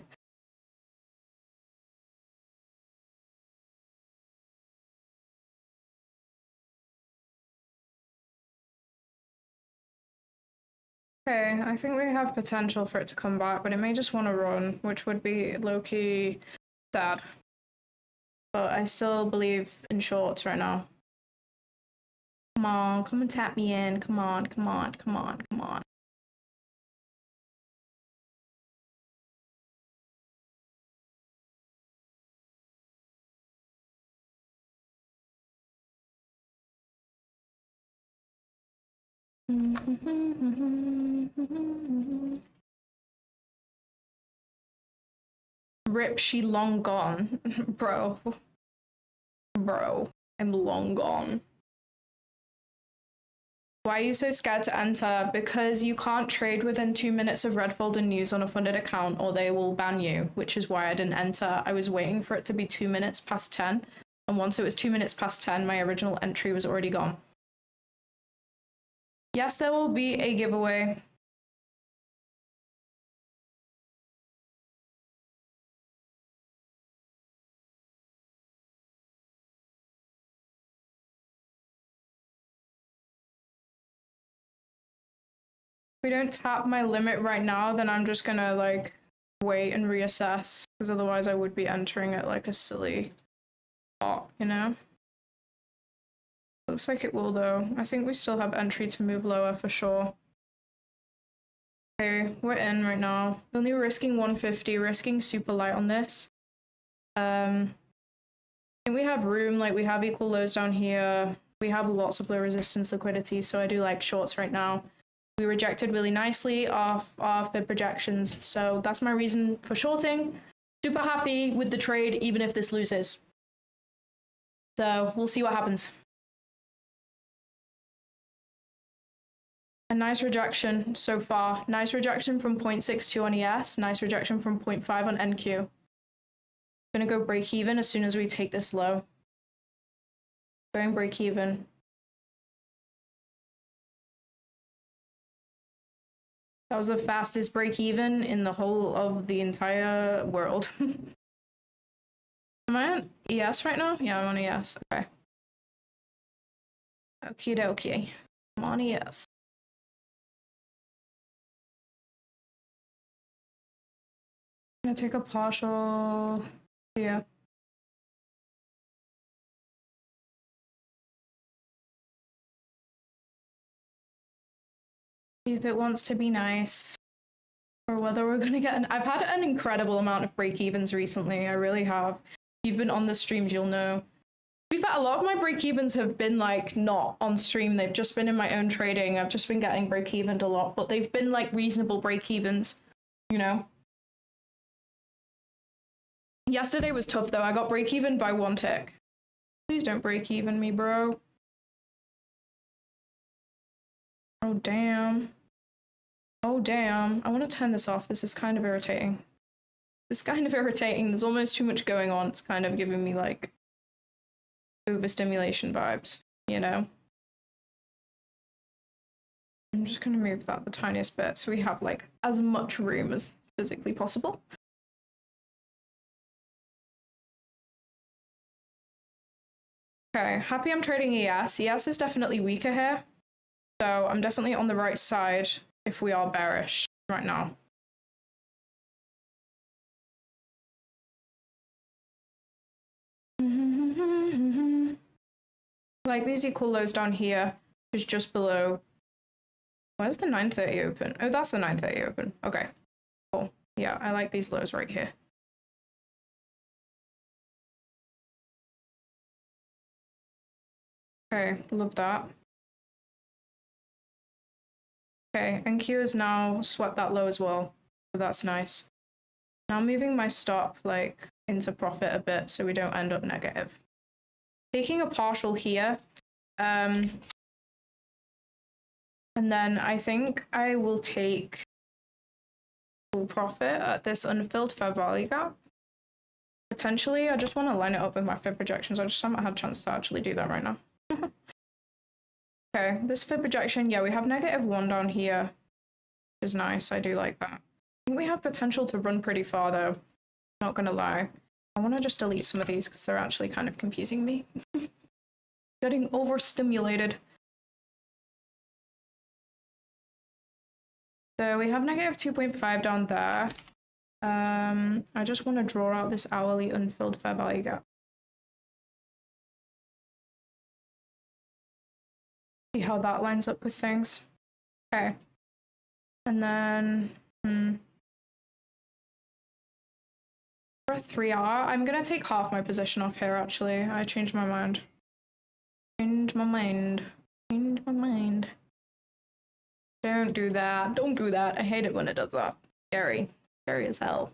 Okay, I think we have potential for it to come back, but it may just want to run, which would be low-key sad. But I still believe in shorts right now. Come on, come and tap me in. Come on. Rip, she long gone. Bro, I'm long gone. Why are you so scared to enter? Because you can't trade within 2 minutes of red folder news on a funded account or they will ban you, which is why I didn't enter. I was waiting for it to be 2 minutes past 10. And once it was 2 minutes past 10, my original entry was already gone. Yes, there will be a giveaway. If we don't tap my limit right now, then I'm just gonna like wait and reassess, because otherwise I would be entering at like a silly spot, you know? Looks like it will though. I think we still have entry to move lower for sure. Okay, we're in right now. Only risking 150, risking super light on this. I think we have room, like we have equal lows down here. We have lots of low resistance liquidity, so I do like shorts right now. We rejected really nicely off the projections, so that's my reason for shorting. Super happy with the trade, even if this loses. So we'll see what happens. A nice rejection so far. Nice rejection from 0.62 on ES, nice rejection from 0.5 on NQ. Gonna go break even as soon as we take this low. Going break even. That was the fastest break even in the whole of the entire world. Am I on ES right now? Yeah, I'm on ES. Okay. Okie dokie. I'm on ES. I'm gonna take a partial. Yeah. See if it wants to be nice. Or whether we're gonna get I've had an incredible amount of break-evens recently. I really have. If you've been on the streams, you'll know. To be fair, a lot of my break-evens have been like not on stream. They've just been in my own trading. I've just been getting break-evened a lot, but they've been like reasonable break-evens, you know? Yesterday was tough though. I got break-even by 1 tick. Please don't break-even me, bro. Oh, damn. Oh, damn. I want to turn this off. This is kind of irritating. There's almost too much going on. It's kind of giving me like overstimulation vibes, you know? I'm just going to move that the tiniest bit so we have like as much room as physically possible. Okay, happy I'm trading ES. ES is definitely weaker here. So I'm definitely on the right side if we are bearish right now. Like these equal lows down here is just below. Where's the 930 open? Oh, that's the 930 open. Okay, cool. Yeah, I like these lows right here. Okay, love that. Okay, NQ has now swept that low as well, so that's nice. Now moving my stop like into profit a bit so we don't end up negative. Taking a partial here, and then I think I will take full profit at this unfilled fair value gap. Potentially, I just want to line it up with my fib projections. I just haven't had a chance to actually do that right now. Okay, this fib projection, yeah, we have -1 down here, which is nice. I do like that. I think we have potential to run pretty far though, not gonna lie. I want to just delete some of these because they're actually kind of confusing me. Getting overstimulated. So we have -2.5 down there. I just want to draw out this hourly unfilled fair value gap. See how that lines up with things. Okay. And then for a 3R, I'm gonna take half my position off here actually. I changed my mind. Change my mind. Change my mind. Don't do that. Don't do that. I hate it when it does that. Scary. Scary as hell.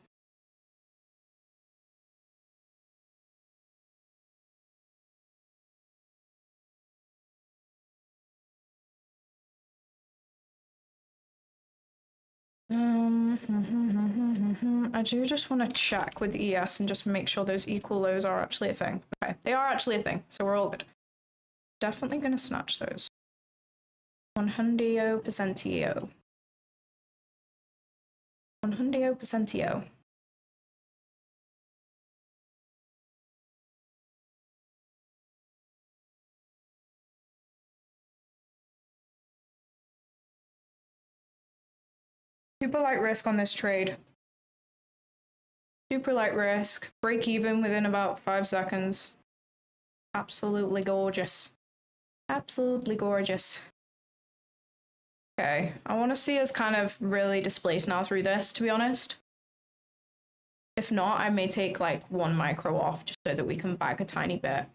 I do just want to check with ES and just make sure those equal lows are actually a thing. Okay, they are actually a thing, so we're all good. Definitely gonna snatch those. 100%. 100%. Super light risk on this trade. Super light risk. Break even within about 5 seconds. Absolutely gorgeous. Absolutely gorgeous. Okay, I want to see us kind of really displaced now through this, to be honest. If not, I may take like 1 micro off just so that we can bag a tiny bit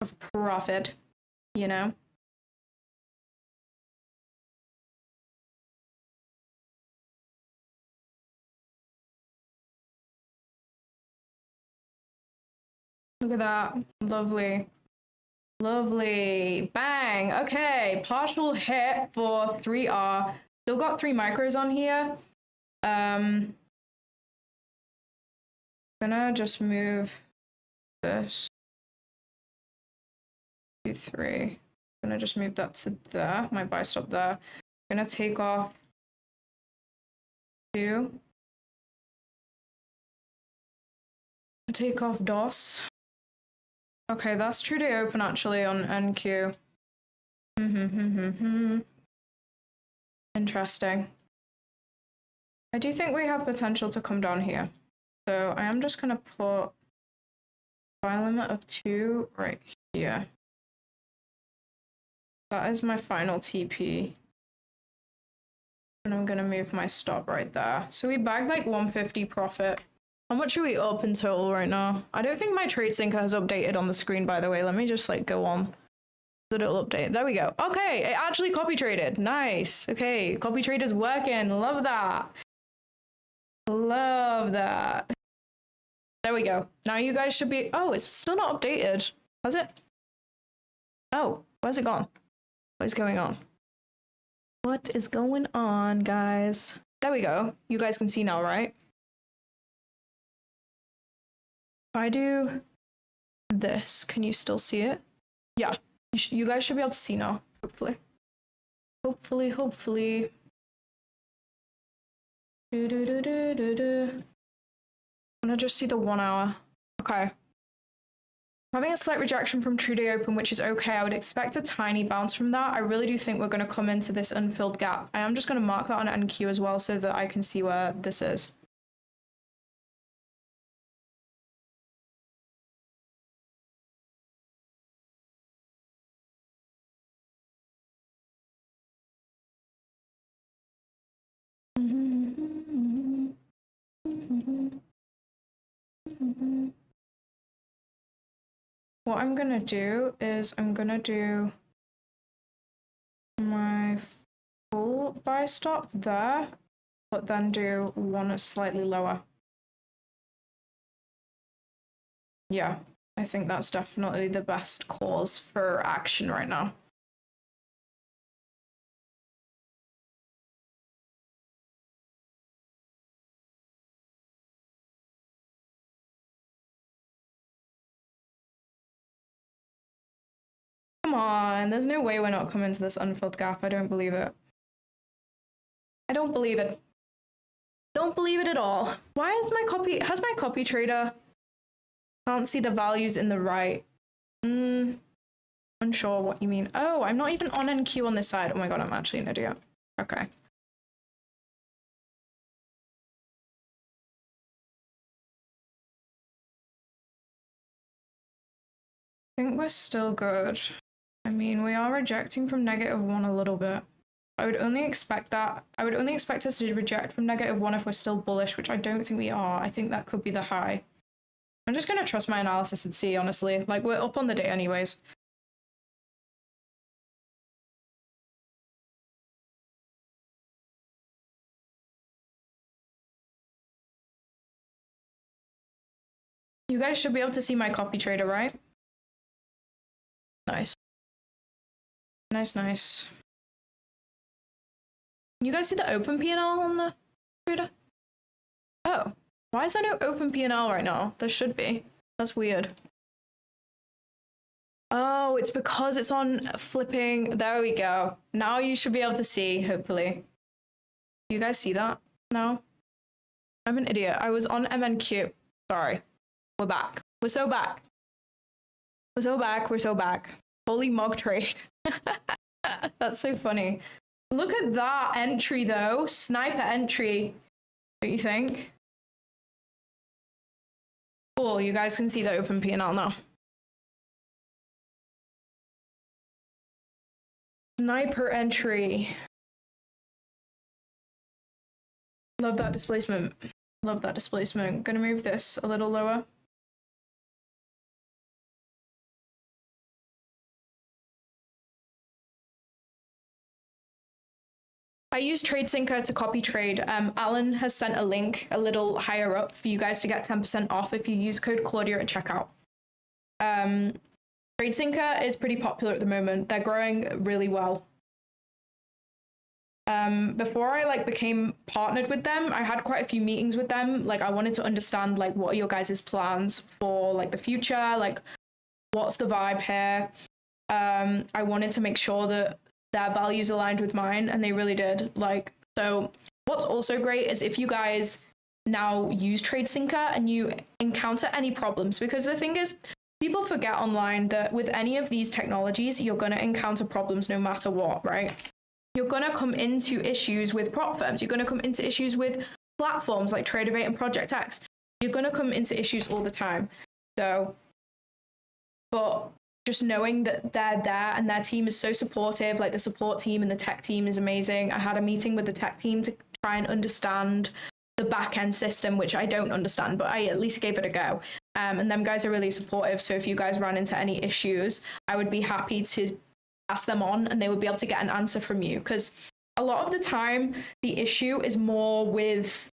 of profit, you know? Look at that. Lovely. Lovely. Bang. Okay. Partial hit for 3R. Still got 3 micros on here. Gonna just move this. 2, 3. Gonna just move that to there. My buy stop there. Gonna take off 2. Take off DOS. Okay, that's true day open actually on NQ. Interesting. I do think we have potential to come down here. So I am just gonna put buy limit of 2 right here. That is my final TP. And I'm gonna move my stop right there. So we bagged like 150 profit. How much are we up in total right now? I don't think my trade sync has updated on the screen, by the way. Let me just like go on. That it'll update. There we go. Okay, it actually copy traded. Nice. Okay, copy trade is working. Love that. Love that. There we go. Now you guys should be... Oh, it's still not updated. Has it? Oh, where's it gone? What is going on? What is going on, guys? There we go. You guys can see now, right? If I do this, can you still see it? Yeah, you guys should be able to see now, hopefully. Hopefully. I'm gonna just see the 1 hour. Okay. Having a slight rejection from true day open, which is okay. I would expect a tiny bounce from that. I really do think we're going to come into this unfilled gap. I am just going to mark that on NQ as well so that I can see where this is. What I'm gonna do is I'm gonna do my full buy stop there, but then do one slightly lower. Yeah, I think that's definitely the best cause for action right now. Come on, there's no way we're not coming to this unfilled gap. I don't believe it. I don't believe it. Don't believe it at all. Why is my copy, has my copy trader? Can't see the values in the right. Unsure what you mean. Oh, I'm not even on NQ on this side. Oh my god, I'm actually an idiot. Okay. I think we're still good. I mean, we are rejecting from -1 a little bit. I would only expect that. I would only expect us to reject from -1 if we're still bullish, which I don't think we are. I think that could be the high. I'm just gonna trust my analysis and see, honestly. Like, we're up on the day anyways. You guys should be able to see my copy trader, right? Nice. Nice, nice. Can you guys see the open P&L on the trader? Oh, why is there no open P&L right now? There should be. That's weird. Oh, it's because it's on flipping. There we go. Now you should be able to see, hopefully. You guys see that? No? I'm an idiot. I was on MNQ. Sorry. We're back. We're so back. We're so back. We're so back. Holy mug trade. That's so funny. Look at that entry, though. Sniper entry. Don't you think? Cool. You guys can see the open P&L now. Sniper entry. Love that displacement. Love that displacement. Gonna move this a little lower. I use TradeSyncer to copy trade. Alan has sent a link a little higher up for you guys to get 10% off if you use code Claudia at checkout. TradeSyncer is pretty popular at the moment. They're growing really well. Before I became partnered with them, I had quite a few meetings with them. I wanted to understand what are your guys' plans for the future, what's the vibe here. I wanted to make sure that their values aligned with mine, and they really did. So what's also great is if you guys now use TradeSyncer and you encounter any problems, because the thing is, people forget online that with any of these technologies, you're going to encounter problems no matter what, right? You're going to come into issues with prop firms. You're going to come into issues with platforms like Tradeovate and Project X. You're going to come into issues all the time. So, but just knowing that they're there and their team is so supportive, the support team and the tech team is amazing. I had a meeting with the tech team to try and understand the back end system, which I don't understand, but I at least gave it a go. And them guys are really supportive. So if you guys ran into any issues, I would be happy to pass them on and they would be able to get an answer from you. Because a lot of the time, the issue is more with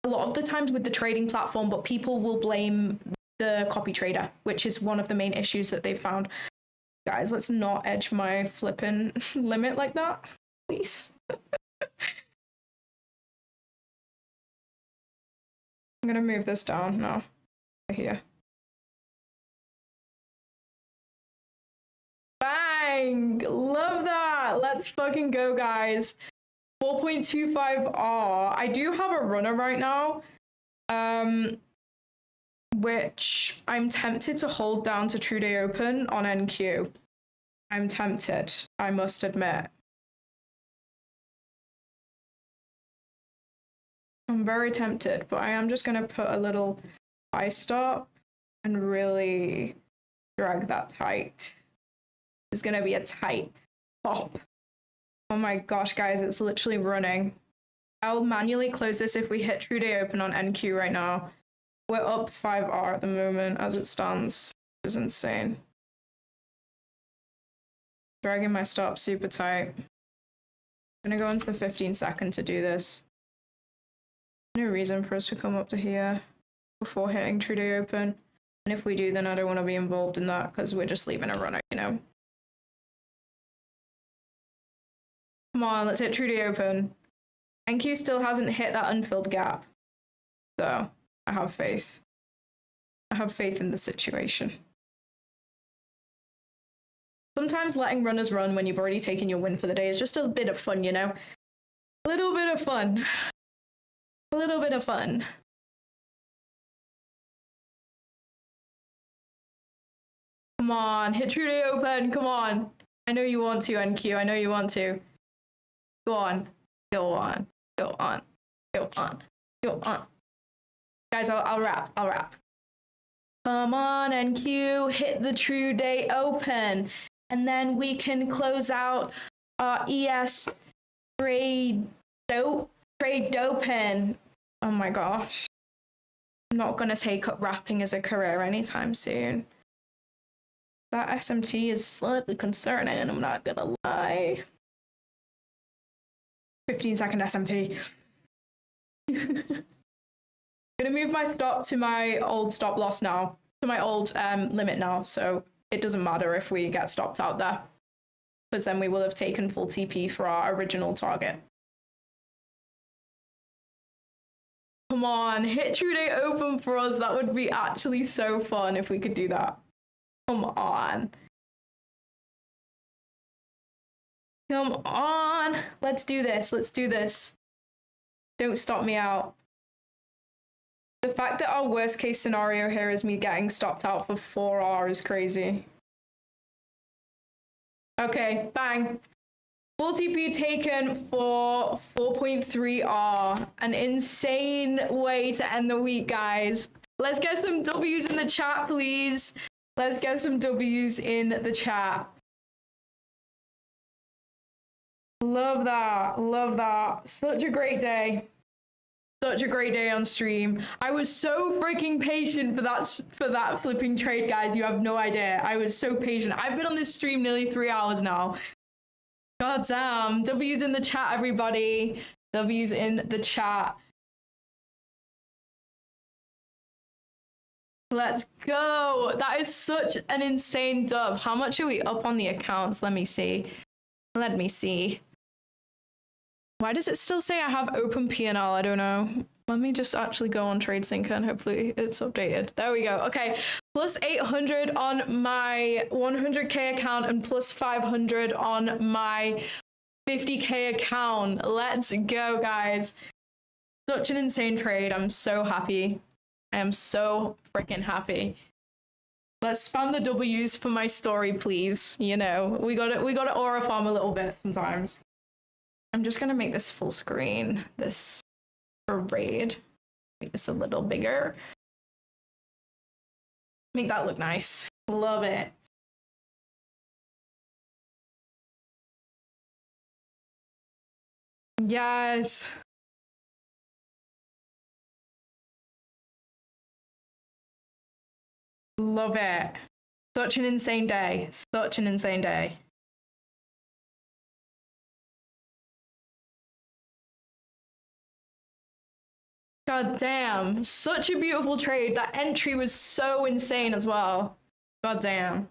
a lot of the times with the trading platform, but people will blame the copy trader, which is one of the main issues that they've found. Guys, let's not edge my flipping limit like that, please. I'm gonna move this down now. Here. Bang! Love that! Let's fucking go, guys. 4.25R. I do have a runner right now. Which I'm tempted to hold down to True Day Open on NQ. I'm tempted, I must admit. I'm very tempted, but I am just going to put a little buy stop and really drag that tight. It's going to be a tight pop. Oh my gosh, guys, it's literally running. I'll manually close this if we hit true day open on NQ right now. We're up 5R at the moment as it stands. It's insane. Dragging my stop super tight. I'm gonna go into the 15-second to do this. No reason for us to come up to here before hitting true day open. And if we do, then I don't want to be involved in that because we're just leaving a runner, you know. Come on, let's hit true day open. NQ still hasn't hit that unfilled gap. So I have faith. I have faith in the situation. Sometimes letting runners run when you've already taken your win for the day is just a bit of fun, you know? A little bit of fun. A little bit of fun. Come on, hit true day open, come on. I know you want to, NQ, I know you want to. Go on, go on, go on, go on, go on. Guys, I'll wrap. Come on, NQ, hit the true day open. And then we can close out our ES trade open. Oh my gosh. I'm not going to take up wrapping as a career anytime soon. That SMT is slightly concerning, I'm not going to lie. 15-second SMT. Gonna move my stop to my old stop loss now, to my old limit now, so it doesn't matter if we get stopped out there, because then we will have taken full TP for our original target. Come on, hit true day open for us. That would be actually so fun if we could do that. Come on. Come on. Let's do this. Let's do this. Don't stop me out. The fact that our worst case scenario here is me getting stopped out for 4R is crazy. Okay, bang. Full TP taken for 4.3R. An insane way to end the week, guys. Let's get some W's in the chat, please. Let's get some W's in the chat. Love that. Love that. Such a great day. Such a great day on stream. I was so freaking patient for that flipping trade, guys. You have no idea. I was so patient. I've been on this stream nearly 3 hours now. God damn. W's in the chat, everybody. W's in the chat. Let's go. That is such an insane dub. How much are we up on the accounts? Let me see. Let me see. Why does it still say I have open P&L? I don't know. Let me just actually go on TradeSync and hopefully it's updated. There we go. Okay. Plus 800 on my 100K account and plus 500 on my 50K account. Let's go, guys. Such an insane trade. I'm so happy. I am so freaking happy. Let's spam the W's for my story, please. You know, we gotta aura farm a little bit sometimes. I'm just gonna make this full screen, this parade. Make this a little bigger. Make that look nice. Love it. Yes. Love it. Such an insane day. Such an insane day. God damn. Such a beautiful trade. That entry was so insane as well. God damn.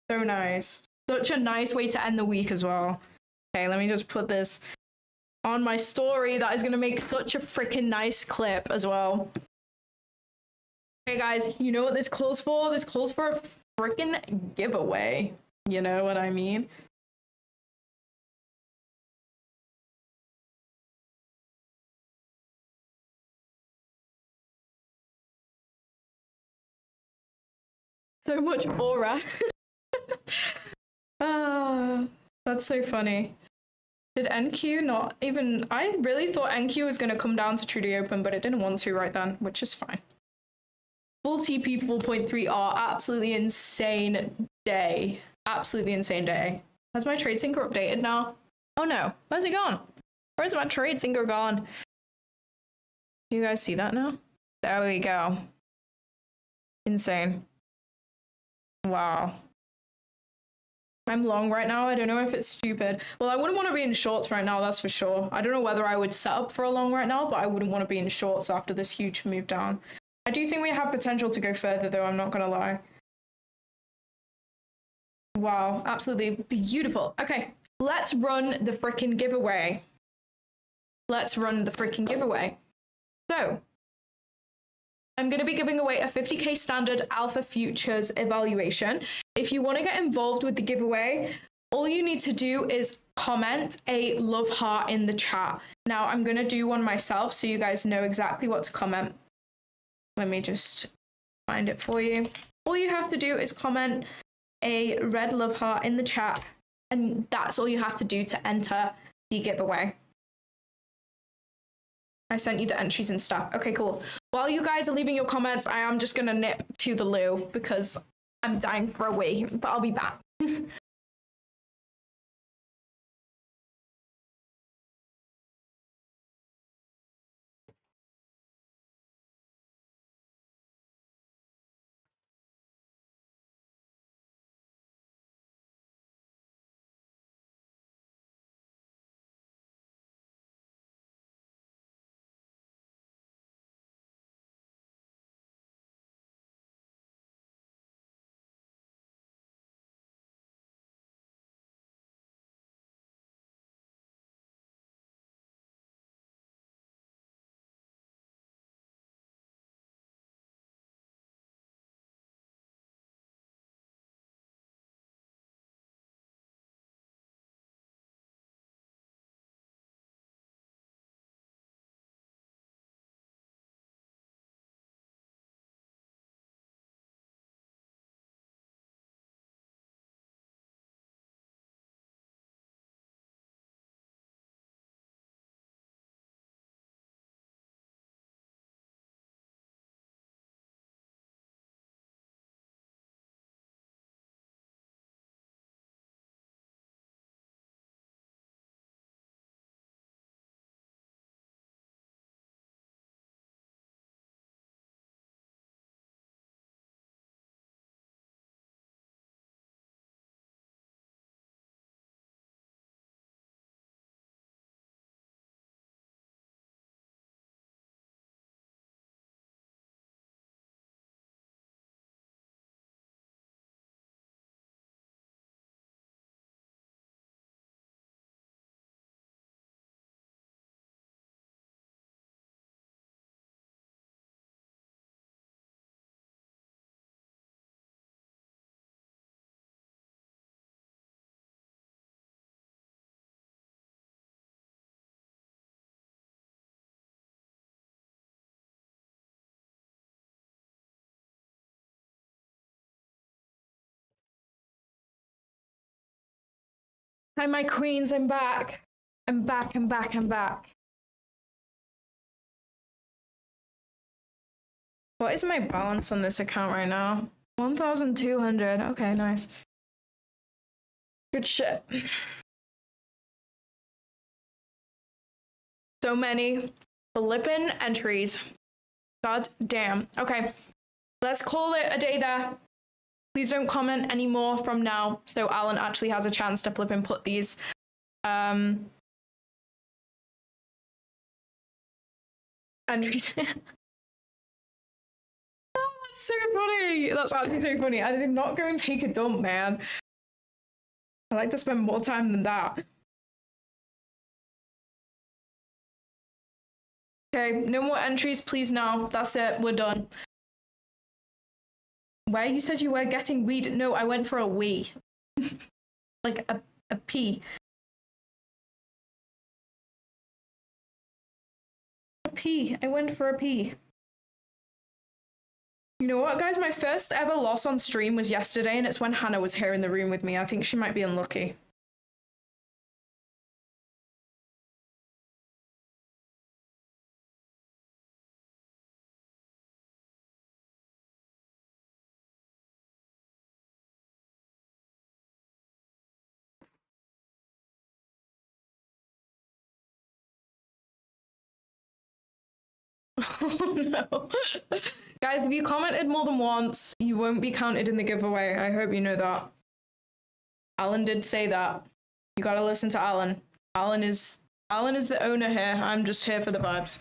So nice. Such a nice way to end the week as well. Okay, let me just put this on my story. That is going to make such a freaking nice clip as well. Okay, guys, you know what this calls for? This calls for a freaking giveaway. You know what I mean? So much aura. That's so funny. Did NQ not even... I really thought NQ was going to come down to Trudy Open, but it didn't want to right then, which is fine. Full TP 4.3R, absolutely insane day. Absolutely insane day. Has my trade syncer updated now? Oh no, where's it gone? Where's my trade sinker gone? You guys see that now? There we go. Insane. Wow. I'm long right now. I don't know if it's stupid. Well, I wouldn't want to be in shorts right now, that's for sure. I don't know whether I would set up for a long right now, but I wouldn't want to be in shorts after this huge move down. I do think we have potential to go further, though, I'm not going to lie. Wow, absolutely beautiful. Okay, let's run the freaking giveaway. Let's run the freaking giveaway. So, I'm going to be giving away a 50k standard alpha futures evaluation. If you want to get involved with the giveaway, all you need to do is comment a love heart in the chat. Now, I'm going to do one myself so you guys know exactly what to comment. Let me just find it for you. All you have to do is comment a red love heart in the chat, and that's all you have to do to enter the giveaway. I sent you the entries and stuff. Okay, cool. While you guys are leaving your comments, I am just gonna nip to the loo because I'm dying for a wee, but I'll be back. Hi, my queens, I'm back. I'm back. What is my balance on this account right now? 1,200. Okay, nice. Good shit. So many flippin' entries. God damn. Okay, let's call it a day there. Please don't comment anymore from now, so Alan actually has a chance to flip and put these entries. Oh, that's so funny. That's actually so funny. I did not go and take a dump, man. I like to spend more time than that. Okay, no more entries, please now. That's it, we're done. Where you said you were getting weed? No, I went for a wee. Like a pee. A pee. I went for a pee. You know what, guys? My first ever loss on stream was yesterday, and it's when Hannah was here in the room with me. I think she might be unlucky. Oh no. Guys, if you commented more than once, you won't be counted in the giveaway. I hope you know that. Alan did say that. You gotta listen to Alan. Alan is the owner here. I'm just here for the vibes.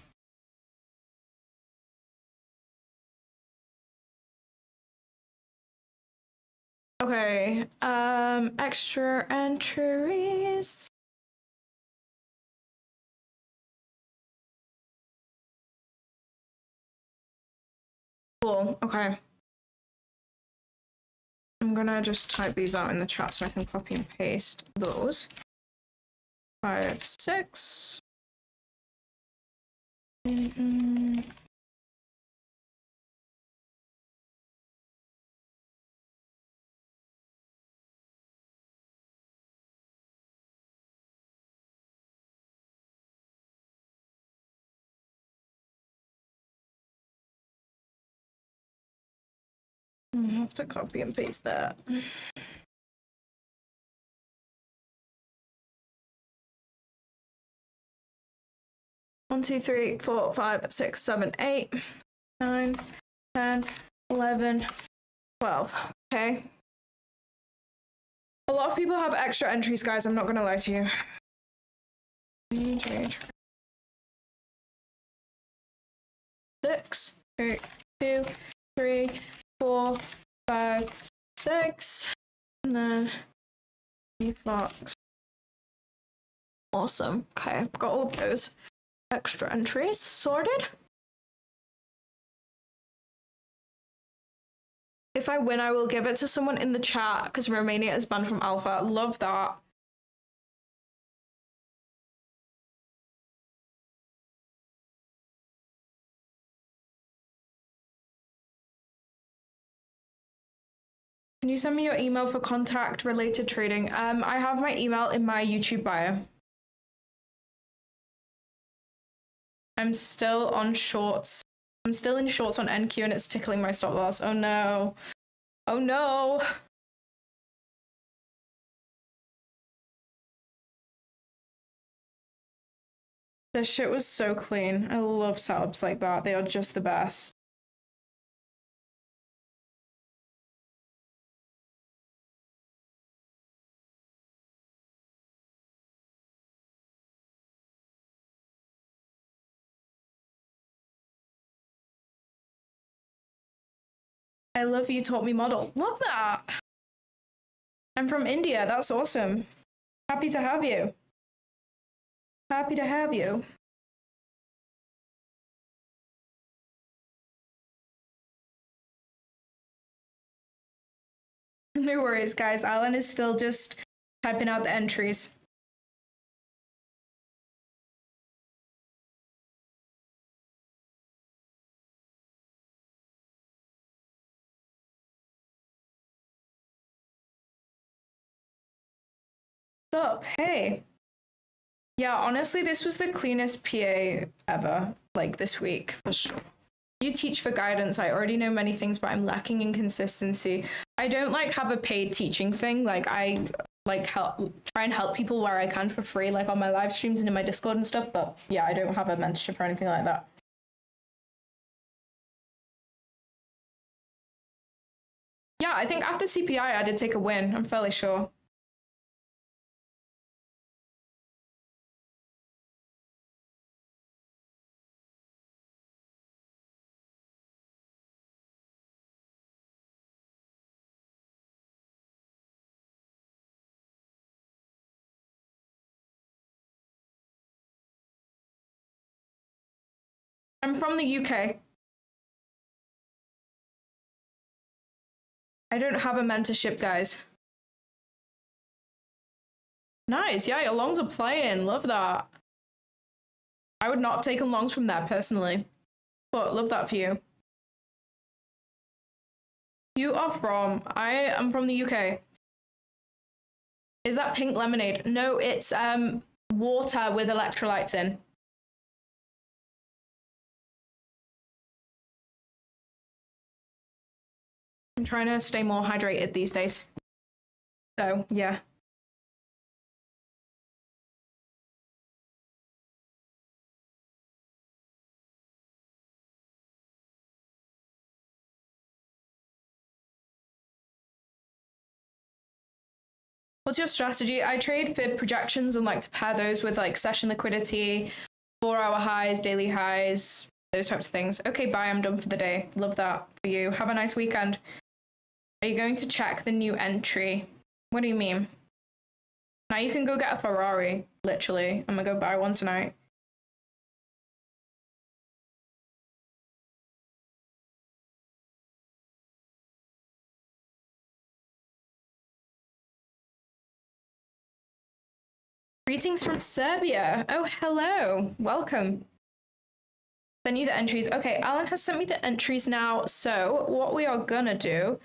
Okay, extra entries. Cool, okay. I'm gonna just type these out in the chat so I can copy and paste those. 5, 6. I have to copy and paste that. 1, 2, 3, 4, 5, 6, 7, 8, 9, 10, 11, 12. Okay. A lot of people have extra entries, guys. I'm not gonna lie to you. 6, 8, 2, 3, 4, 5, 6, and then Fox. Awesome. Okay, got all of those extra entries sorted. If I win, I will give it to someone in the chat because Romania is banned from Alpha. Love that. Can you send me your email for contact related trading? I have my email in my YouTube bio. I'm still on shorts. I'm still in shorts on NQ and it's tickling my stop loss. Oh no. Oh no. This shit was so clean. I love setups like that. They are just the best. I love you taught me model. Love that. I'm from India. That's awesome. Happy to have you. Happy to have you. No worries, guys. Alan is still just typing out the entries. What's up? Hey. Yeah, honestly, this was the cleanest PA ever, like this week, for sure. You teach for guidance. I already know many things, but I'm lacking in consistency. I don't like have a paid teaching thing. Like I like try and help people where I can for free, like on my live streams and in my Discord and stuff. But yeah, I don't have a mentorship or anything like that. Yeah, I think after CPI, I did take a win. I'm fairly sure. I'm from the UK. I don't have a mentorship, guys. Nice. Yeah, your longs are playing. Love that. I would not have taken longs from that personally, but love that for you. You are from? I am from the UK. Is that pink lemonade? No, it's water with electrolytes in. I'm trying to stay more hydrated these days. So, yeah. What's your strategy? I trade fib projections and like to pair those with like session liquidity, 4-hour highs, daily highs, those types of things. Okay, bye, I'm done for the day. Love that for you. Have a nice weekend. Are you going to check the new entry? What do you mean? Now you can go get a Ferrari, literally. I'm gonna go buy one tonight. Greetings from Serbia. Oh, hello. Welcome. Send you the entries. Okay, Alan has sent me the entries now. So what we are gonna do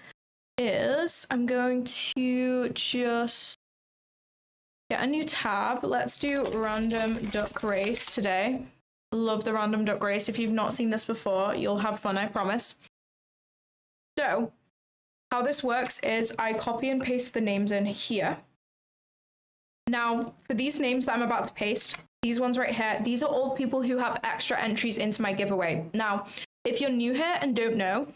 is I'm going to just get a new tab. Let's do random duck race today. Love the random duck race. If you've not seen this before, you'll have fun, I promise. So how this works is I copy and paste the names in here. Now, for these names that I'm about to paste, these ones right here, these are all people who have extra entries into my giveaway. Now, if you're new here and don't know,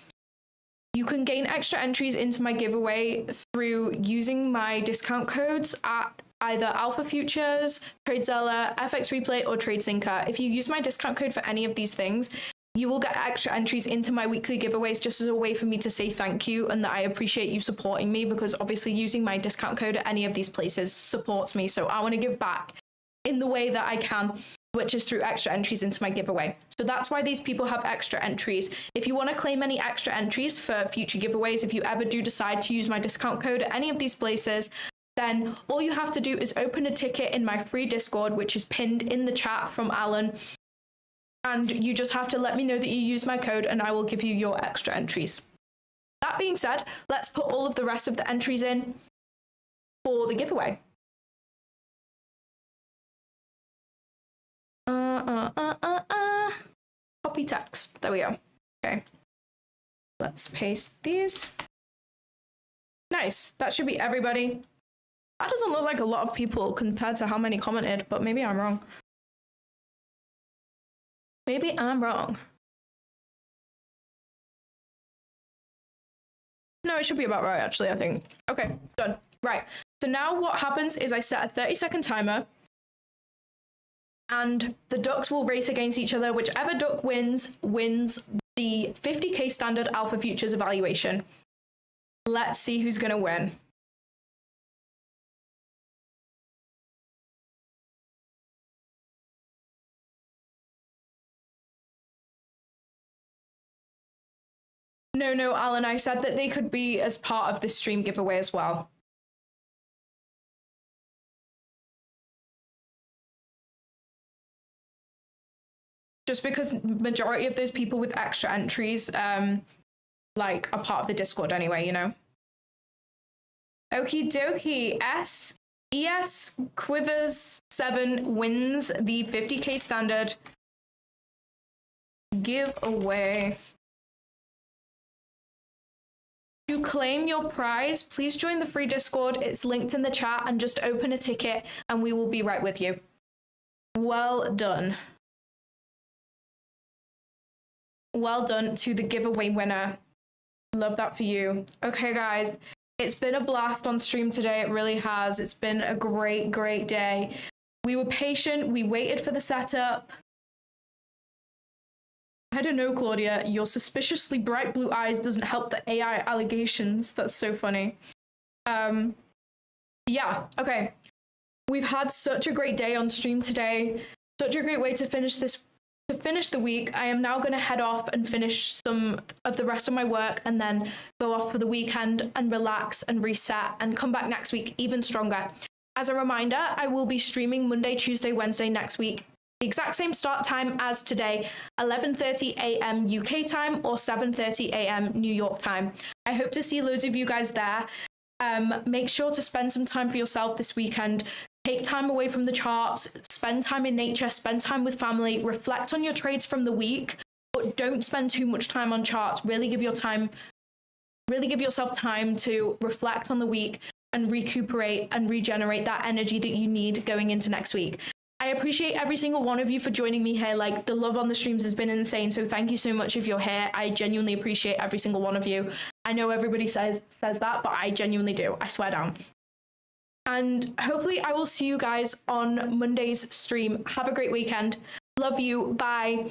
you can gain extra entries into my giveaway through using my discount codes at either Alpha Futures, TradeZella, FX Replay, or TradeSyncer. If you use my discount code for any of these things, you will get extra entries into my weekly giveaways just as a way for me to say thank you and that I appreciate you supporting me, because obviously using my discount code at any of these places supports me. So I want to give back in the way that I can, which is through extra entries into my giveaway. So that's why these people have extra entries. If you want to claim any extra entries for future giveaways, if you ever do decide to use my discount code at any of these places, then all you have to do is open a ticket in my free Discord, which is pinned in the chat from Alan. And you just have to let me know that you use my code and I will give you your extra entries. That being said, let's put all of the rest of the entries in for the giveaway. Copy text. There we go. Okay. Let's paste these. Nice. That should be everybody. That doesn't look like a lot of people compared to how many commented, but maybe I'm wrong. Maybe I'm wrong. No, it should be about right, actually, I think. Okay, good. Right. So now what happens is I set a 30-second timer, and the ducks will race against each other. Whichever duck wins the 50k standard Alpha Futures evaluation. Let's see who's going to win. No, Alan, I said that they could be as part of the stream giveaway as well. Just because majority of those people with extra entries, like, are part of the Discord anyway, you know? Okie dokie. ES Quivers 7 wins the 50k standard giveaway. To claim your prize, please join the free Discord. It's linked in the chat, and just open a ticket and we will be right with you. Well done. Well done to the giveaway winner. Love that for you. Okay, guys, it's been a blast on stream today. It really has. It's been a great, great day. We were patient. We waited for the setup. I don't know, Claudia, your suspiciously bright blue eyes doesn't help the AI allegations. That's so funny. Yeah, okay. We've had such a great day on stream today. Such a great way to finish the week. I am now going to head off and finish some of the rest of my work and then go off for the weekend and relax and reset and come back next week even stronger. As a reminder, I will be streaming Monday, Tuesday, Wednesday next week. The exact same start time as today, 11:30 a.m. UK time or 7:30 a.m. New York time. I hope to see loads of you guys there. Make sure to spend some time for yourself this weekend. Take time away from the charts, spend time in nature, spend time with family, reflect on your trades from the week, but don't spend too much time on charts. Really give yourself time to reflect on the week and recuperate and regenerate that energy that you need going into next week. I appreciate every single one of you for joining me here. Like, the love on the streams has been insane. So thank you so much if you're here. I genuinely appreciate every single one of you. I know everybody says that, but I genuinely do. I swear down. And hopefully I will see you guys on Monday's stream. Have a great weekend. Love you. Bye.